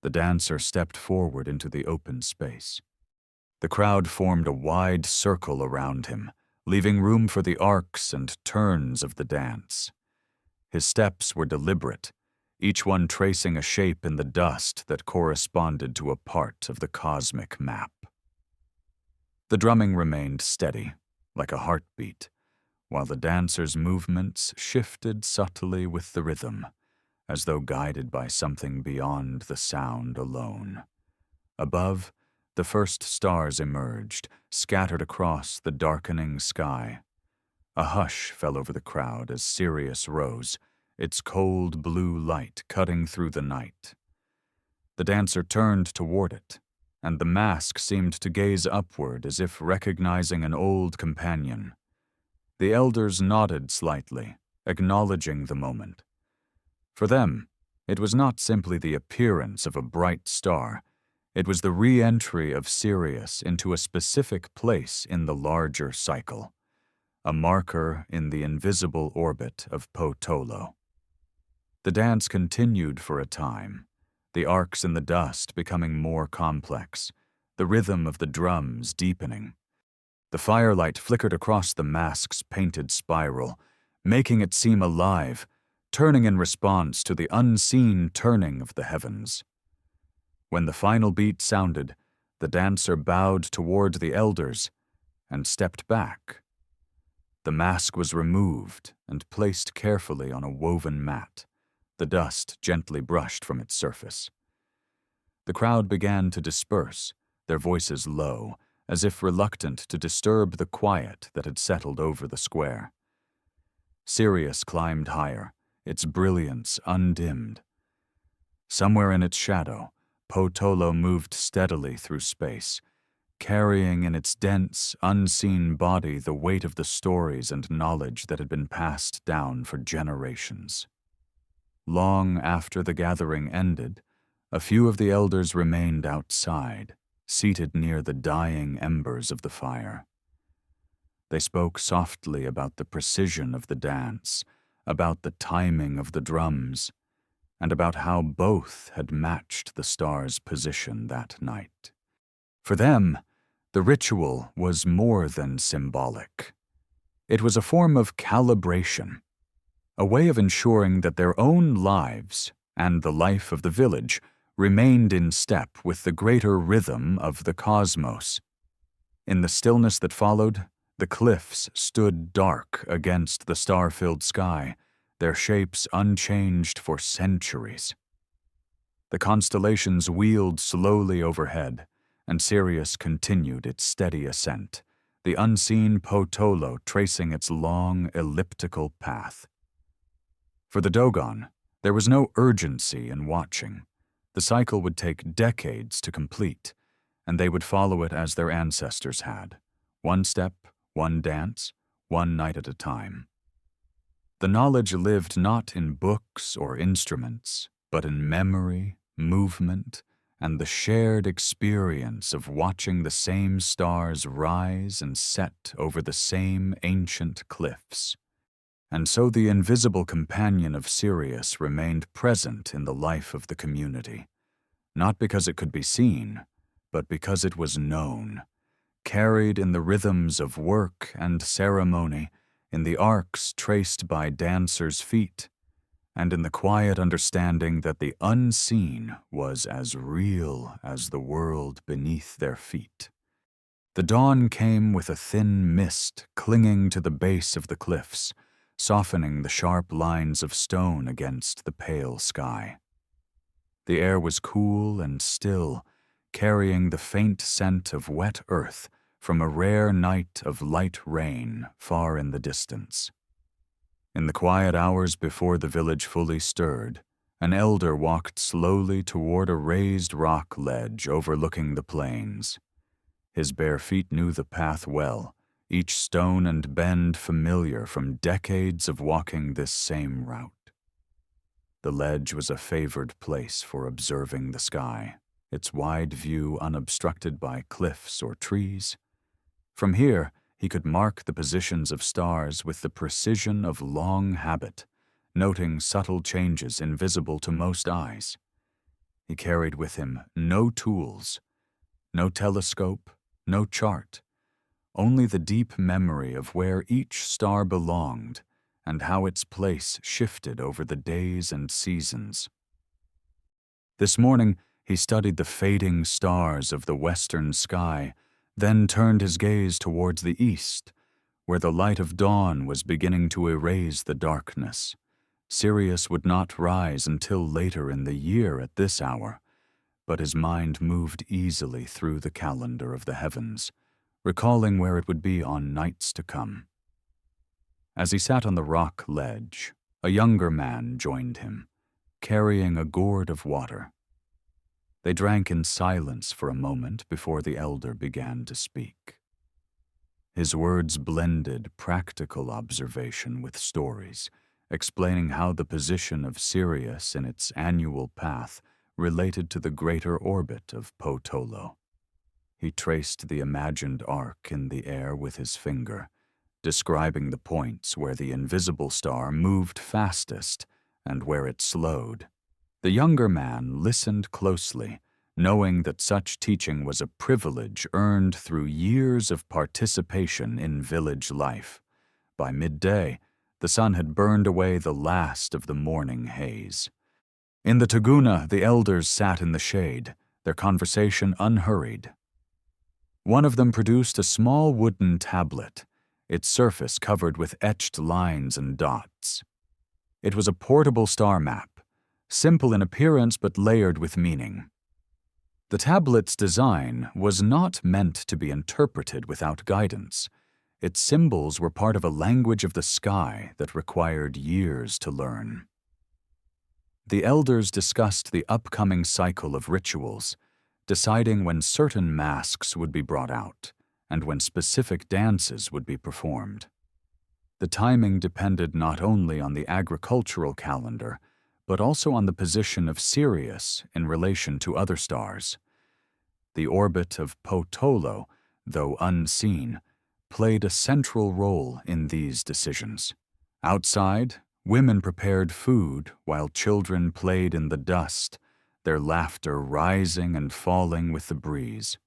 the dancer stepped forward into the open space. The crowd formed a wide circle around him, leaving room for the arcs and turns of the dance. His steps were deliberate, each one tracing a shape in the dust that corresponded to a part of the cosmic map. The drumming remained steady, like a heartbeat, while the dancer's movements shifted subtly with the rhythm, as though guided by something beyond the sound alone. Above, the first stars emerged, scattered across the darkening sky. A hush fell over the crowd as Sirius rose, its cold blue light cutting through the night. The dancer turned toward it, and the mask seemed to gaze upward as if recognizing an old companion. The elders nodded slightly, acknowledging the moment. For them, it was not simply the appearance of a bright star, it was the re-entry of Sirius into a specific place in the larger cycle, a marker in the invisible orbit of Po-Tolo. The dance continued for a time, the arcs in the dust becoming more complex, the rhythm of the drums deepening. The firelight flickered across the mask's painted spiral, making it seem alive, turning in response to the unseen turning of the heavens. When the final beat sounded, the dancer bowed toward the elders and stepped back. The mask was removed and placed carefully on a woven mat, the dust gently brushed from its surface. The crowd began to disperse, their voices low, as if reluctant to disturb the quiet that had settled over the square. Sirius climbed higher, its brilliance undimmed. Somewhere in its shadow, Potolo moved steadily through space, carrying in its dense, unseen body the weight of the stories and knowledge that had been passed down for generations. Long after the gathering ended, a few of the elders remained outside, seated near the dying embers of the fire. They spoke softly about the precision of the dance, about the timing of the drums, and about how both had matched the star's position that night. For them, the ritual was more than symbolic. It was a form of calibration, a way of ensuring that their own lives and the life of the village remained in step with the greater rhythm of the cosmos. In the stillness that followed, the cliffs stood dark against the star-filled sky, their shapes unchanged for centuries. The constellations wheeled slowly overhead, and Sirius continued its steady ascent, the unseen Potolo tracing its long, elliptical path. For the Dogon, there was no urgency in watching. The cycle would take decades to complete, and they would follow it as their ancestors had, one step, one dance, one night at a time. The knowledge lived not in books or instruments, but in memory, movement, and the shared experience of watching the same stars rise and set over the same ancient cliffs. And so the invisible companion of Sirius remained present in the life of the community, not because it could be seen, but because it was known, carried in the rhythms of work and ceremony, in the arcs traced by dancers' feet, and in the quiet understanding that the unseen was as real as the world beneath their feet. The dawn came with a thin mist clinging to the base of the cliffs, softening the sharp lines of stone against the pale sky. The air was cool and still, carrying the faint scent of wet earth from a rare night of light rain far in the distance. In the quiet hours before the village fully stirred, an elder walked slowly toward a raised rock ledge overlooking the plains. His bare feet knew the path well, each stone and bend familiar from decades of walking this same route. The ledge was a favored place for observing the sky, its wide view unobstructed by cliffs or trees. From here, he could mark the positions of stars with the precision of long habit, noting subtle changes invisible to most eyes. He carried with him no tools, no telescope, no chart, only the deep memory of where each star belonged and how its place shifted over the days and seasons. This morning, he studied the fading stars of the western sky, then turned his gaze towards the east, where the light of dawn was beginning to erase the darkness. Sirius would not rise until later in the year at this hour, but his mind moved easily through the calendar of the heavens, recalling where it would be on nights to come. As he sat on the rock ledge, a younger man joined him, carrying a gourd of water. They drank in silence for a moment before the elder began to speak. His words blended practical observation with stories, explaining how the position of Sirius in its annual path related to the greater orbit of Potolo. He traced the imagined arc in the air with his finger, describing the points where the invisible star moved fastest and where it slowed. The younger man listened closely, knowing that such teaching was a privilege earned through years of participation in village life. By midday, the sun had burned away the last of the morning haze. In the Tuguna, the elders sat in the shade, their conversation unhurried. One of them produced a small wooden tablet, its surface covered with etched lines and dots. It was a portable star map, simple in appearance but layered with meaning. The tablet's design was not meant to be interpreted without guidance. Its symbols were part of a language of the sky that required years to learn. The elders discussed the upcoming cycle of rituals, deciding when certain masks would be brought out and when specific dances would be performed. The timing depended not only on the agricultural calendar, but also on the position of Sirius in relation to other stars. The orbit of Potolo, though unseen, played a central role in these decisions. Outside, women prepared food while children played in the dust, their laughter rising and falling with the breeze.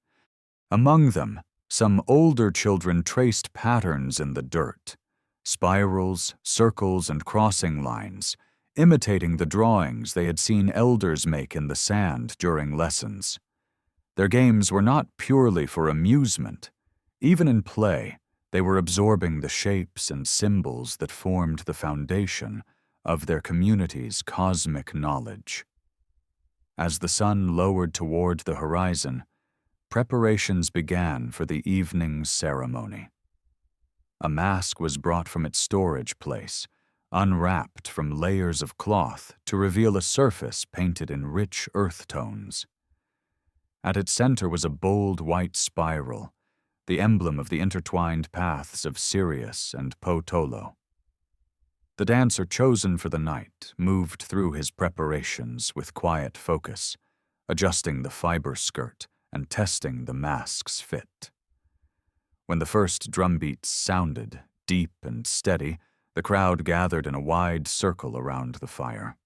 Among them, some older children traced patterns in the dirt, spirals, circles, and crossing lines, imitating the drawings they had seen elders make in the sand during lessons. Their games were not purely for amusement. Even in play, they were absorbing the shapes and symbols that formed the foundation of their community's cosmic knowledge. As the sun lowered toward the horizon, preparations began for the evening ceremony. A mask was brought from its storage place, unwrapped from layers of cloth to reveal a surface painted in rich earth tones. At its center was a bold white spiral, the emblem of the intertwined paths of Sirius and Potolo. The dancer chosen for the night moved through his preparations with quiet focus, adjusting the fiber skirt and testing the mask's fit. When the first drumbeats sounded, deep and steady, the crowd gathered in a wide circle around the fire.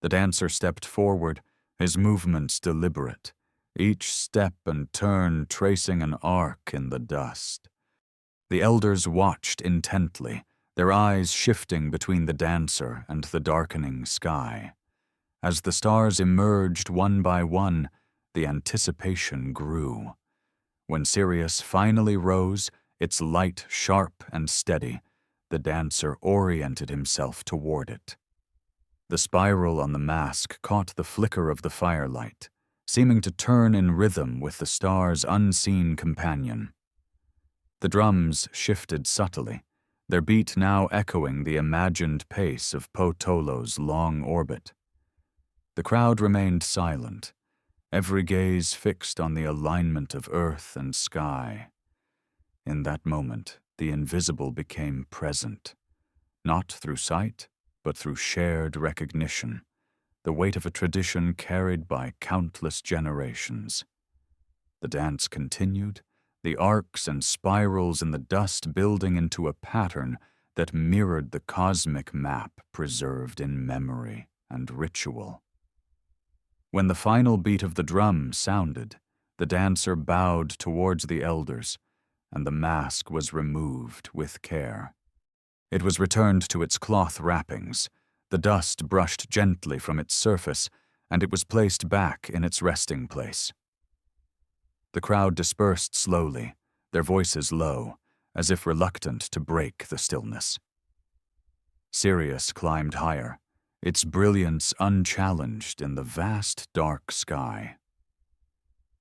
The dancer stepped forward, his movements deliberate, each step and turn tracing an arc in the dust. The elders watched intently, their eyes shifting between the dancer and the darkening sky. As the stars emerged one by one, the anticipation grew. When Sirius finally rose, its light sharp and steady, the dancer oriented himself toward it. The spiral on the mask caught the flicker of the firelight, seeming to turn in rhythm with the star's unseen companion. The drums shifted subtly, their beat now echoing the imagined pace of Potolo's long orbit. The crowd remained silent, every gaze fixed on the alignment of earth and sky. In that moment, the invisible became present, not through sight, but through shared recognition, the weight of a tradition carried by countless generations. The dance continued, the arcs and spirals in the dust building into a pattern that mirrored the cosmic map preserved in memory and ritual. When the final beat of the drum sounded, the dancer bowed towards the elders, and the mask was removed with care. It was returned to its cloth wrappings, the dust brushed gently from its surface, and it was placed back in its resting place. The crowd dispersed slowly, their voices low, as if reluctant to break the stillness. Sirius climbed higher, its brilliance unchallenged in the vast dark sky.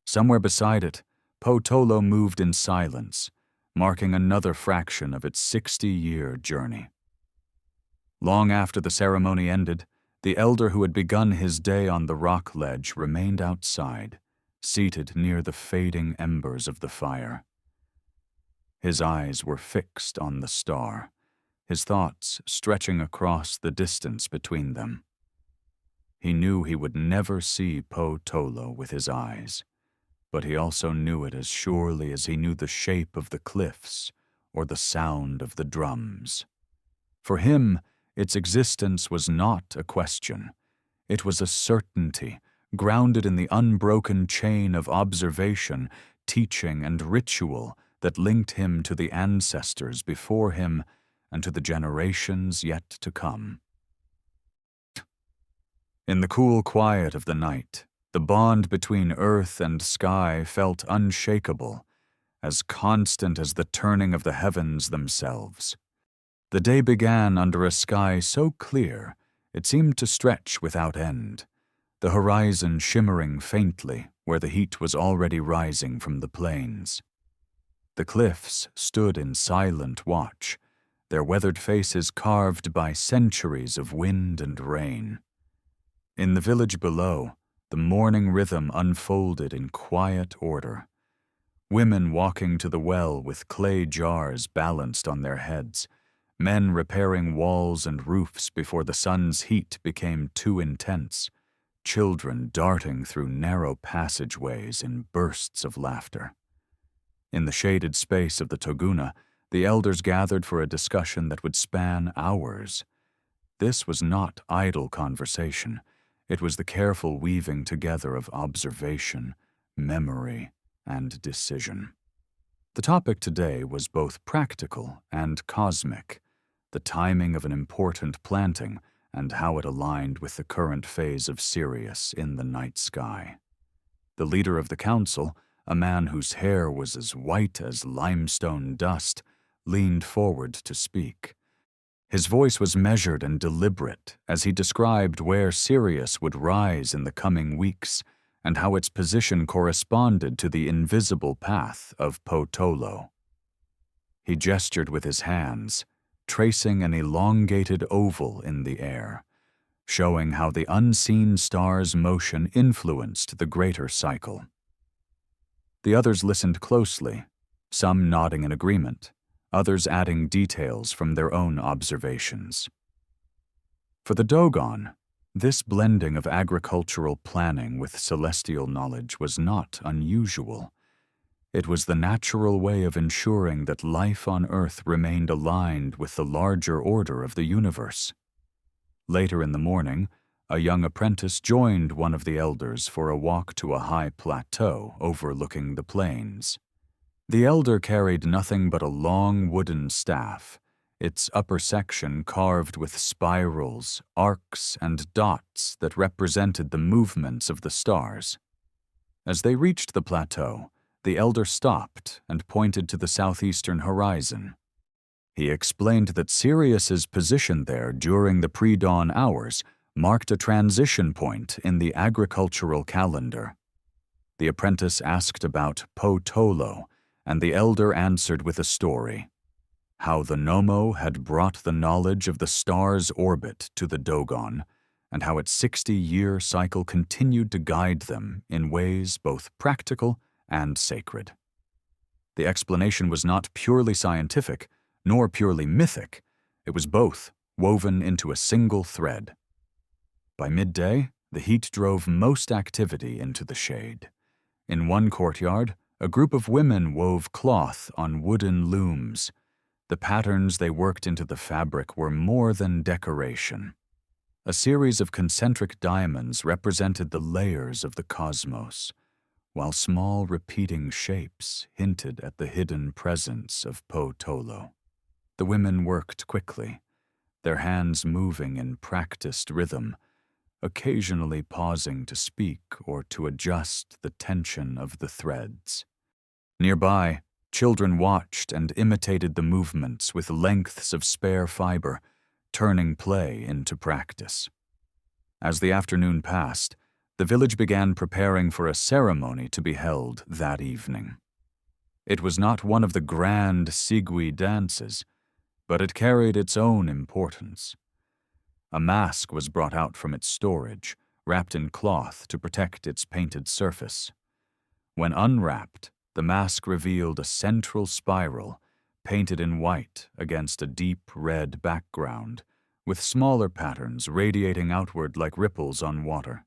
Somewhere beside it, Potolo moved in silence, marking another fraction of its 60-year journey. Long after the ceremony ended, the elder who had begun his day on the rock ledge remained outside, seated near the fading embers of the fire. His eyes were fixed on the star, his thoughts stretching across the distance between them. He knew he would never see Potolo with his eyes, but he also knew it as surely as he knew the shape of the cliffs or the sound of the drums. For him, its existence was not a question. It was a certainty, grounded in the unbroken chain of observation, teaching, and ritual that linked him to the ancestors before him and to the generations yet to come. In the cool quiet of the night, the bond between earth and sky felt unshakable, as constant as the turning of the heavens themselves. The day began under a sky so clear it seemed to stretch without end. the horizon shimmering faintly where the heat was already rising from the plains. The cliffs stood in silent watch, their weathered faces carved by centuries of wind and rain. In the village below, the morning rhythm unfolded in quiet order. Women walking to the well with clay jars balanced on their heads, men repairing walls and roofs before the sun's heat became too intense, children darting through narrow passageways in bursts of laughter. In the shaded space of the Toguna, the elders gathered for a discussion that would span hours. This was not idle conversation. It was the careful weaving together of observation, memory, and decision. The topic today was both practical and cosmic, the timing of an important planting and how it aligned with the current phase of Sirius in the night sky. The leader of the council, a man whose hair was as white as limestone dust, leaned forward to speak. His voice was measured and deliberate as he described where Sirius would rise in the coming weeks and how its position corresponded to the invisible path of Potolo. He gestured with his hands, tracing an elongated oval in the air, showing how the unseen star's motion influenced the greater cycle. The others listened closely, some nodding in agreement, others adding details from their own observations. For the Dogon, this blending of agricultural planning with celestial knowledge was not unusual. It was the natural way of ensuring that life on Earth remained aligned with the larger order of the universe. Later in the morning, a young apprentice joined one of the elders for a walk to a high plateau overlooking the plains. The elder carried nothing but a long wooden staff, its upper section carved with spirals, arcs, and dots that represented the movements of the stars. As they reached the plateau, the elder stopped and pointed to the southeastern horizon. He explained that Sirius's position there during the pre-dawn hours marked a transition point in the agricultural calendar. The apprentice asked about Potolo, and the elder answered with a story, how the Nommo had brought the knowledge of the star's orbit to the Dogon, and how its 60-year cycle continued to guide them in ways both practical and sacred. The explanation was not purely scientific, nor purely mythic. It was both, woven into a single thread. By midday, the heat drove most activity into the shade. In one courtyard, a group of women wove cloth on wooden looms. The patterns they worked into the fabric were more than decoration. A series of concentric diamonds represented the layers of the cosmos, while small repeating shapes hinted at the hidden presence of Potolo. The women worked quickly, their hands moving in practiced rhythm, occasionally pausing to speak or to adjust the tension of the threads. Nearby, children watched and imitated the movements with lengths of spare fiber, turning play into practice. As the afternoon passed, the village began preparing for a ceremony to be held that evening. It was not one of the grand Sigui dances, but it carried its own importance. A mask was brought out from its storage, wrapped in cloth to protect its painted surface. When unwrapped, the mask revealed a central spiral, painted in white against a deep red background, with smaller patterns radiating outward like ripples on water.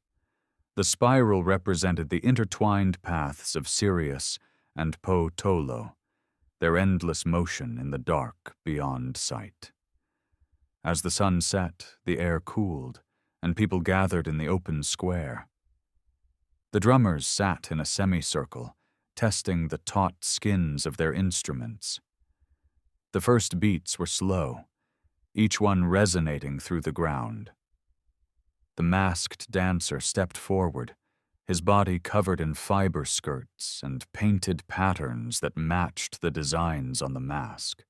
The spiral represented the intertwined paths of Sirius and Potolo, their endless motion in the dark beyond sight. As the sun set, the air cooled, and people gathered in the open square. The drummers sat in a semicircle, testing the taut skins of their instruments. The first beats were slow, each one resonating through the ground. The masked dancer stepped forward, his body covered in fiber skirts and painted patterns that matched the designs on the mask.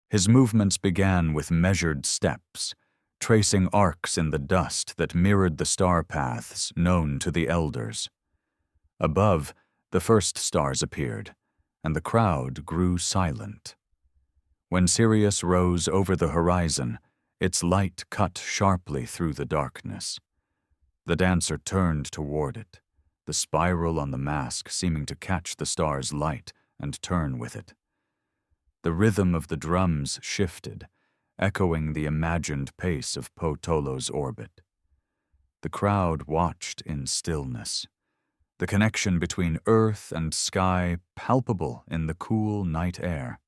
His movements began with measured steps, tracing arcs in the dust that mirrored the star paths known to the elders. Above, the first stars appeared, and the crowd grew silent. When Sirius rose over the horizon, its light cut sharply through the darkness. The dancer turned toward it, the spiral on the mask seeming to catch the star's light and turn with it. The rhythm of the drums shifted, echoing the imagined pace of Potolo's orbit. The crowd watched in stillness, the connection between earth and sky palpable in the cool night air.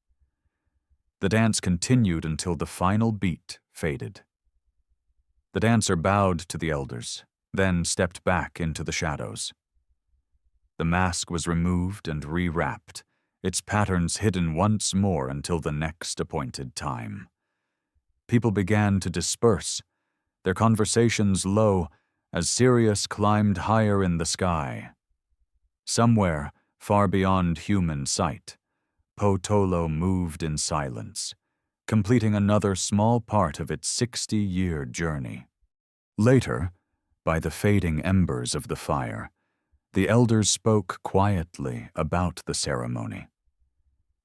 The dance continued until the final beat faded. The dancer bowed to the elders, then stepped back into the shadows. The mask was removed and rewrapped, its patterns hidden once more until the next appointed time. People began to disperse, their conversations low as Sirius climbed higher in the sky. Somewhere, far beyond human sight, Potolo moved in silence, completing another small part of its 60-year journey. Later, by the fading embers of the fire, the elders spoke quietly about the ceremony.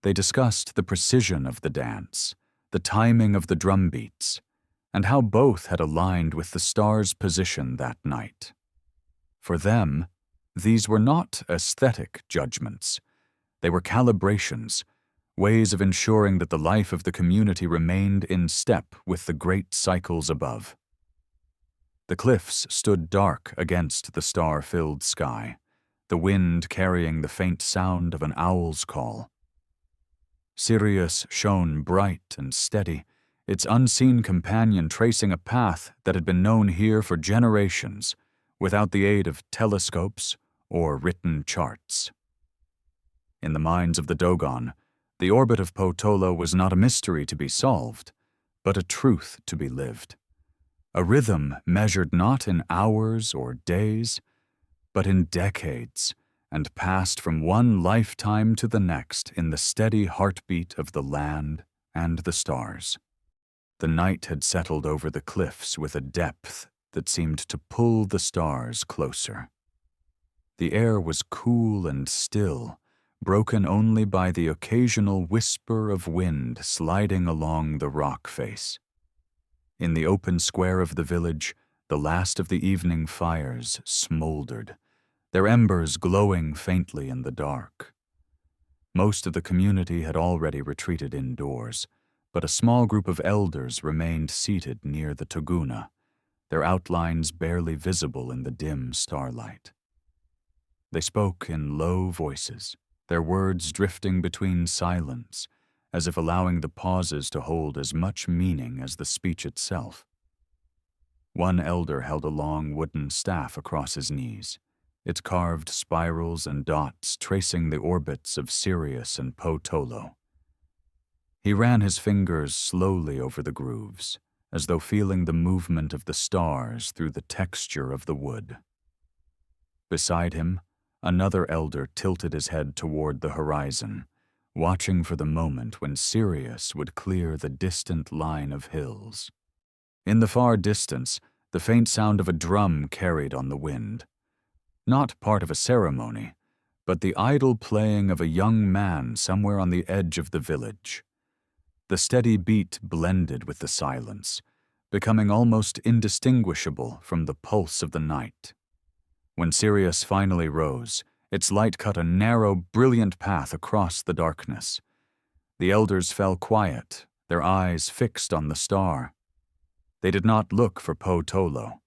They discussed the precision of the dance, the timing of the drum beats, and how both had aligned with the star's position that night. For them, these were not aesthetic judgments. They were calibrations, ways of ensuring that the life of the community remained in step with the great cycles above. The cliffs stood dark against the star-filled sky, the wind carrying the faint sound of an owl's call. Sirius shone bright and steady, its unseen companion tracing a path that had been known here for generations, without the aid of telescopes or written charts. In the minds of the Dogon, the orbit of Potolo was not a mystery to be solved, but a truth to be lived. A rhythm measured not in hours or days, but in decades, and passed from one lifetime to the next in the steady heartbeat of the land and the stars. The night had settled over the cliffs with a depth that seemed to pull the stars closer. The air was cool and still, broken only by the occasional whisper of wind sliding along the rock face. In the open square of the village, the last of the evening fires smoldered, their embers glowing faintly in the dark. Most of the community had already retreated indoors, but a small group of elders remained seated near the Tuguna, their outlines barely visible in the dim starlight. They spoke in low voices, their words drifting between silence, as if allowing the pauses to hold as much meaning as the speech itself. One elder held a long wooden staff across his knees, its carved spirals and dots tracing the orbits of Sirius and Potolo. He ran his fingers slowly over the grooves, as though feeling the movement of the stars through the texture of the wood. Beside him, another elder tilted his head toward the horizon, watching for the moment when Sirius would clear the distant line of hills. In the far distance, the faint sound of a drum carried on the wind. Not part of a ceremony, but the idle playing of a young man somewhere on the edge of the village. The steady beat blended with the silence, becoming almost indistinguishable from the pulse of the night. When Sirius finally rose, its light cut a narrow, brilliant path across the darkness. The elders fell quiet, their eyes fixed on the star. They did not look for Potolo.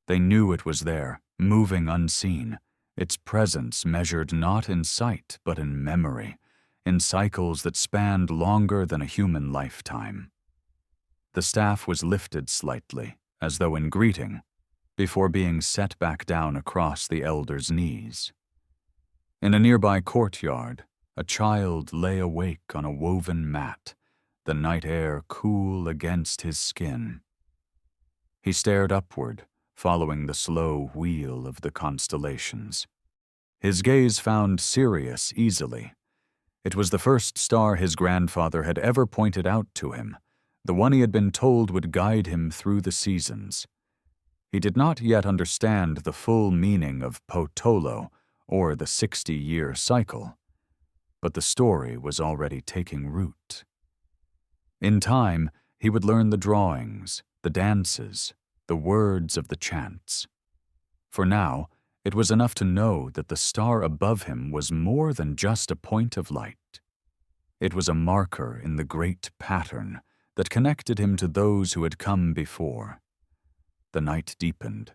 They knew it was there, moving unseen, its presence measured not in sight but in memory, in cycles that spanned longer than a human lifetime. The staff was lifted slightly, as though in greeting, before being set back down across the elder's knees. In a nearby courtyard, a child lay awake on a woven mat, the night air cool against his skin. He stared upward, following the slow wheel of the constellations. His gaze found Sirius easily. It was the first star his grandfather had ever pointed out to him, the one he had been told would guide him through the seasons. He did not yet understand the full meaning of Potolo or the 60-year cycle, but the story was already taking root. In time, he would learn the drawings, the dances, the words of the chants. For now, it was enough to know that the star above him was more than just a point of light. It was a marker in the great pattern that connected him to those who had come before. The night deepened.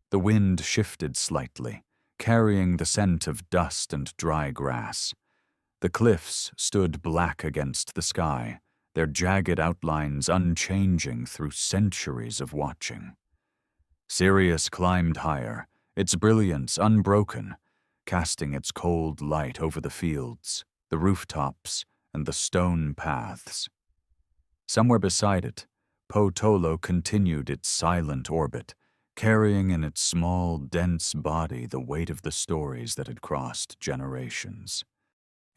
The wind shifted slightly, carrying the scent of dust and dry grass. The cliffs stood black against the sky, their jagged outlines unchanging through centuries of watching. Sirius climbed higher, its brilliance unbroken, casting its cold light over the fields, the rooftops, and the stone paths. Somewhere beside it, Potolo continued its silent orbit, carrying in its small, dense body the weight of the stories that had crossed generations.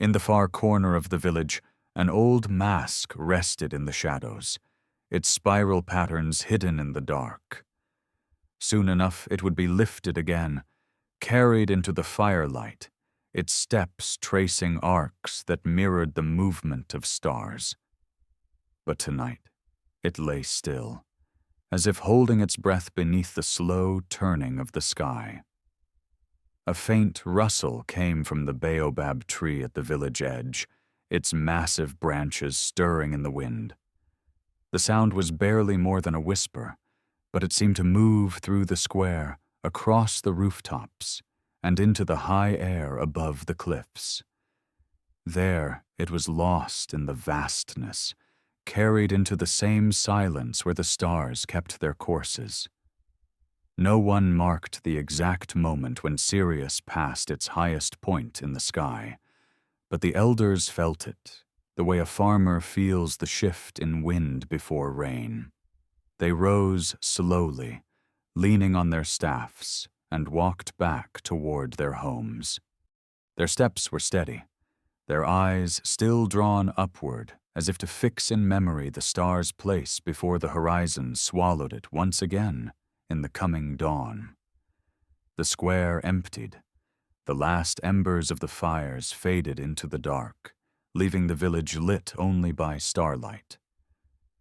In the far corner of the village, an old mask rested in the shadows, its spiral patterns hidden in the dark. Soon enough it would be lifted again, carried into the firelight, its steps tracing arcs that mirrored the movement of stars. But tonight, it lay still, as if holding its breath beneath the slow turning of the sky. A faint rustle came from the baobab tree at the village edge, its massive branches stirring in the wind. The sound was barely more than a whisper, but it seemed to move through the square, across the rooftops, and into the high air above the cliffs. There it was lost in the vastness, carried into the same silence where the stars kept their courses. No one marked the exact moment when Sirius passed its highest point in the sky, but the elders felt it, the way a farmer feels the shift in wind before rain. They rose slowly, leaning on their staffs, and walked back toward their homes. Their steps were steady, their eyes still drawn upward, as if to fix in memory the star's place before the horizon swallowed it once again in the coming dawn. The square emptied. The last embers of the fires faded into the dark, leaving the village lit only by starlight.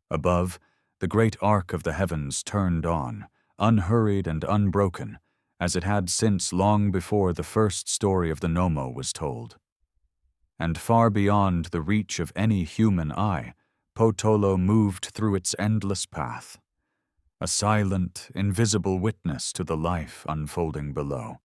Above, the great arc of the heavens turned on, unhurried and unbroken, as it had since long before the first story of the Nommo was told. And far beyond the reach of any human eye, Potolo moved through its endless path, a silent, invisible witness to the life unfolding below.